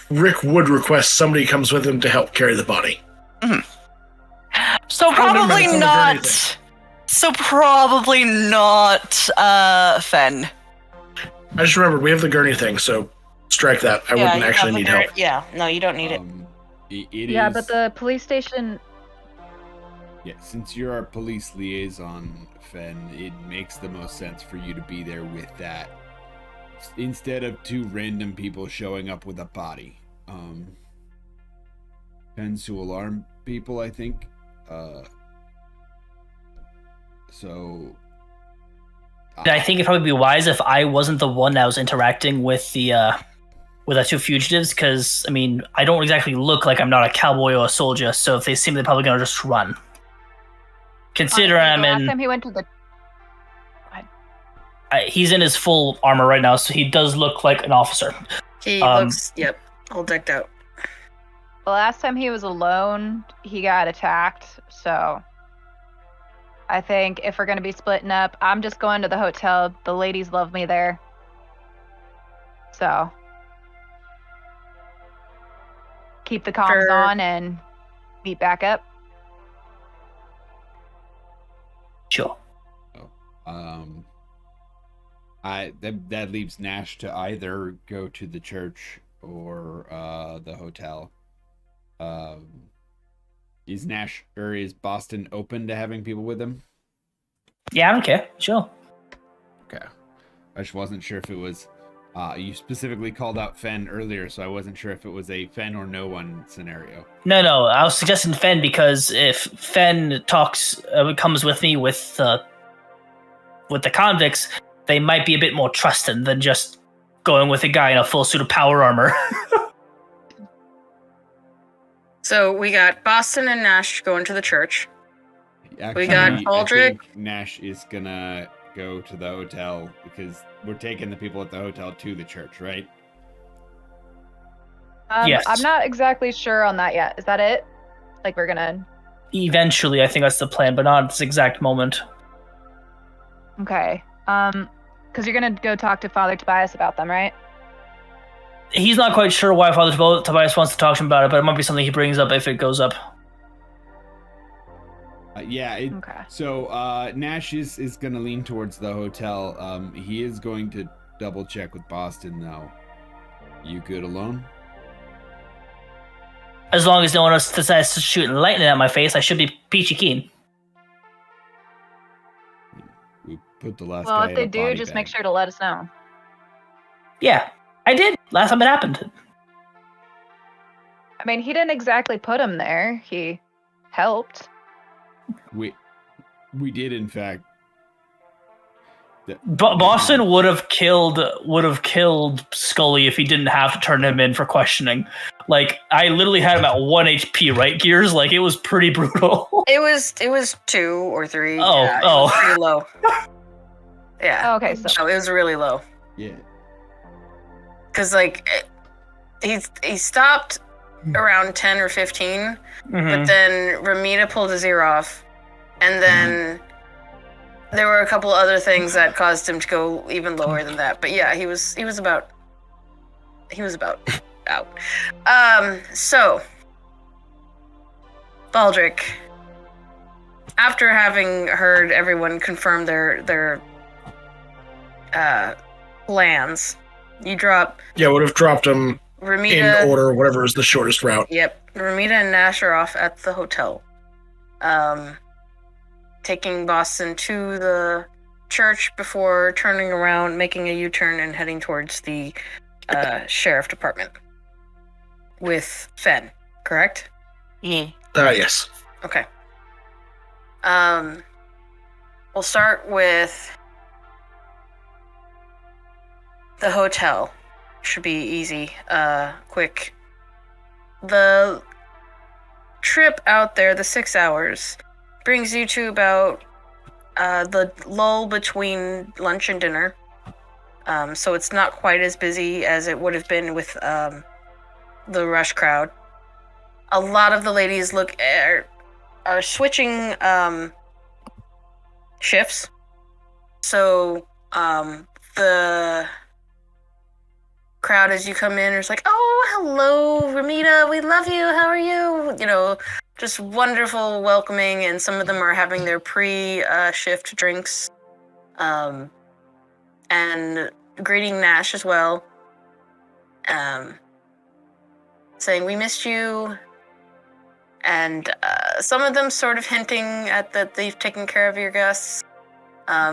Speaker 2: Rick would request somebody comes with him to help carry the body.
Speaker 5: Mm-hmm. So probably not. So probably not Fen.
Speaker 2: I just remembered we have the gurney thing, so strike that. I wouldn't actually need help.
Speaker 1: Yeah, no, you don't need it.
Speaker 6: But the police station.
Speaker 4: Yeah, since you're our police liaison, Fen, it makes the most sense for you to be there with that instead of two random people showing up with a body. Tends to alarm people, I think.
Speaker 3: I think it'd probably be wise if I wasn't the one that was interacting with the two fugitives, because I mean I don't exactly look like I'm not a cowboy or a soldier, so if they see me, they're probably gonna just run. Consider I'm in.
Speaker 6: Last time he went to the.
Speaker 3: He's in his full armor right now, so he does look like an officer.
Speaker 1: He looks, all decked out.
Speaker 6: The last time he was alone, he got attacked, so I think if we're going to be splitting up, I'm just going to the hotel. The ladies love me there. So keep the comms
Speaker 1: Sure.
Speaker 6: on and meet back up.
Speaker 3: Sure.
Speaker 4: That leaves Nash to either go to the church or the hotel. Is Boston open to having people with him?
Speaker 3: Yeah, I don't care. Sure.
Speaker 4: Okay. I just wasn't sure if it was you specifically called out Fen earlier, so I wasn't sure if it was a Fen or no one scenario.
Speaker 3: No. I was suggesting Fen because if Fen comes with me with the convicts, they might be a bit more trusting than just going with a guy in a full suit of power armor.
Speaker 1: So we got Boston and Nash going to the church.
Speaker 4: Actually,
Speaker 1: got
Speaker 4: I
Speaker 1: Aldrich.
Speaker 4: think Nash is gonna go to the hotel because we're taking the people at the hotel to the church, right?
Speaker 3: Yes.
Speaker 6: I'm not exactly sure on that yet. Is that it? Like we're gonna...
Speaker 3: Eventually, I think that's the plan, but not at this exact moment.
Speaker 6: Okay. Because you're gonna go talk to Father Tobias about them, right?
Speaker 3: He's not quite sure why Father Tobias wants to talk to him about it, but it might be something he brings up if it goes up.
Speaker 4: Okay. So Nash is going to lean towards the hotel. He is going to double check with Boston, though. You good alone?
Speaker 3: As long as no one else decides to shoot lightning at my face, I should be peachy keen.
Speaker 4: We put the last
Speaker 6: Well,
Speaker 4: guy
Speaker 6: if
Speaker 4: in
Speaker 6: they
Speaker 4: a
Speaker 6: do,
Speaker 4: body
Speaker 6: just
Speaker 4: bag.
Speaker 6: make sure to let us know.
Speaker 3: Yeah, I did. Last time it happened.
Speaker 6: I mean, he didn't exactly put him there. He helped.
Speaker 4: We did, in fact.
Speaker 3: Boston would have killed Scully if he didn't have to turn him in for questioning. Like, I literally had him at 1 HP, right, Gears? Like, it was pretty brutal.
Speaker 1: It was 2 or 3.
Speaker 3: Oh,
Speaker 1: yeah,
Speaker 3: oh.
Speaker 1: It was pretty low. Yeah.
Speaker 6: Oh, okay, so
Speaker 1: No, it was really low.
Speaker 4: Yeah.
Speaker 1: Because, like, he stopped around 10 or 15, but then Ramita pulled his ear off, and then there were a couple other things that caused him to go even lower than that. But yeah, he was about out. So Baldric, after having heard everyone confirm their plans, you drop.
Speaker 2: Yeah, would have dropped them
Speaker 1: Ramita,
Speaker 2: in order, whatever is the shortest route.
Speaker 1: Yep. Ramita and Nash are off at the hotel. Taking Boston to the church before turning around, making a U-turn, and heading towards the sheriff department. With Fen, correct?
Speaker 5: Yeah.
Speaker 2: Yes.
Speaker 1: Okay. We'll start with the hotel. Should be easy, quick. The trip out there, the 6 hours, brings you to about the lull between lunch and dinner. So it's not quite as busy as it would have been with the rush crowd. A lot of the ladies are switching shifts. So the crowd as you come in is like, oh, hello, Ramita, we love you, how are you? You know, just wonderful welcoming, and some of them are having their pre-shift drinks, and greeting Nash as well, saying, we missed you, and some of them sort of hinting at that they've taken care of your guests,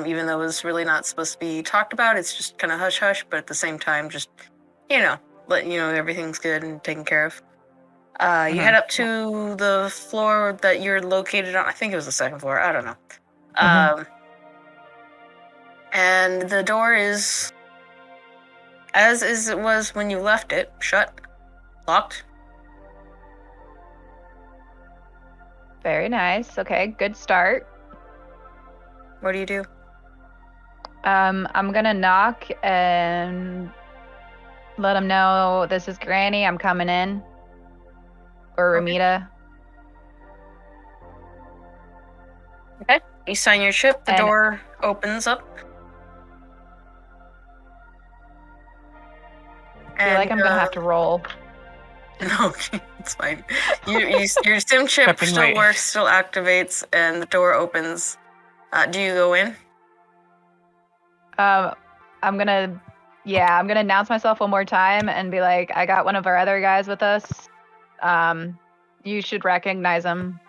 Speaker 1: even though it was really not supposed to be talked about. It's just kind of hush-hush, but at the same time, just, letting you know everything's good and taken care of. You head up to the floor that you're located on. I think it was the second floor. I don't know. And the door is, as it was when you left it, shut, locked.
Speaker 6: very nice. Okay, good start.
Speaker 1: What do you do?
Speaker 6: I'm gonna knock and let them know this is Granny. I'm coming in. Or Ramita.
Speaker 1: Okay. You sign your chip. The
Speaker 6: And-
Speaker 1: door opens up.
Speaker 6: feel like I'm gonna have to roll.
Speaker 1: No, it's fine. Your sim chip
Speaker 5: Prepping
Speaker 1: still
Speaker 5: right.
Speaker 1: works, still activates, and the door opens. Do you go in?
Speaker 6: I'm gonna announce myself one more time and be like, I got one of our other guys with us. You should recognize him.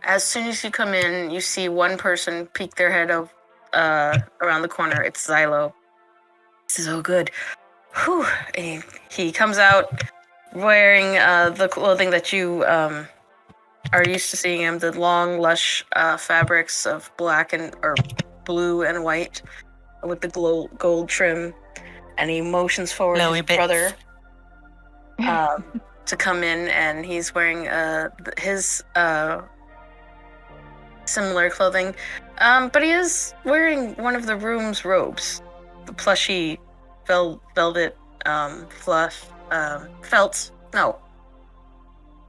Speaker 1: As soon as you come in, you see one person peek their head up around the corner. It's Xylo. This is all good. Whew. He comes out wearing the clothing that you are used to seeing him, the long, lush fabrics of black or blue and white with the gold trim. And he motions forward
Speaker 5: Glowy
Speaker 1: his
Speaker 5: bits.
Speaker 1: brother to come in, and he's wearing his similar clothing. But he is wearing one of the room's robes, the plushy velvet felt. No,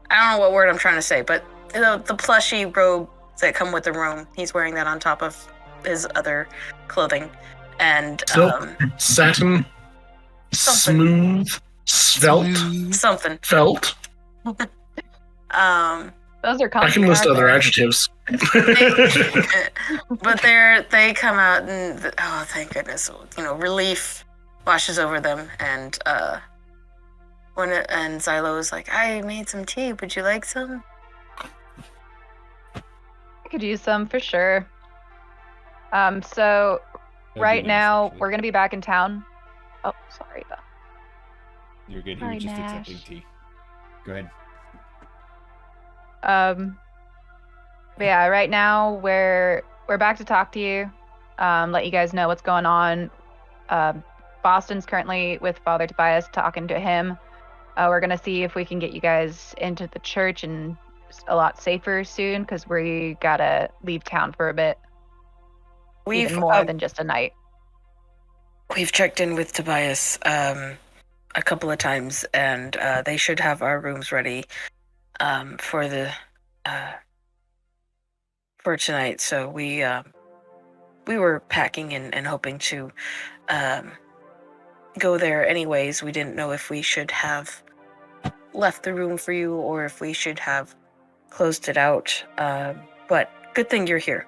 Speaker 1: I don't know what word I'm trying to say, but the plushy robe that come with the room. He's wearing that on top of his other clothing, and
Speaker 2: Silk, satin,
Speaker 1: Something.
Speaker 2: smooth, svelte,
Speaker 1: something.
Speaker 2: felt.
Speaker 6: Those are
Speaker 2: I can list other adjectives.
Speaker 1: But they come out, and oh, thank goodness, relief washes over them, and Xylo is like, I made some tea. Would you like some?
Speaker 6: I could use some for sure. So right now we're gonna be back in town. Oh, sorry.
Speaker 4: You're good. He
Speaker 6: Sorry,
Speaker 4: was just
Speaker 6: Nash.
Speaker 4: accepting tea. Go ahead.
Speaker 6: But yeah, right now we're back to talk to you. Let you guys know what's going on. Boston's currently with Father Tobias, talking to him. We're gonna see if we can get you guys into the church and a lot safer soon, because we gotta leave town for a bit. Even more than just a night.
Speaker 1: We've checked in with Tobias a couple of times, and they should have our rooms ready for tonight. So we were packing and hoping to go there anyways. We didn't know if we should have left the room for you or if we should have closed it out. But good thing you're here.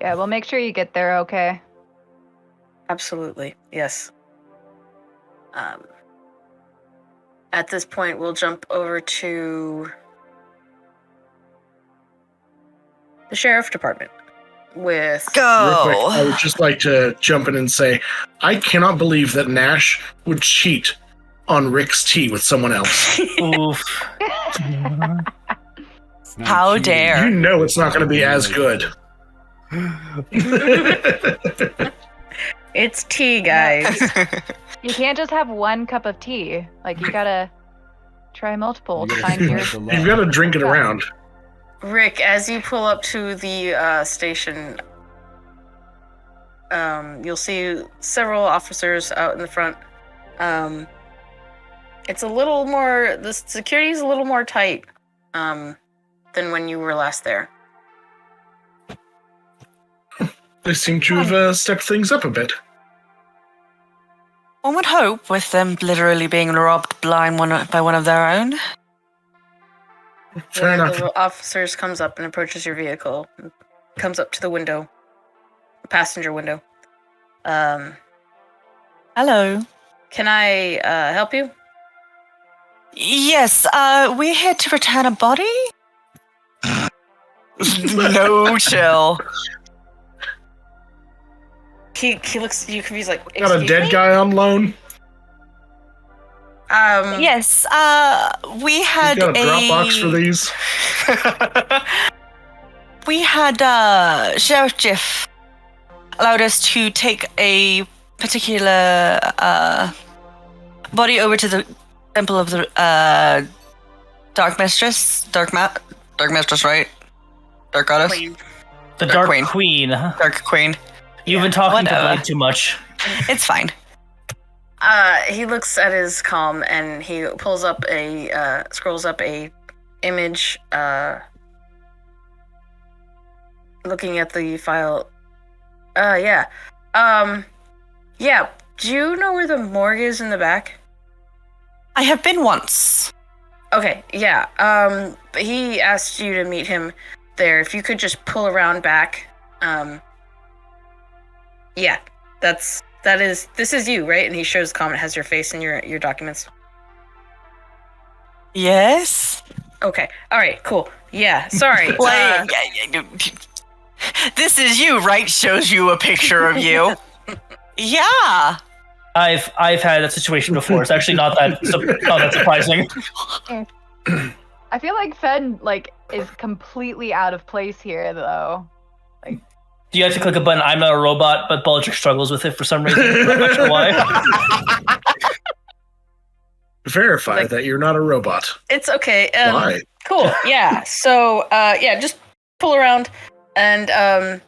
Speaker 6: Yeah, we'll make sure you get there okay.
Speaker 1: Absolutely, yes. At this point, we'll jump over to the sheriff department with...
Speaker 2: Real quick,
Speaker 5: Go.
Speaker 2: I would just like to jump in and say, I cannot believe that Nash would cheat on Rick's tea with someone else.
Speaker 3: Oof.
Speaker 4: It's not
Speaker 5: How
Speaker 4: cheating.
Speaker 5: dare.
Speaker 2: You know it's not going to be as good.
Speaker 1: It's tea, guys.
Speaker 6: You can't just have one cup of tea. Like, you gotta try multiple
Speaker 4: You
Speaker 6: to
Speaker 4: gotta
Speaker 6: find your...
Speaker 4: spread the
Speaker 2: You've
Speaker 4: love.
Speaker 2: got to drink it around.
Speaker 1: Rick, as you pull up to the station, you'll see several officers out in the front. It's a little more... The security's a little more tight than when you were last there.
Speaker 2: They seem to have stepped things up a bit.
Speaker 5: One would hope, with them literally being robbed blind by one of their own.
Speaker 2: Fair
Speaker 1: One
Speaker 2: enough.
Speaker 1: of the officers comes up and approaches your vehicle. Comes up to the window. The passenger window.
Speaker 5: Hello.
Speaker 1: Can I help you?
Speaker 5: Yes, we're here to return a body? No, chill.
Speaker 1: He looks at you confused, like,
Speaker 2: Got a
Speaker 1: "Excuse
Speaker 2: dead
Speaker 1: me?"
Speaker 2: guy on loan.
Speaker 5: Yes, we
Speaker 2: He's
Speaker 5: had
Speaker 2: got a Dropbox for these.
Speaker 5: We had Sheriff Jiff allowed us to take a particular body over to the temple of the Dark Mistress. Dark Mistress, right? Dark Goddess?
Speaker 1: Queen.
Speaker 3: The
Speaker 5: Dark
Speaker 3: Dark
Speaker 5: Queen.
Speaker 3: Queen. Huh?
Speaker 5: Dark Queen.
Speaker 3: You've been talking to
Speaker 5: whatever.
Speaker 3: Blade too much.
Speaker 5: It's fine.
Speaker 1: He looks at his comm and he pulls up scrolls up a image, looking at the file. Yeah, Do you know where the morgue is in the back?
Speaker 5: I have been once.
Speaker 1: Okay, yeah. He asked you to meet him there. If you could just pull around back. Yeah, this is you, right? And he shows the comment, has your face in your documents.
Speaker 5: Yes.
Speaker 1: Okay. All right. Cool. Yeah. Sorry.
Speaker 5: This is you, right? Shows you a picture of you. Yeah.
Speaker 3: I've had that situation before. It's actually not that surprising.
Speaker 6: I feel like Fen is completely out of place here, though.
Speaker 3: Do you have to click a button? I'm not a robot, but Baldric struggles with it for some reason. I'm not sure why.
Speaker 2: Verify that you're not a robot.
Speaker 1: It's okay.
Speaker 2: Why?
Speaker 1: Cool. Yeah. So, just pull around, and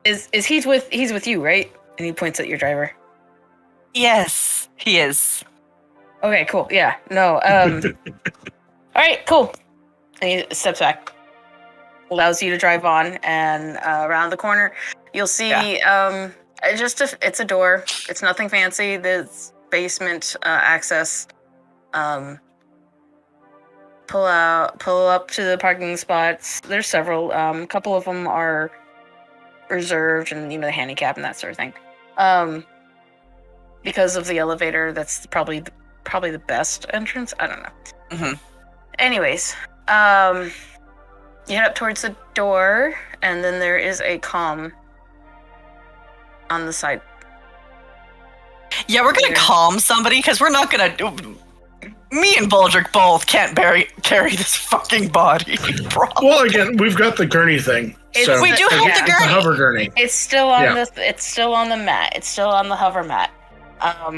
Speaker 1: is he's with you, right? And he points at your driver.
Speaker 5: Yes, he is.
Speaker 1: Okay. Cool. Yeah. No. All right. Cool. And he steps back, allows you to drive on, and around the corner, you'll see it's a door. It's nothing fancy. There's basement access. Pull up to the parking spots. There's several. A couple of them are reserved, and the handicap and that sort of thing. Because of the elevator, that's probably the best entrance. I don't know.
Speaker 5: Mm-hmm.
Speaker 1: Anyways, you head up towards the door, and then there is a comm on the side.
Speaker 5: Yeah, we're gonna calm somebody because we're not gonna. Me and Baldric both can't carry this fucking body.
Speaker 2: Well, again, we've got the gurney thing. So
Speaker 5: we do have the gurney.
Speaker 2: The hover gurney.
Speaker 1: It's still on It's still on the mat. It's still on the hover mat.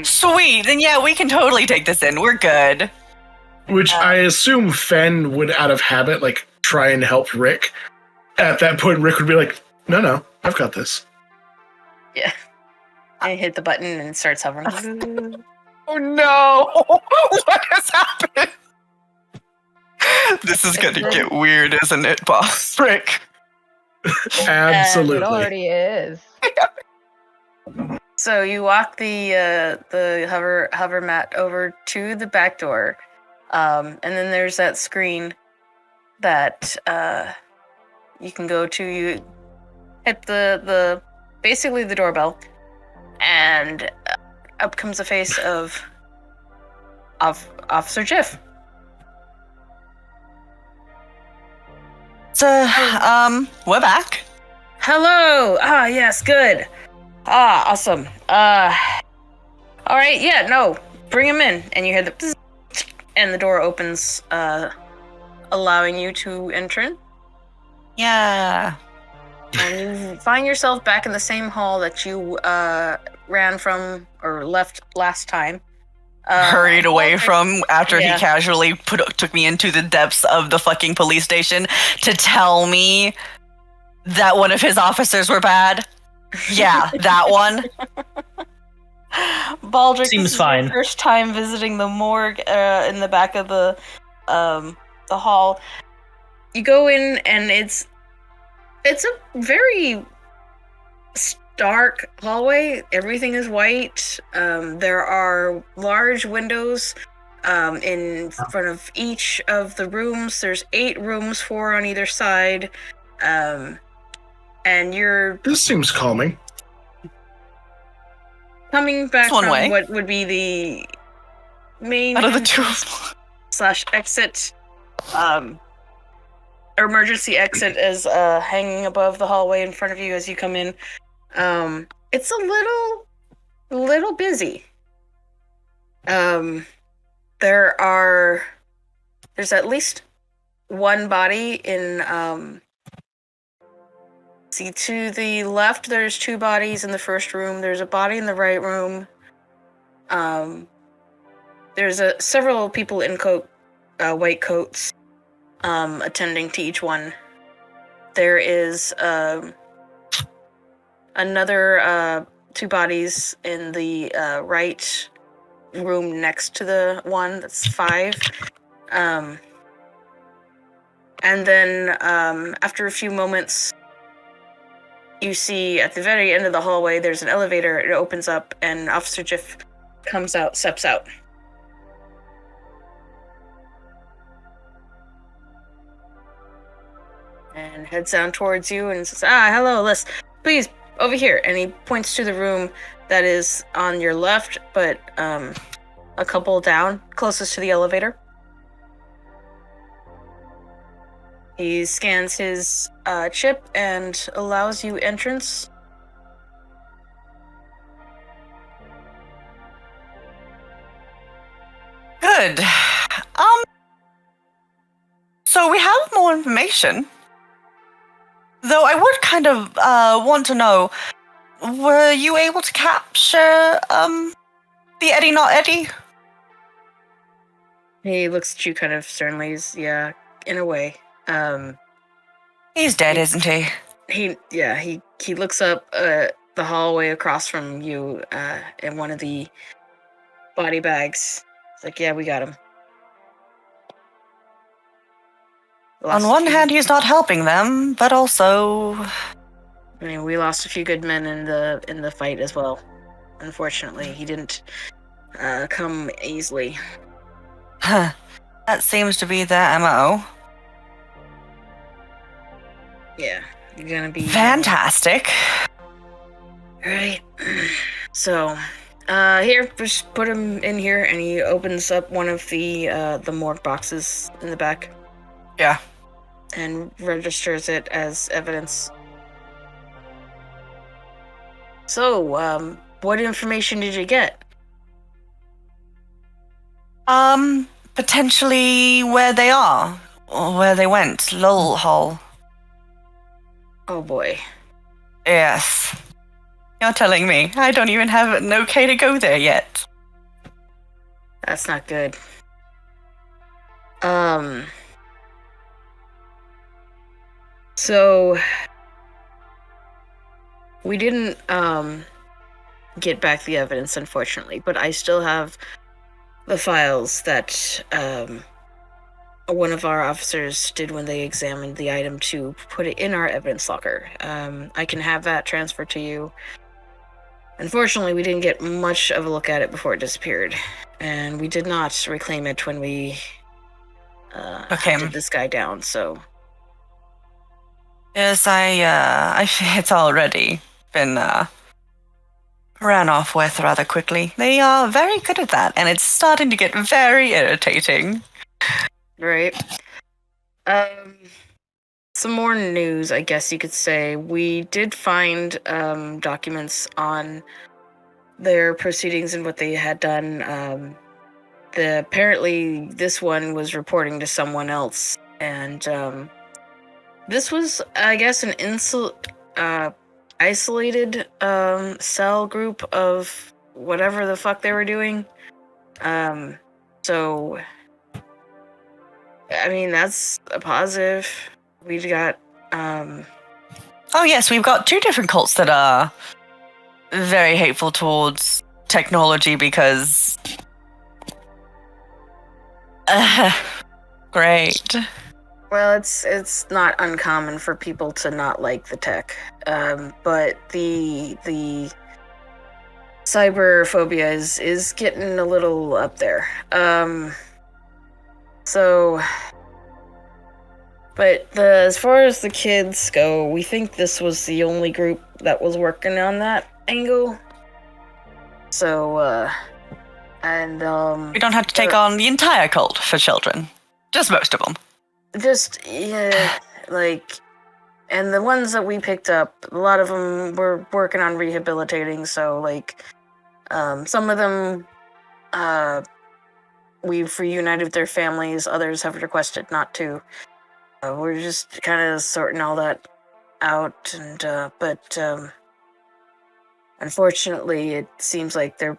Speaker 5: Sweet. Then yeah, we can totally take this in. We're good.
Speaker 2: Which I assume Fen would, out of habit, try and help Rick. At that point, Rick would be like, "No, I've got this."
Speaker 1: Yeah. I hit the button and it starts hovering.
Speaker 5: Oh no! What has happened? This is gonna get weird, isn't it, boss? Rick.
Speaker 2: Absolutely.
Speaker 6: It already is.
Speaker 1: So you walk the hover mat over to the back door, and then there's that screen that you can go to. You hit the basically the doorbell, and up comes the face of Officer Jiff.
Speaker 5: So, we're back.
Speaker 1: Hello. Ah, yes, good. Ah, awesome. All right. Yeah, no, bring him in. And you hear the bzz, and the door opens, allowing you to enter.
Speaker 5: Yeah.
Speaker 1: And you find yourself back in the same hall that you ran from or left last time.
Speaker 5: Hurried away from after he casually took me into the depths of the fucking police station to tell me that one of his officers were bad. Yeah, that one.
Speaker 1: Baldric,
Speaker 3: Seems
Speaker 1: this is
Speaker 3: fine.
Speaker 1: your first time visiting the morgue in the back of the hall. You go in, and it's a very stark hallway. Everything is white. There are large windows in front of each of the rooms. There's 8 rooms, 4 on either side. And you're
Speaker 2: This seems calming.
Speaker 1: coming back
Speaker 5: one
Speaker 1: from
Speaker 5: way.
Speaker 1: what would be the main
Speaker 5: Out of the two.
Speaker 1: /exit, or emergency exit is hanging above the hallway in front of you as you come in. It's a little busy. There's at least one body in see, to the left there's 2 bodies in the first room. There's a body in the right room. There's several people in white coats attending to each one. There is another 2 bodies in the right room next to the one. That's 5. And then after a few moments, you see at the very end of the hallway, there's an elevator. It opens up, and Officer Jiff steps out. And heads down towards you and says, hello, Liz. Please, over here. And he points to the room that is on your left, but a couple down, closest to the elevator. He scans his chip and allows you entrance.
Speaker 5: Good. So we have more information. Though I would kind of want to know, were you able to capture the Eddie Not Eddie?
Speaker 1: He looks at you kind of sternly. Yeah, in a way.
Speaker 5: He's dead, isn't he?
Speaker 1: He looks up the hallway across from you in one of the body bags. It's like, yeah, we got him.
Speaker 5: On one hand, he's not helping them, but also...
Speaker 1: I mean, we lost a few good men in the fight as well. Unfortunately, he didn't come easily.
Speaker 5: Huh. That seems to be their MO.
Speaker 1: Yeah, you're gonna be...
Speaker 5: Fantastic.
Speaker 1: Right. So, here, just put him in here, and he opens up one of the morgue boxes in the back.
Speaker 5: Yeah.
Speaker 1: And registers it as evidence. So, what information did you get?
Speaker 5: Potentially where they are, or where they went, Lowell Hall.
Speaker 1: Oh boy.
Speaker 5: Yes. You're telling me I don't even have an okay to go there yet.
Speaker 1: That's not good. So we didn't get back the evidence, unfortunately, but I still have the files that one of our officers did when they examined the item to put it in our evidence locker. I can have that transferred to you. Unfortunately, we didn't get much of a look at it before it disappeared, and we did not reclaim it when we hunted this guy down, so...
Speaker 5: Yes, it's already been ran off with rather quickly. They are very good at that, and it's starting to get very irritating.
Speaker 1: Right. Some more news, I guess you could say. We did find documents their proceedings and what they had done. Apparently this one was reporting to someone else, and this was, I guess, an isolated cell group of whatever the fuck they were doing. So, I mean, that's a positive. We got,
Speaker 5: Oh yes, we've got two different cults that are very hateful towards technology because... great.
Speaker 1: Well, it's not uncommon for people to not like the tech, but the cyberphobia is getting a little up there. But as far as the kids go, we think this was the only group that was working on that angle. So,
Speaker 5: we don't have to take on the entire cult for children, just most of them.
Speaker 1: Just, yeah, like, and the ones that we picked up, a lot of them were working on rehabilitating, so, like, some of them, we've reunited with their families, others have requested not to. We're just kind of sorting all that out, and, but, unfortunately, it seems like their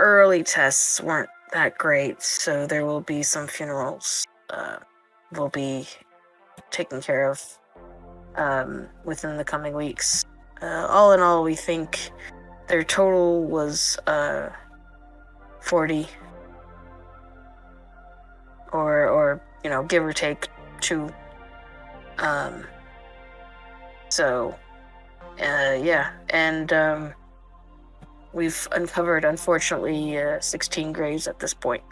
Speaker 1: early tests weren't that great, so there will be some funerals, will be taken care of within the coming weeks. All in all, we think their total was 40, or give or take 2. So Yeah, and we've uncovered, unfortunately, 16 graves at this point.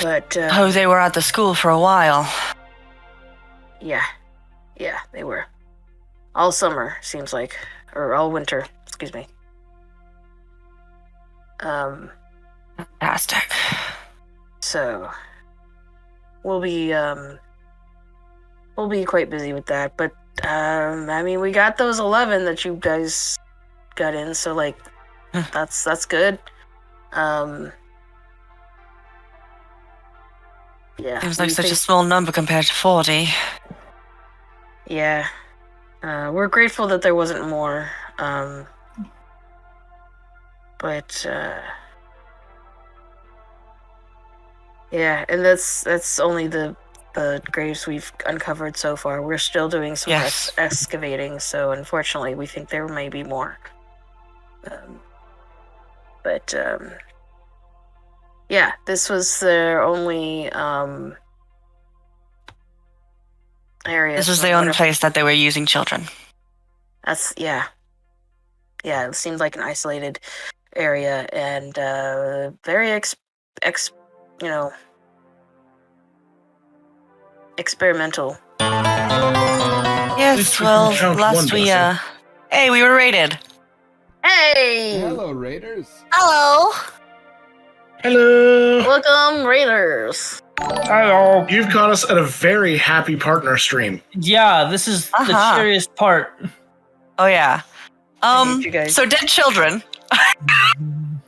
Speaker 1: But
Speaker 5: they were at the school for a while.
Speaker 1: yeah, they were all summer, seems like, or all winter. Excuse me.
Speaker 5: Fantastic.
Speaker 1: So we'll be quite busy with that, but I mean, we got those 11 that you guys got in, so like that's good. Yeah.
Speaker 5: Seems like such a small number compared to 40.
Speaker 1: Yeah. We're grateful that there wasn't more. But yeah, and that's only the graves we've uncovered so far. We're still doing some excavating, so unfortunately we think there may be more. But yeah, this was their only area.
Speaker 5: This was the only place that they were using children.
Speaker 1: That's yeah, it seems like an isolated area and very experimental.
Speaker 5: Yes, well, last we hey, we were raided.
Speaker 1: Hey!
Speaker 4: Hello, Raiders.
Speaker 5: Hello.
Speaker 2: Hello.
Speaker 1: Welcome, Raiders.
Speaker 3: Hello.
Speaker 2: You've caught us at a very happy partner stream.
Speaker 3: Yeah, this is the cheeriest part.
Speaker 5: Oh yeah.
Speaker 1: I hate you guys.
Speaker 5: So dead children. I'm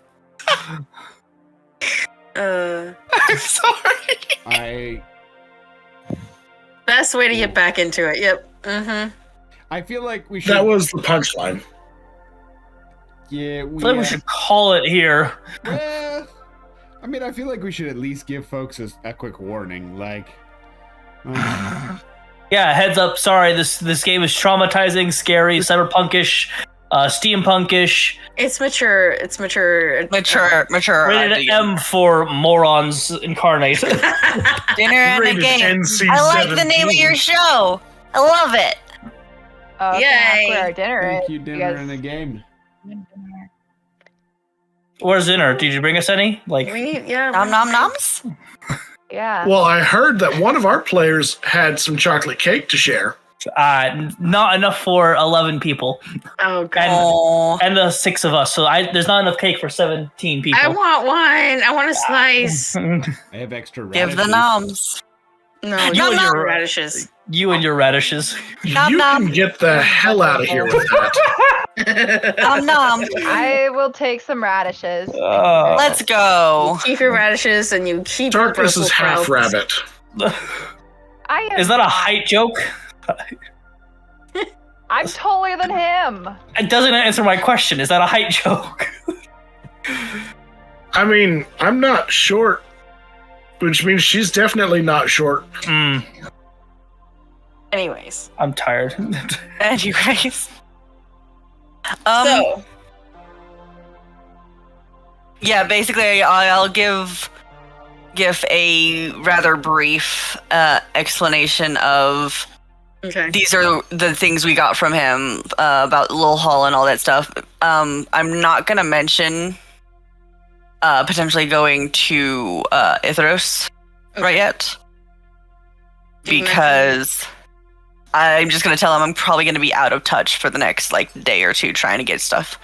Speaker 5: sorry.
Speaker 1: Best way to get back into it. Yep. Mm-hmm.
Speaker 4: I feel like we should.
Speaker 2: That was the punchline.
Speaker 4: Yeah,
Speaker 3: I feel like we should call it here.
Speaker 4: Well, I mean, I feel like we should at least give folks a quick warning. Like,
Speaker 3: yeah, heads up. Sorry, this game is traumatizing, scary, cyberpunkish, steampunkish.
Speaker 1: It's mature. It's mature.
Speaker 5: Mature.
Speaker 3: Rated M for morons incarnate.
Speaker 5: Dinner and a game.
Speaker 2: NC-17.
Speaker 5: I like the name of your show. I love it.
Speaker 6: Oh,
Speaker 1: Yay.
Speaker 6: for our dinner.
Speaker 4: thank you, dinner and a game.
Speaker 3: Where's dinner? Did you bring us any? Like,
Speaker 1: We need
Speaker 5: Nom nom noms.
Speaker 6: Yeah.
Speaker 2: Well, I heard that one of our players had some chocolate cake to share.
Speaker 3: not enough for 11 people.
Speaker 1: Oh god.
Speaker 5: Oh.
Speaker 3: And the 6 of us, so there's not enough cake for 17 people.
Speaker 1: I want one. I want a slice.
Speaker 4: I have extra radishes.
Speaker 5: Give the noms.
Speaker 1: No,
Speaker 3: You
Speaker 1: you
Speaker 3: and
Speaker 1: and
Speaker 3: your-
Speaker 1: your radishes.
Speaker 3: You and your radishes.
Speaker 5: Nom
Speaker 2: You
Speaker 5: nom.
Speaker 2: can get the hell out of here with that.
Speaker 5: Nom nom.
Speaker 6: I will take some radishes.
Speaker 5: Let's go.
Speaker 1: Keep your radishes and you keep your
Speaker 2: Darkness is
Speaker 1: Brussels
Speaker 2: half
Speaker 1: sprouts.
Speaker 2: rabbit.
Speaker 3: Is that a height joke?
Speaker 6: I'm taller than him.
Speaker 3: It doesn't answer my question. Is that a height joke?
Speaker 2: I mean, I'm not short, which means she's definitely not short.
Speaker 1: Anyways.
Speaker 3: I'm tired.
Speaker 5: Anyways.
Speaker 1: So
Speaker 5: Yeah, basically, I'll give a rather brief explanation of
Speaker 1: okay.
Speaker 5: these are the things we got from him about Lil Hall and all that stuff. I'm not gonna mention potentially going to Ithros right yet, because I'm just gonna tell him I'm probably gonna be out of touch for the next day or two trying to get stuff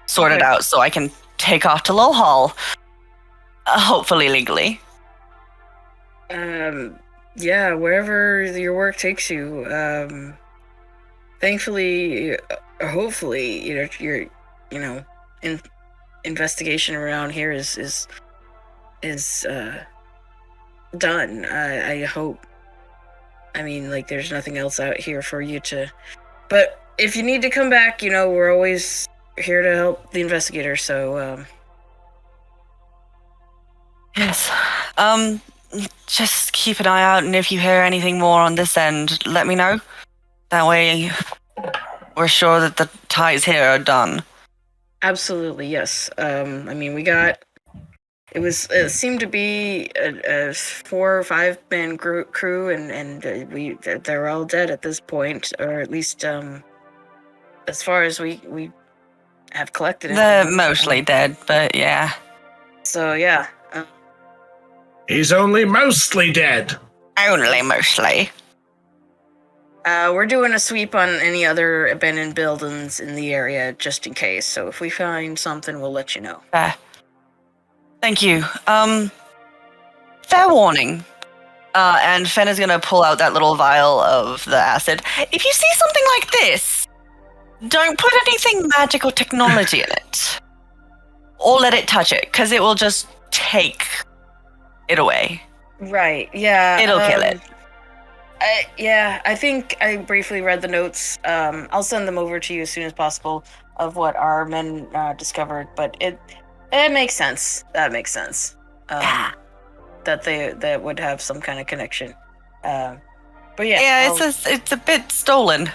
Speaker 5: sorted out so I can take off to Lil Hall, hopefully legally.
Speaker 1: Yeah, wherever your work takes you. Thankfully, hopefully, your investigation around here is done. I hope. I mean, there's nothing else out here for you to. But if you need to come back, we're always here to help the investigator. So.
Speaker 5: Yes. Just keep an eye out, and if you hear anything more on this end, let me know. That way, we're sure that the ties here are done.
Speaker 1: Absolutely, yes. I mean, we got It seemed to be a 4 or 5 man crew, and they're all dead at this point, or at least as far as we have collected.
Speaker 5: They're mostly dead, but yeah.
Speaker 1: So yeah.
Speaker 2: He's only mostly dead.
Speaker 5: Only mostly.
Speaker 1: We're doing a sweep on any other abandoned buildings in the area just in case. So if we find something, we'll let you know.
Speaker 5: Thank you. Fair warning. And Fen is gonna pull out that little vial of the acid. If you see something like this, don't put anything magic or technology in it. Or let it touch it, because it will just take it away.
Speaker 1: Right, yeah.
Speaker 5: It'll kill it.
Speaker 1: I think I briefly read the notes. I'll send them over to you as soon as possible of what our men discovered, but it makes sense. That makes sense. That would have some kind of connection. But yeah.
Speaker 5: Yeah, it's a bit stolen.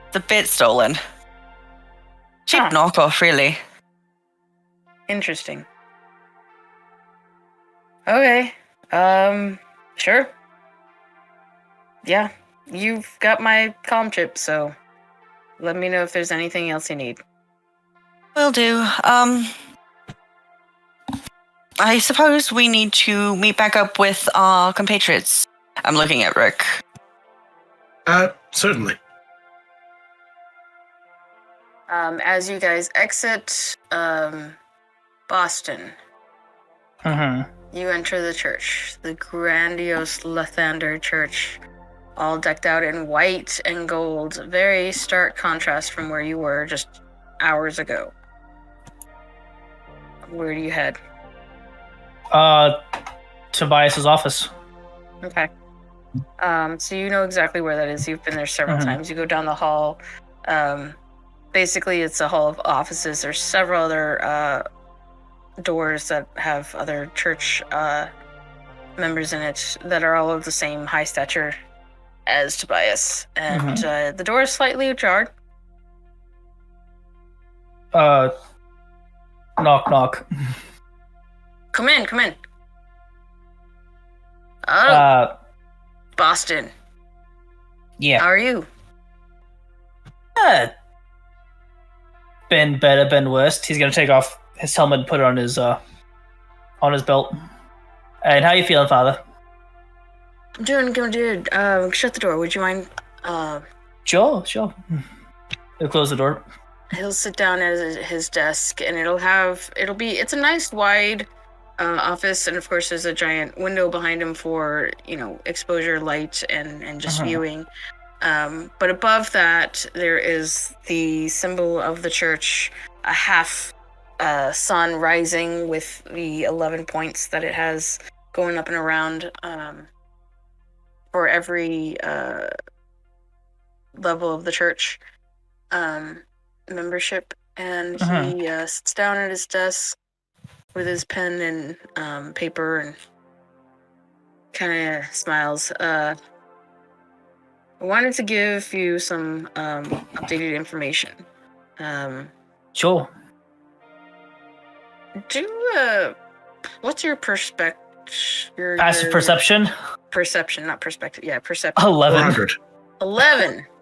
Speaker 5: It's a bit stolen. Cheap knockoff, really.
Speaker 1: Interesting. Okay. Sure. Yeah, you've got my comm chip, so let me know if there's anything else you need.
Speaker 5: Will do. I suppose we need to meet back up with our compatriots. I'm looking at Rick.
Speaker 2: Certainly.
Speaker 1: As you guys exit Boston, you enter the church, the grandiose Lathander Church, all decked out in white and gold. Very stark contrast from where you were just hours ago. Where do you head?
Speaker 3: Tobias's office.
Speaker 1: Okay. So you know exactly where that is. You've been there several times. You go down the hall. Basically, it's a hall of offices. There's several other doors that have other church members in it that are all of the same high stature as Tobias. And the door is slightly ajar.
Speaker 3: Knock, knock.
Speaker 1: Come in. Oh, Boston.
Speaker 3: Yeah.
Speaker 1: How are you?
Speaker 3: Been better, been worse. He's gonna take off his helmet and put it on his belt. And how you feeling, Father?
Speaker 1: I'm doing good. Shut the door. Would you mind?
Speaker 3: Sure. He'll close the door.
Speaker 1: He'll sit down at his desk, and it's a nice wide office, and of course there's a giant window behind him for exposure, light, and just viewing. But above that, there is the symbol of the church, a half sun rising with the 11 points that it has going up and around for every level of the church membership. And he sits down at his desk with his pen and paper and kind of smiles. I wanted to give you some updated information.
Speaker 3: Sure.
Speaker 1: What's your perspective?
Speaker 3: Passive perception?
Speaker 1: Perception, not perspective. Yeah, perception.
Speaker 3: 11.
Speaker 2: 400.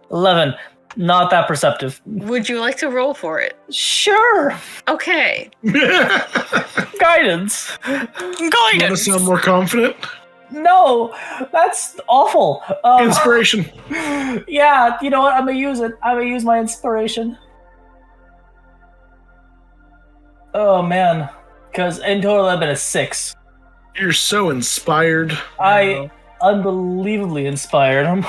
Speaker 3: 11. Not that perceptive.
Speaker 1: Would you like to roll for it?
Speaker 3: Sure.
Speaker 1: Okay.
Speaker 3: Guidance.
Speaker 2: You want to sound more confident?
Speaker 3: No, that's awful.
Speaker 2: Inspiration.
Speaker 3: Yeah, you know what? I'm gonna use it. I'm gonna use my inspiration. Oh man, because in total I've been a 6.
Speaker 2: You're so inspired.
Speaker 3: I unbelievably inspired him.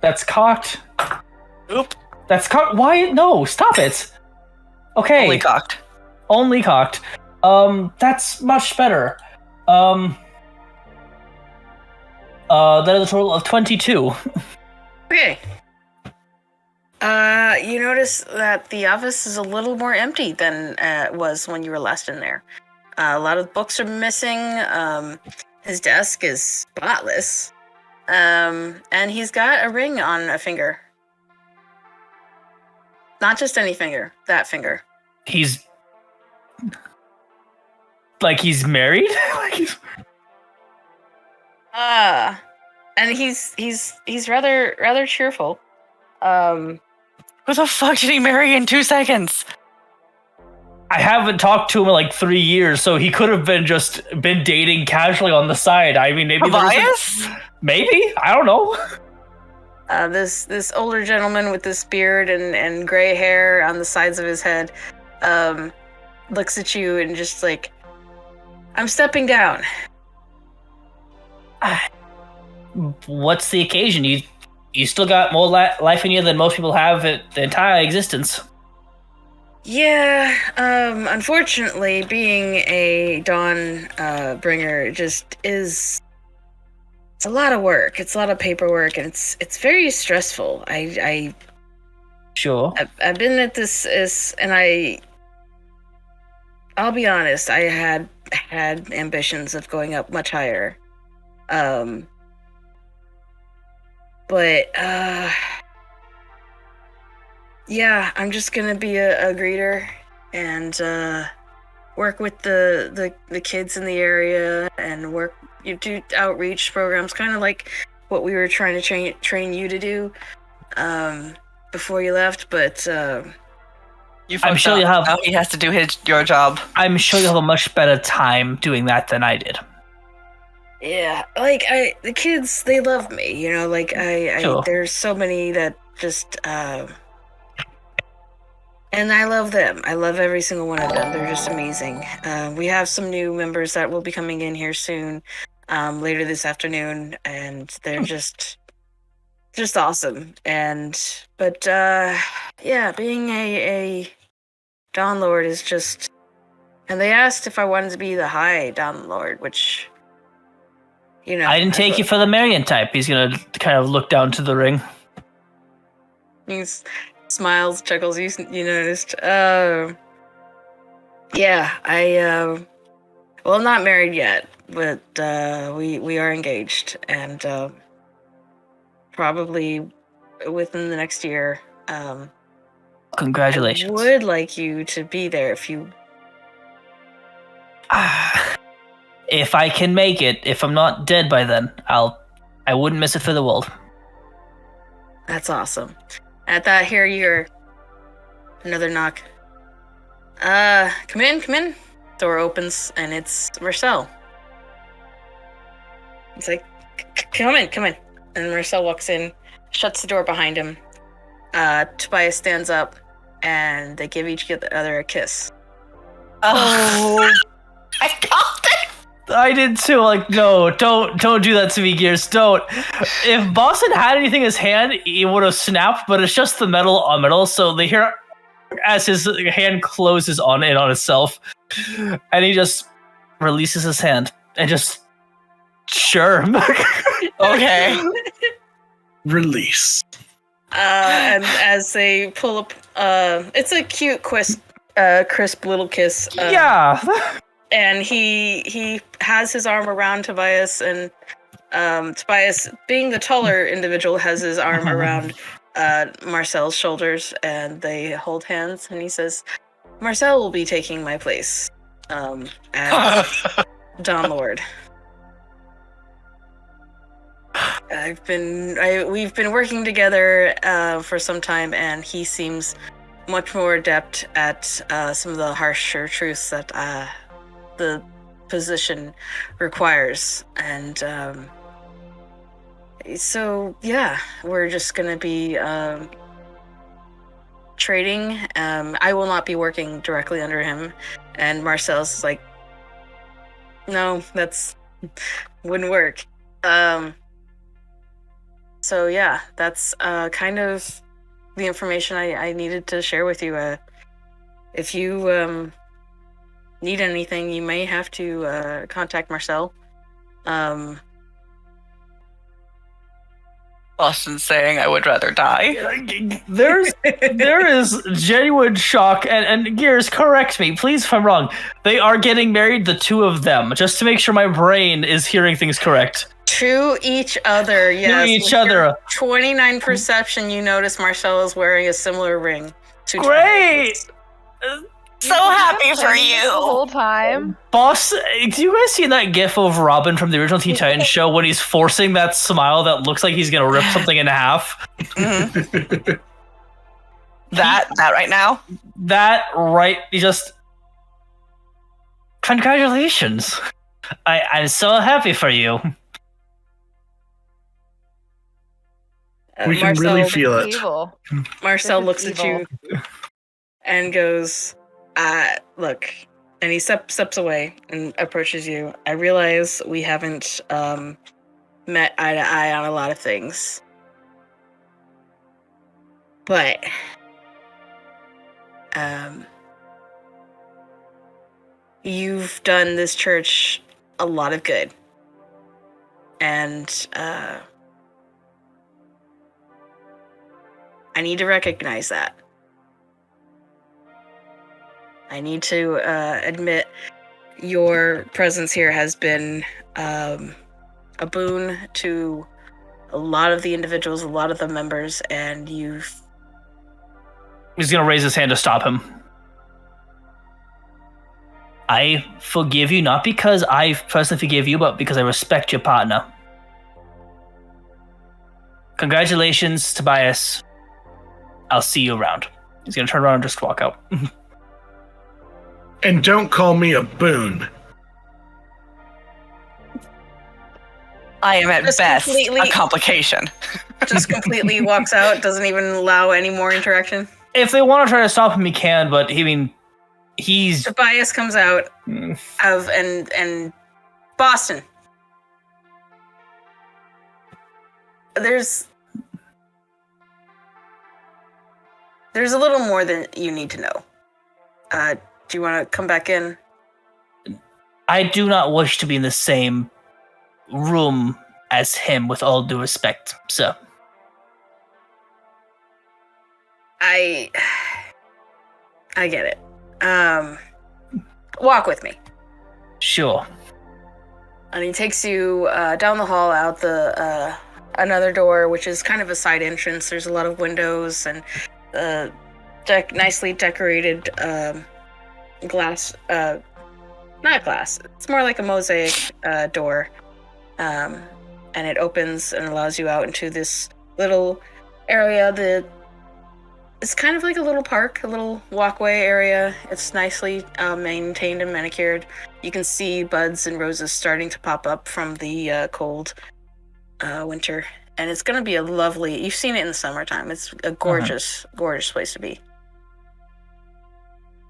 Speaker 3: That's cocked.
Speaker 5: Oop.
Speaker 3: That's cocked. Why? No, stop it. Okay. Only cocked. That's much better. That is a total of 22.
Speaker 1: Okay. You notice that the office is a little more empty than it was when you were last in there. A lot of books are missing. His desk is spotless. And he's got a ring on a finger. Not just any finger, that finger.
Speaker 3: he's like he's married. Like
Speaker 1: and he's rather cheerful.
Speaker 5: Who the fuck did he marry in 2 seconds?
Speaker 3: I haven't talked to him in like 3 years, so he could have been dating casually on the side. I mean, maybe
Speaker 5: Tobias?
Speaker 3: Maybe, I don't know.
Speaker 1: This older gentleman with this beard and gray hair on the sides of his head looks at you and just like, I'm stepping down.
Speaker 3: What's the occasion? You still got more life in you than most people have the entire existence.
Speaker 1: Yeah, unfortunately, being a dawn bringer just is... It's a lot of work. It's a lot of paperwork, and it's very stressful.
Speaker 3: Sure.
Speaker 1: I've been at this and I'll be honest, I had ambitions of going up much higher. But yeah, I'm just gonna be a greeter and work with the kids in the area and do outreach programs, kind of like what we were trying to train you to do before you left. But
Speaker 3: I'm sure you'll have.
Speaker 5: Now he has to do your job.
Speaker 3: I'm sure you'll have a much better time doing that than I did.
Speaker 1: Yeah, like the kids, they love me, you know, like
Speaker 3: Sure.
Speaker 1: There's so many that just, and I love them. I love every single one of them. They're just amazing. We have some new members that will be coming in here soon, later this afternoon, and they're just awesome. But yeah, being a Dawn Lord is just, and they asked if I wanted to be the High Dawn Lord, which, you know,
Speaker 3: I didn't take you for the Marion type. He's gonna kind of look down to the ring.
Speaker 1: He smiles, chuckles. You noticed? Yeah, well, I'm not married yet, but we are engaged, and probably within the next year.
Speaker 3: Congratulations.
Speaker 1: I would like you to be there if you.
Speaker 3: If I can make it, if I'm not dead by then, I wouldn't miss it for the world.
Speaker 1: That's awesome. At that, here you're. Another knock. Come in. Door opens, and it's Marcel. It's like, come in. And Marcel walks in, shuts the door behind him. Tobias stands up, and they give each other a kiss.
Speaker 5: Oh, I got it.
Speaker 3: I did too. Like, no, don't do that to me, Gears. Don't. If Boston had anything in his hand, he would have snapped. But it's just the metal on metal. So they hear as his hand closes on itself, and he just releases his hand and just sure.
Speaker 5: Okay.
Speaker 2: Release.
Speaker 1: And as they pull up, it's a cute, crisp little kiss.
Speaker 3: Yeah.
Speaker 1: And he has his arm around Tobias, and Tobias, being the taller individual, has his arm around Marcel's shoulders, and they hold hands, and he says, Marcel will be taking my place as Dawn Lord. We've been working together for some time, and he seems much more adept at some of the harsher truths that the position requires. And so yeah, we're just gonna be trading. I will not be working directly under him, and Marcel's like, no, that's wouldn't work. So yeah, that's kind of the information I needed to share with you. If you need anything, you may have to contact Marcel.
Speaker 5: Boston's saying I would rather die.
Speaker 3: There is genuine shock, and Gears, correct me, please if I'm wrong. They are getting married, the two of them, just to make sure my brain is hearing things correct.
Speaker 1: To each other, yes.
Speaker 3: To each other.
Speaker 1: 29 perception, you notice Marcel is wearing a similar ring. To
Speaker 3: Great!
Speaker 5: So happy for
Speaker 6: Planning this the
Speaker 5: you.
Speaker 6: whole time.
Speaker 3: Boss, do you guys see that gif of Robin from the original Teen Titans show when he's forcing that smile that looks like he's gonna rip something in half?
Speaker 5: Mhm. That right now?
Speaker 3: That right, just congratulations. I'm so happy for you.
Speaker 2: We can really feel it.
Speaker 6: Evil.
Speaker 1: Marcel
Speaker 6: This is
Speaker 1: looks at you and goes, look, and he steps away and approaches you. I realize we haven't met eye to eye on a lot of things. But you've done this church a lot of good. And I need to recognize that. I need to admit your presence here has been a boon to a lot of the individuals, a lot of the members, and you've...
Speaker 3: He's gonna raise his hand to stop him. I forgive you not because I personally forgive you, but because I respect your partner. Congratulations, Tobias. I'll see you around. He's gonna turn around and just walk out.
Speaker 2: And don't call me a boon.
Speaker 5: I am at
Speaker 1: Just
Speaker 5: best
Speaker 1: completely-
Speaker 5: a complication.
Speaker 1: just completely walks out, doesn't even allow any more interaction.
Speaker 3: If they want to try to stop him, he can, but he's...
Speaker 1: Tobias comes out of and Boston. There's a little more than you need to know. Do you want to come back in?
Speaker 3: I do not wish to be in the same room as him, with all due respect, sir.
Speaker 1: I get it. Walk with me.
Speaker 3: Sure.
Speaker 1: And he takes you down the hall, out the another door, which is kind of a side entrance. There's a lot of windows and nicely decorated glass. Not glass. It's more like a mosaic door. And it opens and allows you out into this little area. It's kind of like a little park, a little walkway area. It's nicely maintained and manicured. You can see buds and roses starting to pop up from the cold winter. And it's going to be a lovely... You've seen it in the summertime. It's a gorgeous, gorgeous place to be.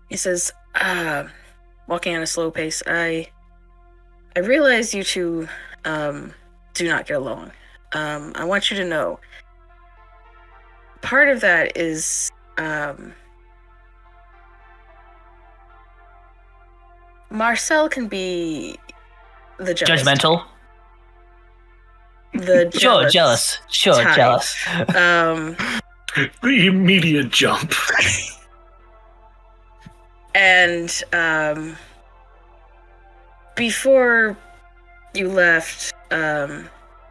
Speaker 1: He says, walking at a slow pace, I realize you two do not get along. I want you to know, part of that is Marcel can be the jealous.
Speaker 3: Judgmental?
Speaker 1: The jealous.
Speaker 3: Sure,
Speaker 1: type.
Speaker 3: jealous.
Speaker 2: The immediate jump.
Speaker 1: And before you left,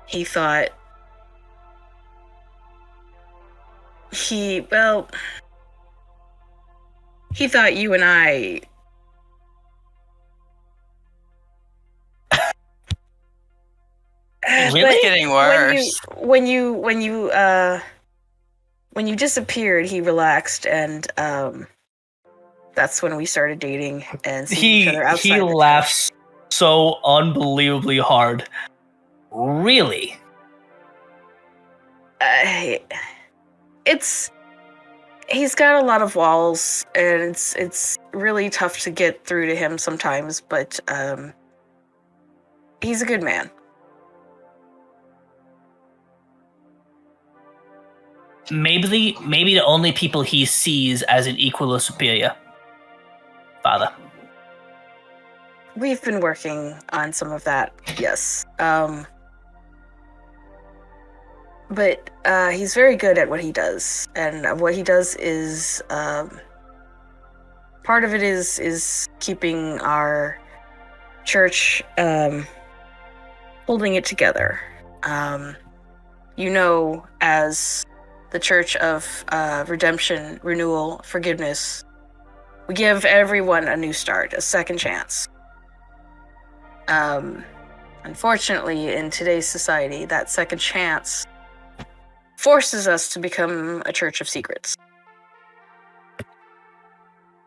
Speaker 1: he thought he thought you and I
Speaker 5: It's getting worse.
Speaker 1: When you disappeared, he relaxed, and that's when we started dating and seeing each other outside.
Speaker 3: He laughs so unbelievably hard. Really?
Speaker 1: He's got a lot of walls, and it's really tough to get through to him sometimes, but he's a good man.
Speaker 3: Maybe the only people he sees as an equal or superior. Father.
Speaker 1: We've been working on some of that, yes. But he's very good at what he does, and what he does is part of it is keeping our church holding it together. As the Church of Redemption, Renewal, Forgiveness, We give everyone a new start, a second chance. Unfortunately, in today's society, that second chance forces us to become a church of secrets.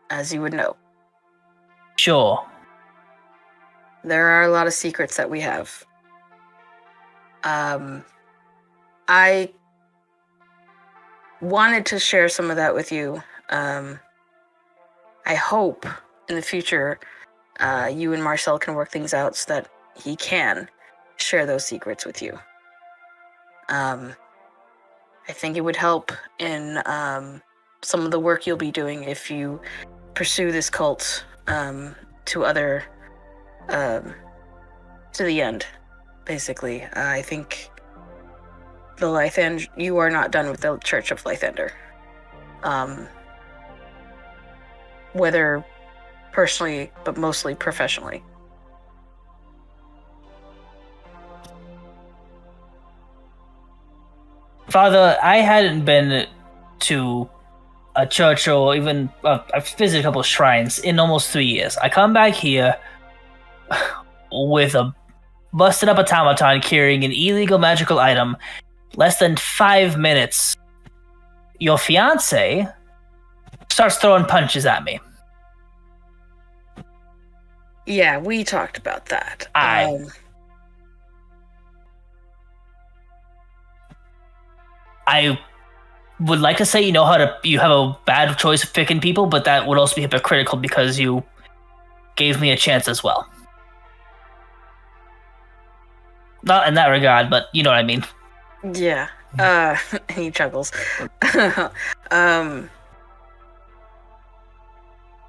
Speaker 1: As you would know.
Speaker 3: Sure.
Speaker 1: There are a lot of secrets that we have. I wanted to share some of that with you. I hope in the future you and Marcel can work things out so that he can share those secrets with you. I think it would help in some of the work you'll be doing if you pursue this cult to other to the end, basically. I think the Lythander, you are not done with the Church of Lythander. Whether personally, but mostly professionally.
Speaker 3: Father, I hadn't been to a church or even I've visited a couple of shrines in almost 3 years. I come back here with a busted up automaton carrying an illegal magical item. Less than 5 minutes, your fiance starts throwing punches at me.
Speaker 1: Yeah, we talked about that.
Speaker 3: I would like to say you have a bad choice of picking people, but that would also be hypocritical because you gave me a chance as well. Not in that regard, but you know what I mean.
Speaker 1: Yeah. He chuckles.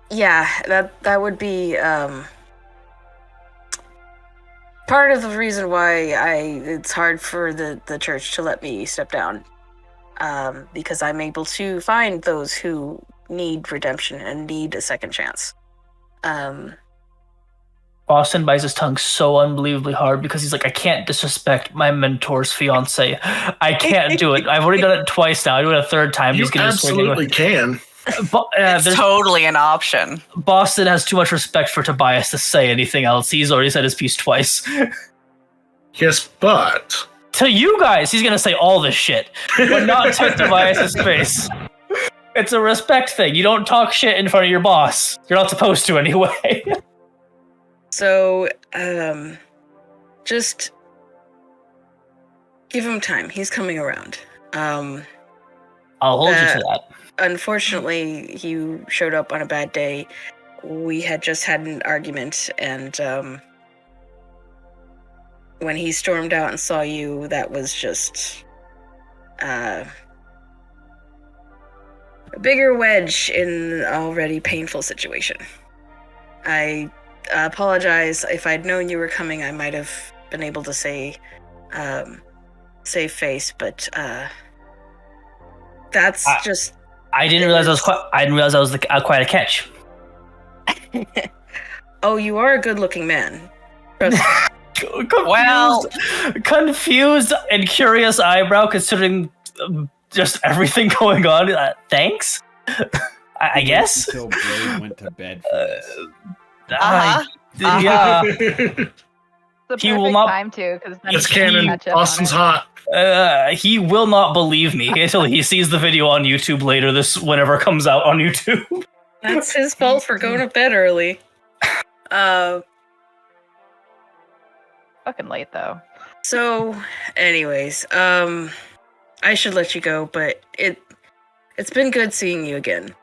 Speaker 1: Yeah, that would be part of the reason why it's hard for the church to let me step down. Because I'm able to find those who need redemption and need a second chance.
Speaker 3: Boston bites his tongue so unbelievably hard because he's like, I can't disrespect my mentor's fiance. I can't do it. I've already done it twice now. I do it a third time.
Speaker 2: You absolutely can.
Speaker 5: It's totally an option.
Speaker 3: Boston has too much respect for Tobias to say anything else. He's already said his piece twice.
Speaker 2: Yes, but...
Speaker 3: To you guys, he's gonna say all this shit, but not to Tobias's face. It's a respect thing. You don't talk shit in front of your boss. You're not supposed to anyway.
Speaker 1: So, just give him time. He's coming around.
Speaker 3: I'll hold you to that.
Speaker 1: Unfortunately, he showed up on a bad day. We had just had an argument, and when he stormed out and saw you, that was just a bigger wedge in an already painful situation. I apologize. If I'd known you were coming, I might have been able to save face, but that's just...
Speaker 3: I didn't realize I was quite a catch.
Speaker 1: Oh, you are a good-looking man.
Speaker 3: Confused and curious eyebrow, considering just everything going on. Thanks, I guess.
Speaker 4: Until Blade went to bed for this.
Speaker 3: Yeah.
Speaker 6: He will not. Time to,
Speaker 2: it's canon. Austin's hot.
Speaker 3: He will not believe me until he sees the video on YouTube later. Whenever it comes out on YouTube.
Speaker 1: That's his fault for going to bed early.
Speaker 6: Fucking late though.
Speaker 1: So, anyways, I should let you go, but it's been good seeing you again.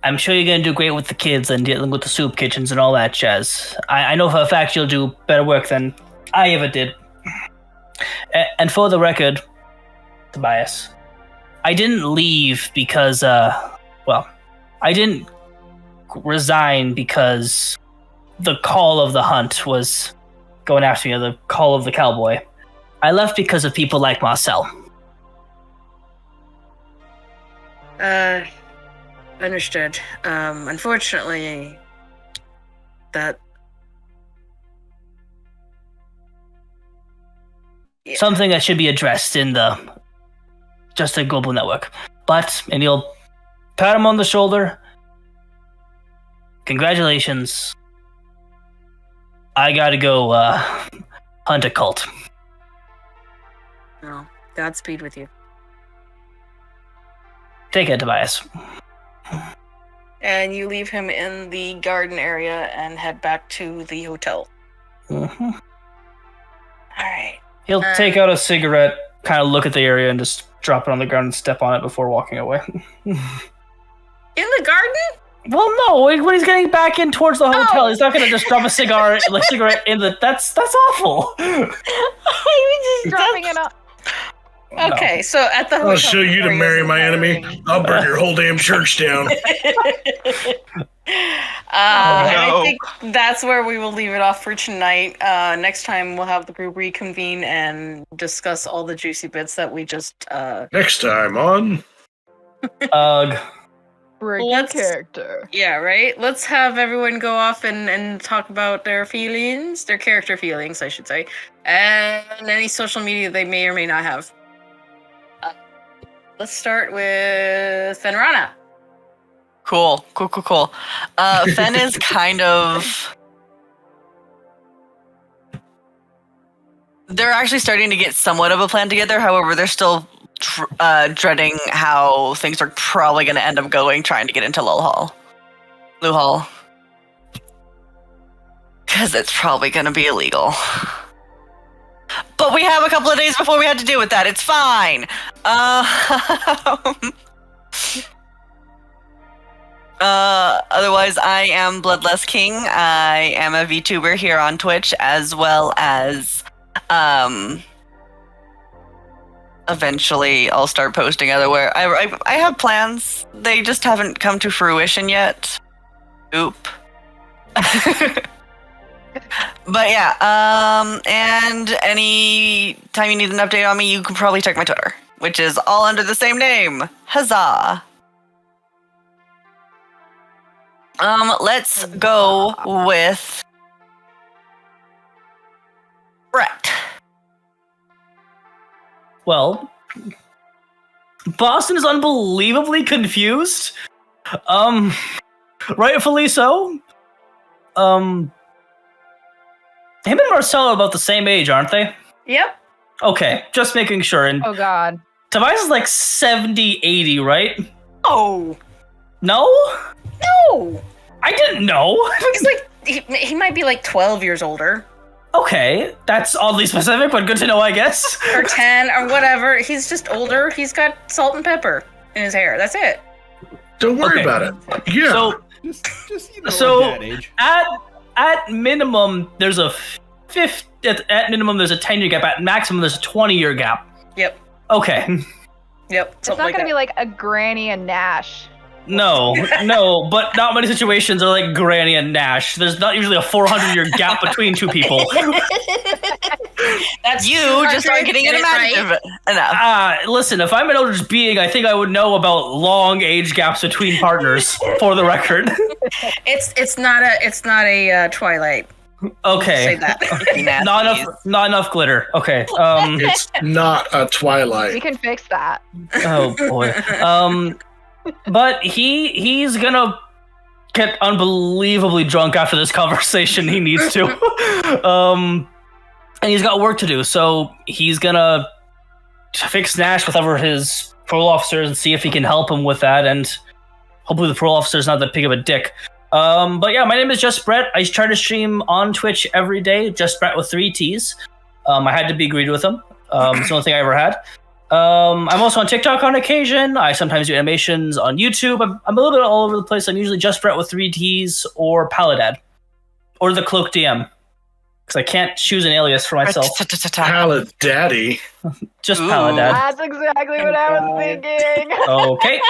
Speaker 3: I'm sure you're gonna do great with the kids and dealing with the soup kitchens and all that jazz. I know for a fact you'll do better work than I ever did. And for the record, Tobias, I didn't leave because, I didn't resign because the call of the hunt was going after me, or the call of the cowboy. I left because of people like Marcel.
Speaker 1: Understood. Unfortunately, that... Yeah.
Speaker 3: Something that should be addressed in the Just a Global Network. And you'll pat him on the shoulder. Congratulations. I gotta go hunt a cult.
Speaker 1: No, Godspeed with you.
Speaker 3: Take it, Tobias.
Speaker 1: And you leave him in the garden area and head back to the hotel.
Speaker 3: Mm-hmm.
Speaker 1: All right.
Speaker 3: He'll take out a cigarette, kind of look at the area, and just drop it on the ground and step on it before walking away.
Speaker 1: In the garden?
Speaker 3: Well, no. When he's getting back in towards the hotel, he's not going to just drop a cigarette in the. That's awful.
Speaker 6: Just dropping it up.
Speaker 1: Okay, so at the hotel.
Speaker 2: I'll show you to marry my enemy. I'll burn your whole damn church down.
Speaker 1: And I think that's where we will leave it off for tonight. Next time we'll have the group reconvene and discuss all the juicy bits that we just
Speaker 2: Next time on
Speaker 6: Breaking character.
Speaker 1: Yeah, right? Let's have everyone go off and talk about their feelings, their character feelings, I should say, and any social media they may or may not have. Let's start with Fenrana.
Speaker 5: Cool. Fen is kind of... They're actually starting to get somewhat of a plan together. However, they're still dreading how things are probably going to end up going, trying to get into Luhall. Because it's probably going to be illegal. But we have a couple of days before we had to deal with that. It's fine. Otherwise, I am Bloodless King. I am a VTuber here on Twitch, as well as eventually I'll start posting otherwhere. I have plans. They just haven't come to fruition yet. Oop. But yeah, and any time you need an update on me, you can probably check my Twitter, which is all under the same name. Huzzah! Let's go with Brett.
Speaker 3: Well, Boston is unbelievably confused. Rightfully so. Him and Marcelo are about the same age, aren't they?
Speaker 1: Yep.
Speaker 3: Okay, just making sure. And
Speaker 6: Oh god.
Speaker 3: Tobias is like 70, 80, right?
Speaker 1: Oh.
Speaker 3: No?
Speaker 1: No.
Speaker 3: I didn't know.
Speaker 1: He's like, he might be like 12 years older.
Speaker 3: Okay, that's oddly specific, but good to know, I guess.
Speaker 1: Or 10, or whatever. He's just older. He's got salt and pepper in his hair. That's it.
Speaker 2: Don't worry about it. Yeah.
Speaker 3: So,
Speaker 4: Just you know,
Speaker 3: So-
Speaker 4: at that age.
Speaker 3: at minimum, there's a at minimum, there's a 10-year gap. At maximum, there's a 20-year gap.
Speaker 1: Yep.
Speaker 3: Okay.
Speaker 1: Yep.
Speaker 6: It's not
Speaker 1: Something
Speaker 6: gonna be like a Granny and Nash.
Speaker 3: No, but not many situations are like Granny and Nash. There's not usually a 400-year gap between two people.
Speaker 1: That's
Speaker 5: You just aren't getting
Speaker 1: Get it
Speaker 5: imaginative enough.
Speaker 3: Listen, if I'm an eldritch being, I think I would know about long age gaps between partners, for the record.
Speaker 1: It's not a Twilight.
Speaker 3: Okay.
Speaker 1: Say that.
Speaker 3: Not enough glitter. Okay.
Speaker 2: It's not a
Speaker 6: We
Speaker 2: Twilight.
Speaker 6: can fix that.
Speaker 3: Oh boy. But he's gonna get unbelievably drunk after this conversation. He needs to. And he's got work to do, so he's gonna fix Nash with over his parole officers and see if he can help him with that, and hopefully the parole officer's not that big of a dick. But yeah, my name is Just Brett. I try to stream on Twitch every day, Just Brett with 3 T's. I had to be greeted with them. It's the only thing I ever had. I'm also on TikTok on occasion. I sometimes do animations on YouTube. I'm a little bit all over the place. I'm usually Just Brett with 3 T's or Paladad. Or the Cloak DM. Because I can't choose an alias for myself.
Speaker 2: Pallet Daddy.
Speaker 3: Just
Speaker 5: Ooh.
Speaker 3: Paladad.
Speaker 6: That's exactly what I was thinking.
Speaker 3: Okay.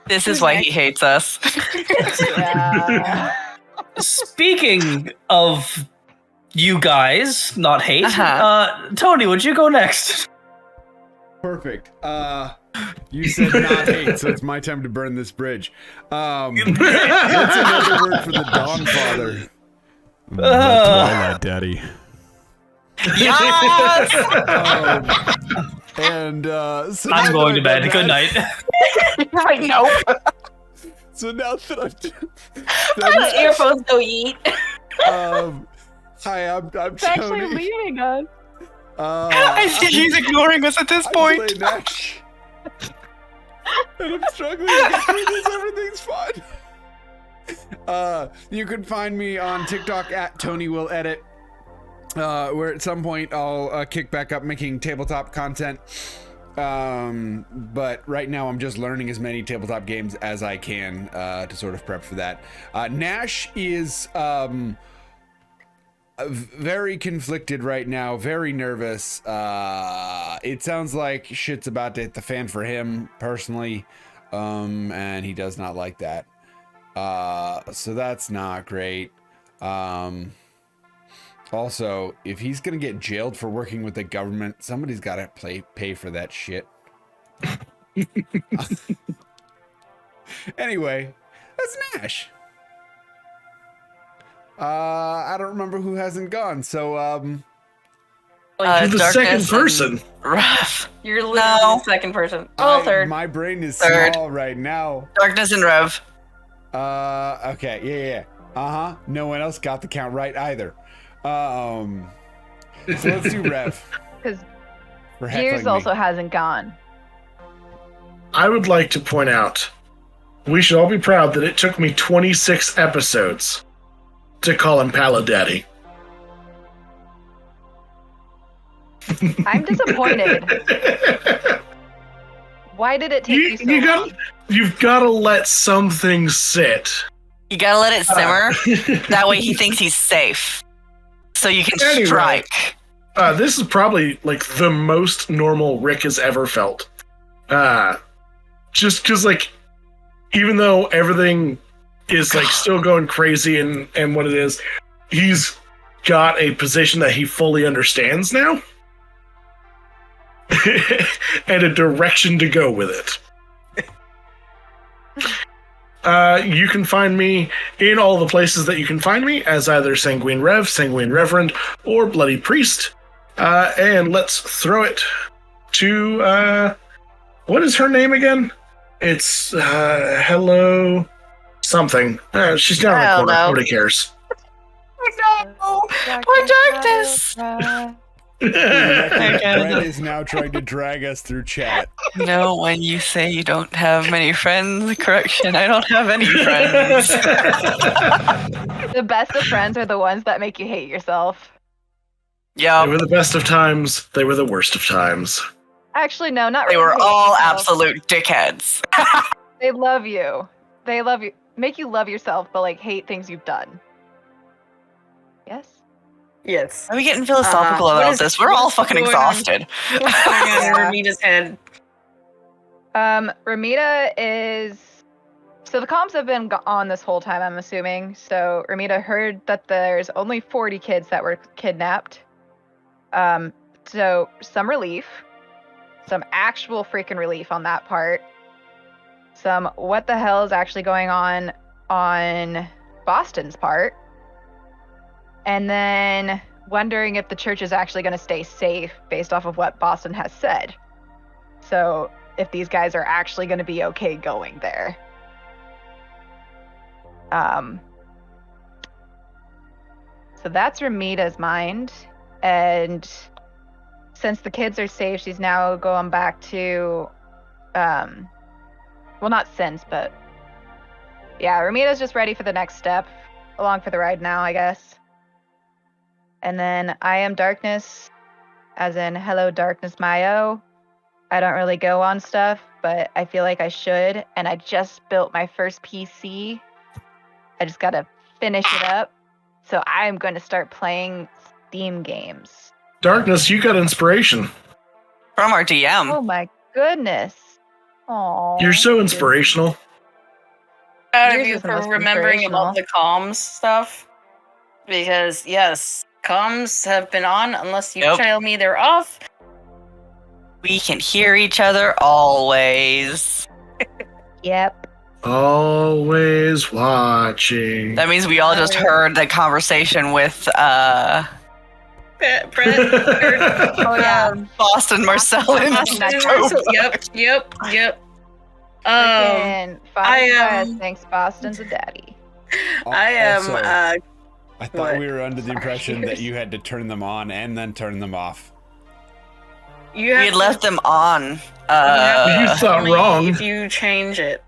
Speaker 5: This is why he hates us.
Speaker 6: Yeah.
Speaker 3: Speaking of you guys, not hate, Tony, would you go next?
Speaker 4: Perfect. You said not hate, so it's my time to burn this bridge. What's another word for the Dawn Father?
Speaker 7: Twilight Daddy.
Speaker 5: Yes!
Speaker 4: And so
Speaker 3: I'm
Speaker 4: now
Speaker 3: going to
Speaker 4: that I've
Speaker 3: bed.
Speaker 4: done
Speaker 3: Good
Speaker 4: that-
Speaker 3: night.
Speaker 5: I know.
Speaker 4: So now that I've
Speaker 1: Those earphones go eat.
Speaker 4: hi, I'm
Speaker 6: It's actually
Speaker 4: Tony.
Speaker 6: leaving us.
Speaker 5: I think he's ignoring us at this
Speaker 4: I
Speaker 5: point.
Speaker 4: play Nash. And I'm struggling to get through this. Everything's fine. You can find me on TikTok at Tony Will Edit, where at some point I'll kick back up making tabletop content. But right now I'm just learning as many tabletop games as I can to sort of prep for that. Nash is very conflicted right now, very nervous. It sounds like shit's about to hit the fan for him personally, and he does not like that. So that's not great. Also, if he's gonna get jailed for working with the government, somebody's gotta pay for that shit. Anyway, that's Nash. I don't remember who hasn't gone, so
Speaker 2: You're the second
Speaker 5: Darkness
Speaker 2: person.
Speaker 5: Rev.
Speaker 1: You're literally
Speaker 5: No.
Speaker 1: the second person. Oh, third.
Speaker 4: my brain is
Speaker 5: Third.
Speaker 4: small right now.
Speaker 5: Darkness and Rev.
Speaker 4: Okay, yeah. Uh-huh. No one else got the count right either. So let's do Rev.
Speaker 6: Because
Speaker 4: For heckling
Speaker 6: Gears
Speaker 4: me.
Speaker 6: also hasn't gone.
Speaker 2: I would like to point out, we should all be proud that it took me 26 episodes to call him Pala Daddy.
Speaker 6: I'm disappointed. Why did it take you so long?
Speaker 2: You've got to let some things sit.
Speaker 5: You gotta let it simmer. That way he thinks he's safe. So you can
Speaker 2: Anyway.
Speaker 5: strike.
Speaker 2: This is probably like the most normal Rick has ever felt. Just because, like, even though everything is like still going crazy and what it is, he's got a position that he fully understands now. And a direction to go with it. You can find me in all the places that you can find me as either Sanguine Rev, Sanguine Reverend, or Bloody Priest. And let's throw it to, what is her name again? It's, Hello something. She's down in the
Speaker 5: I don't
Speaker 2: corner.
Speaker 5: know.
Speaker 2: Nobody cares.
Speaker 5: No! Poor Darkness!
Speaker 4: Brett is now trying to drag us through chat.
Speaker 5: No, when you say you don't have many friends, correction, I don't have any friends.
Speaker 6: The best of friends are the ones that make you hate yourself.
Speaker 2: They
Speaker 5: Yup,
Speaker 2: were the best of times. They were the worst of times.
Speaker 6: Actually, no, not
Speaker 5: they
Speaker 6: really.
Speaker 5: were
Speaker 6: hate
Speaker 5: all
Speaker 6: yourself.
Speaker 5: absolute dickheads.
Speaker 6: They love you. They love you. Make you love yourself, but like hate things you've done. Yes?
Speaker 1: Yes.
Speaker 5: Are we getting philosophical
Speaker 1: what
Speaker 5: about
Speaker 1: is-
Speaker 5: this? We're all
Speaker 1: what's
Speaker 5: fucking
Speaker 1: going on?
Speaker 5: exhausted.
Speaker 1: What's going on in
Speaker 6: Yeah.
Speaker 1: Ramita's head?
Speaker 6: Ramita is. So the comms have been on this whole time, I'm assuming. So Ramita heard that there's only 40 kids that were kidnapped. So some relief. Some actual freaking relief on that part. Some what the hell is actually going on Boston's part. And then wondering if the church is actually going to stay safe based off of what Boston has said. So if these guys are actually going to be okay going there. So that's Ramita's mind. And since the kids are safe, she's now going back to, well, not since, but yeah, Ramita's just ready for the next step. Along for the ride now, I guess. And then I am Darkness, as in hello Darkness Mayo. I don't really go on stuff, but I feel like I should. And I just built my first PC. I just gotta finish it up. So I'm going to start playing Steam games.
Speaker 2: Darkness, you got inspiration.
Speaker 5: From our DM.
Speaker 6: Oh my goodness. Aww.
Speaker 2: You're so inspirational.
Speaker 1: Proud of
Speaker 6: Yours
Speaker 1: you
Speaker 6: is the
Speaker 1: for
Speaker 6: most
Speaker 1: remembering about the comms stuff. Because, yes, comms have been on unless you
Speaker 5: Yep.
Speaker 1: tell me they're off.
Speaker 5: We can hear each other always.
Speaker 6: Yep.
Speaker 2: Always watching.
Speaker 5: That means we all just heard the conversation with
Speaker 1: Brett.
Speaker 6: Oh yeah.
Speaker 5: Boston Marcellin.
Speaker 1: Yep.
Speaker 6: Freaking
Speaker 1: I
Speaker 6: 5
Speaker 1: am-
Speaker 6: West thinks Boston's a daddy.
Speaker 1: I am.
Speaker 4: Also, I thought
Speaker 1: what?
Speaker 4: we were under the
Speaker 6: Sorry.
Speaker 4: impression that you had to turn them on and then turn them off.
Speaker 1: You
Speaker 5: We
Speaker 1: have
Speaker 5: had
Speaker 1: to-
Speaker 5: left them on.
Speaker 2: You
Speaker 1: tell
Speaker 2: thought
Speaker 1: me
Speaker 2: wrong.
Speaker 1: if you change it.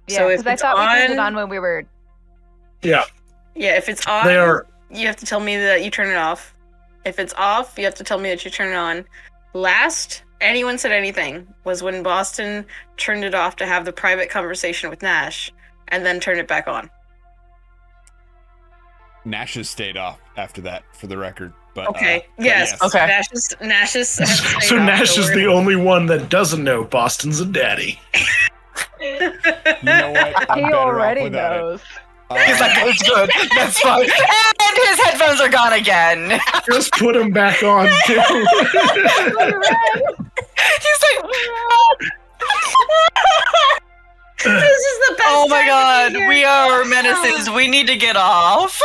Speaker 6: Yeah,
Speaker 1: So if
Speaker 6: because I
Speaker 1: it's
Speaker 6: thought we turned it
Speaker 1: on-
Speaker 6: on when we were.
Speaker 2: Yeah,
Speaker 1: Yeah, if it's on,
Speaker 2: they are.
Speaker 1: you have to tell me that you turn it off. If it's off, you have to tell me that you turn it on. Last anyone said anything was when Boston turned it off to have the private conversation with Nash, and then turned it back on.
Speaker 4: Nash has stayed off after that, for the record. But
Speaker 1: Okay.
Speaker 4: but
Speaker 1: Yes.
Speaker 5: Okay.
Speaker 1: Nash is. has stayed
Speaker 2: So
Speaker 1: off,
Speaker 2: Nash is
Speaker 1: we're
Speaker 2: the
Speaker 1: gonna-
Speaker 2: only one that doesn't know Boston's a daddy.
Speaker 4: You know what? I'm
Speaker 6: He
Speaker 4: better off
Speaker 6: already
Speaker 4: without it.
Speaker 6: knows.
Speaker 5: He's like, it's good. That's fine. And his headphones are gone again.
Speaker 2: Just put him back on too.
Speaker 5: He's like,
Speaker 1: This is the best.
Speaker 5: oh my
Speaker 1: time
Speaker 5: god,
Speaker 1: of the year.
Speaker 5: we are menaces. We need to get off.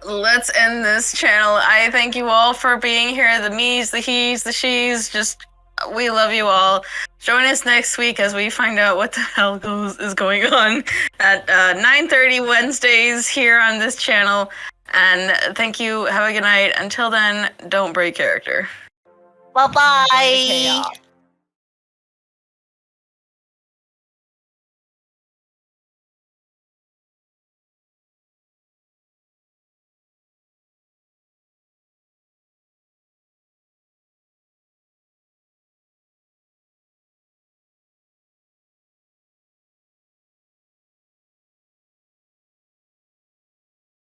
Speaker 1: Let's end this channel. I thank you all for being here. The me's, the he's, the she's. Just we love you all. Join us next week as we find out what the hell is going on at 9:30 Wednesdays here on this channel. And thank you. Have a good night. Until then, don't break character.
Speaker 5: Bye bye.
Speaker 6: Chaos.